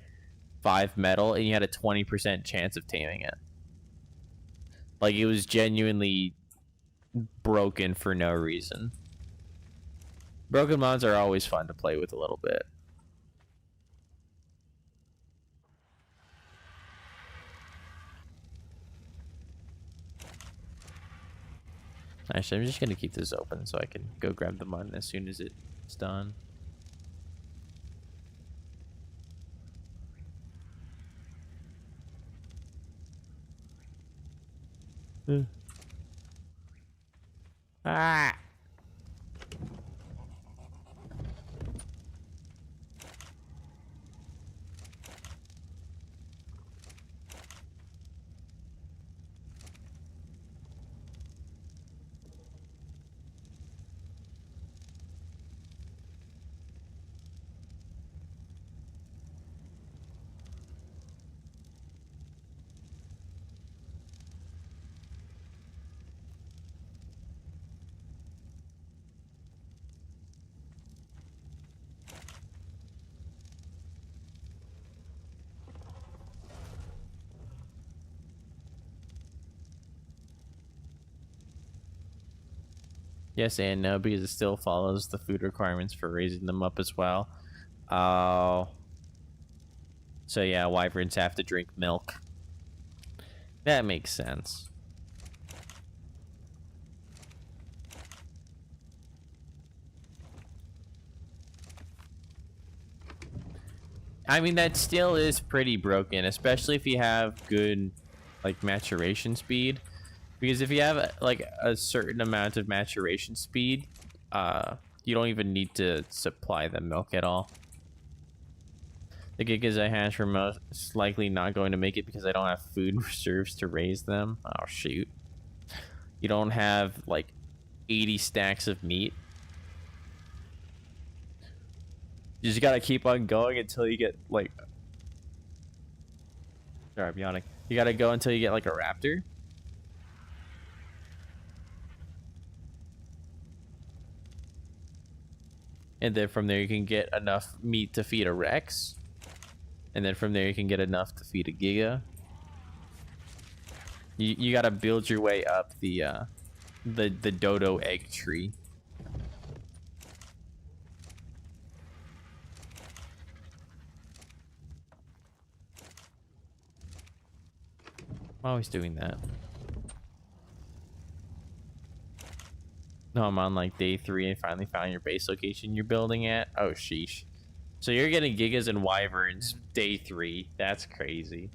5 metal, and you had a 20% chance of taming it. Like, it was genuinely broken for no reason. Broken mods are always fun to play with a little bit. Actually, I'm just going to keep this open so I can go grab the mud as soon as it's done. Ah! Yes and no, because it still follows the food requirements for raising them up as well. Oh. So yeah, wyverns have to drink milk. That makes sense. I mean, that still is pretty broken, especially if you have good, like, maturation speed. Because if you have like a certain amount of maturation speed, you don't even need to supply them milk at all. The gigas I hatch are most likely not going to make it because I don't have food reserves to raise them. Oh shoot. You don't have like 80 stacks of meat. You just gotta keep on going until you get like... Sorry, I'm yawning. You gotta go until you get like a raptor. And then from there you can get enough meat to feed a Rex. And then from there you can get enough to feed a Giga. You gotta build your way up the dodo egg tree. I'm always doing that. No, I'm on like day 3 and finally found your base location you're building at. Oh, sheesh. So you're getting gigas and wyverns day 3. That's crazy.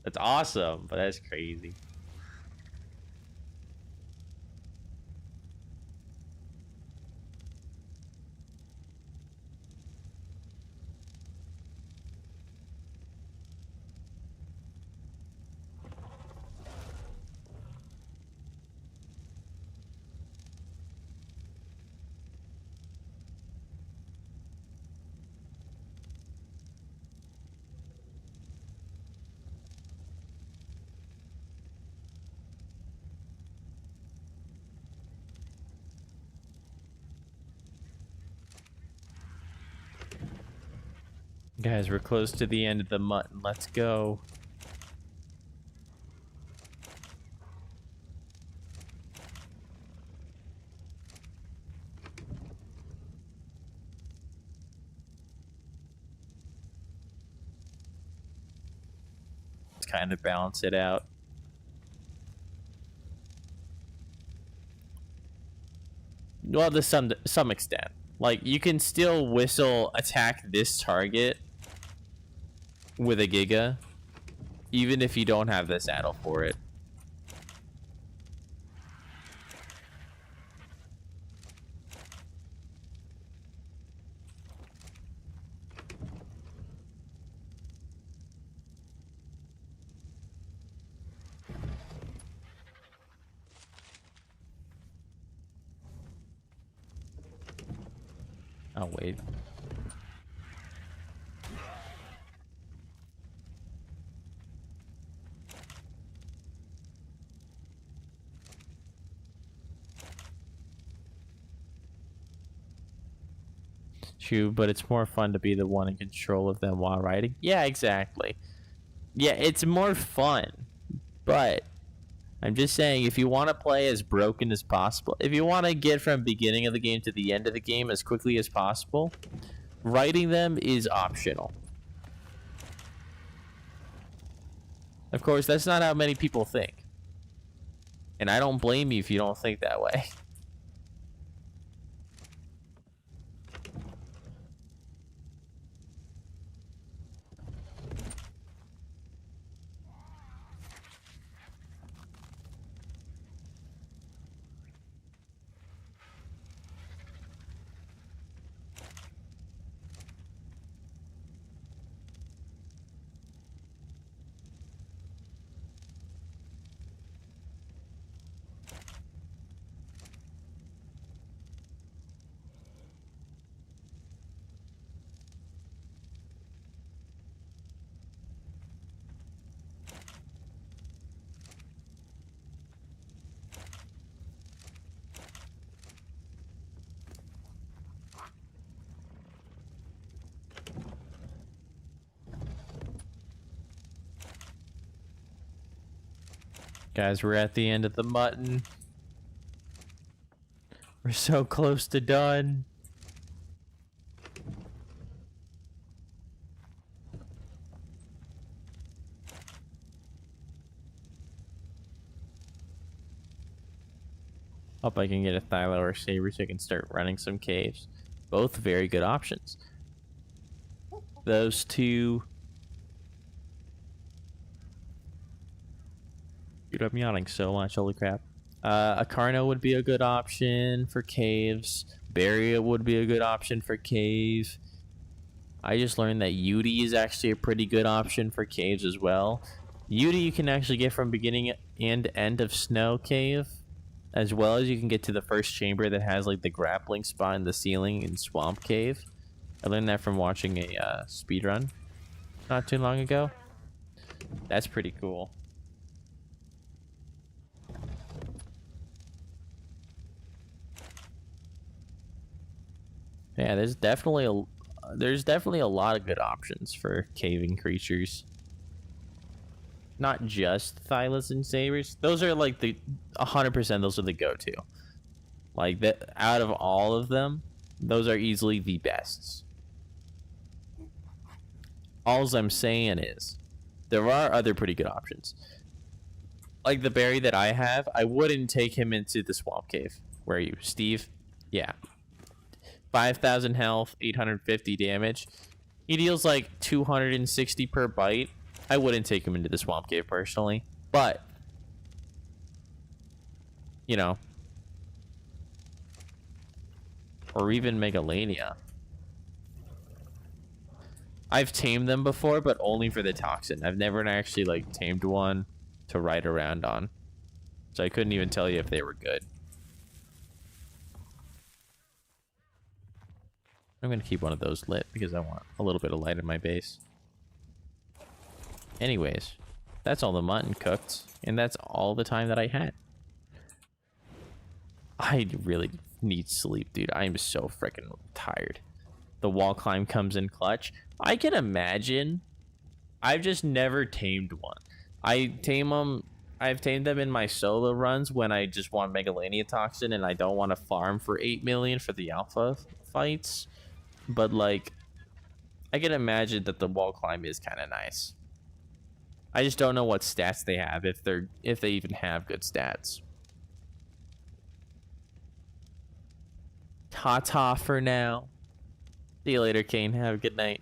That's awesome, but that's crazy. Guys, we're close to the end of the mutton. Let's go. Let's kind of balance it out. Well, to some extent. Like, you can still whistle attack this target with a Giga, even if you don't have the saddle for it. Oh, wait. True, but it's more fun to be the one in control of them while riding. Yeah, exactly. Yeah, it's more fun, but I'm just saying, if you want to play as broken as possible, if you want to get from beginning of the game to the end of the game as quickly as possible, riding them is optional. Of course, that's not how many people think. And I don't blame you if you don't think that way. Guys, we're at the end of the mutton. We're so close to done. Hope I can get a Thylo or Saber so I can start running some caves. Both very good options. Those two. Dude, I'm yawning so much. Holy crap. A Carno would be a good option for caves. Barrier would be a good option for cave. I just learned that Yudi is actually a pretty good option for caves as well. Yudi you can actually get from beginning and end of Snow Cave, as well as you can get to the first chamber that has like the grappling spot in the ceiling in Swamp Cave. I learned that from watching a speedrun not too long ago. That's pretty cool. Yeah, there's definitely a lot of good options for caving creatures. Not just Thylas and Sabers. Those are like the 100%. Those are the go-to. Like that, out of all of them, those are easily the best. All I'm saying is, there are other pretty good options. Like the berry that I have, I wouldn't take him into the Swamp Cave. Where are you, Steve? Yeah. 5,000 health, 850 damage. He deals like 260 per bite. I wouldn't take him into the swamp cave personally, but you know, or even Megalania. I've tamed them before, but only for the toxin. I've never actually like tamed one to ride around on, so I couldn't even tell you if they were good. I'm gonna keep one of those lit because I want a little bit of light in my base. Anyways, that's all the mutton cooked, and that's all the time that I had. I really need sleep, dude. I am so freaking tired. The wall climb comes in clutch. I can imagine. I've just never tamed one. I've tamed them in my solo runs when I just want Megalania Toxin and I don't want to farm for 8 million for the alpha fights. But like, I can imagine that the wall climb is kind of nice. I just don't know what stats they have, if they even have good stats. Ta-ta for now. See you later, Kane. Have a good night.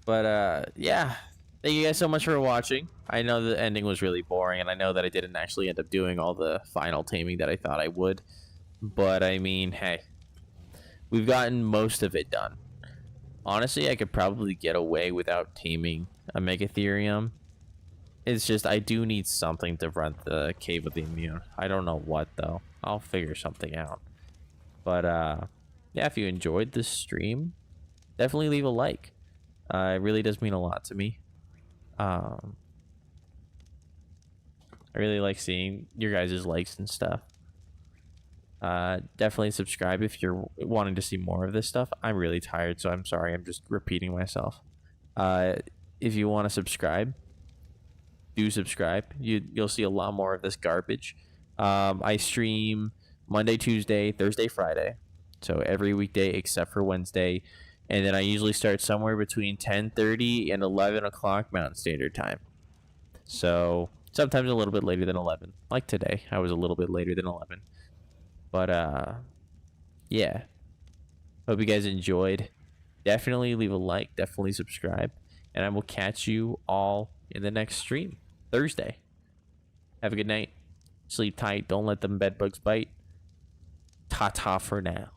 But yeah, thank you guys so much for watching. I know the ending was really boring, and I know that I didn't actually end up doing all the final taming that I thought I would. But I mean, hey, we've gotten most of it done. Honestly, I could probably get away without taming a Megatherium. It's just I do need something to run the Cave of the Immune. I don't know what though. I'll figure something out. But yeah, if you enjoyed this stream, definitely leave a like. It really does mean a lot to me. I really like seeing your guys' likes and stuff. Definitely subscribe if you're wanting to see more of this stuff. I'm really tired, so I'm sorry. I'm just repeating myself. If you want to subscribe, do subscribe. You'll see a lot more of this garbage. I stream Monday, Tuesday, Thursday, Friday. So every weekday except for Wednesday. And then I usually start somewhere between 10:30 and 11 o'clock Mountain Standard Time. So sometimes a little bit later than 11. Like today, I was a little bit later than 11. But yeah. Hope you guys enjoyed. Definitely leave a like. Definitely subscribe. And I will catch you all in the next stream, Thursday. Have a good night. Sleep tight. Don't let them bed bugs bite. Ta-ta for now.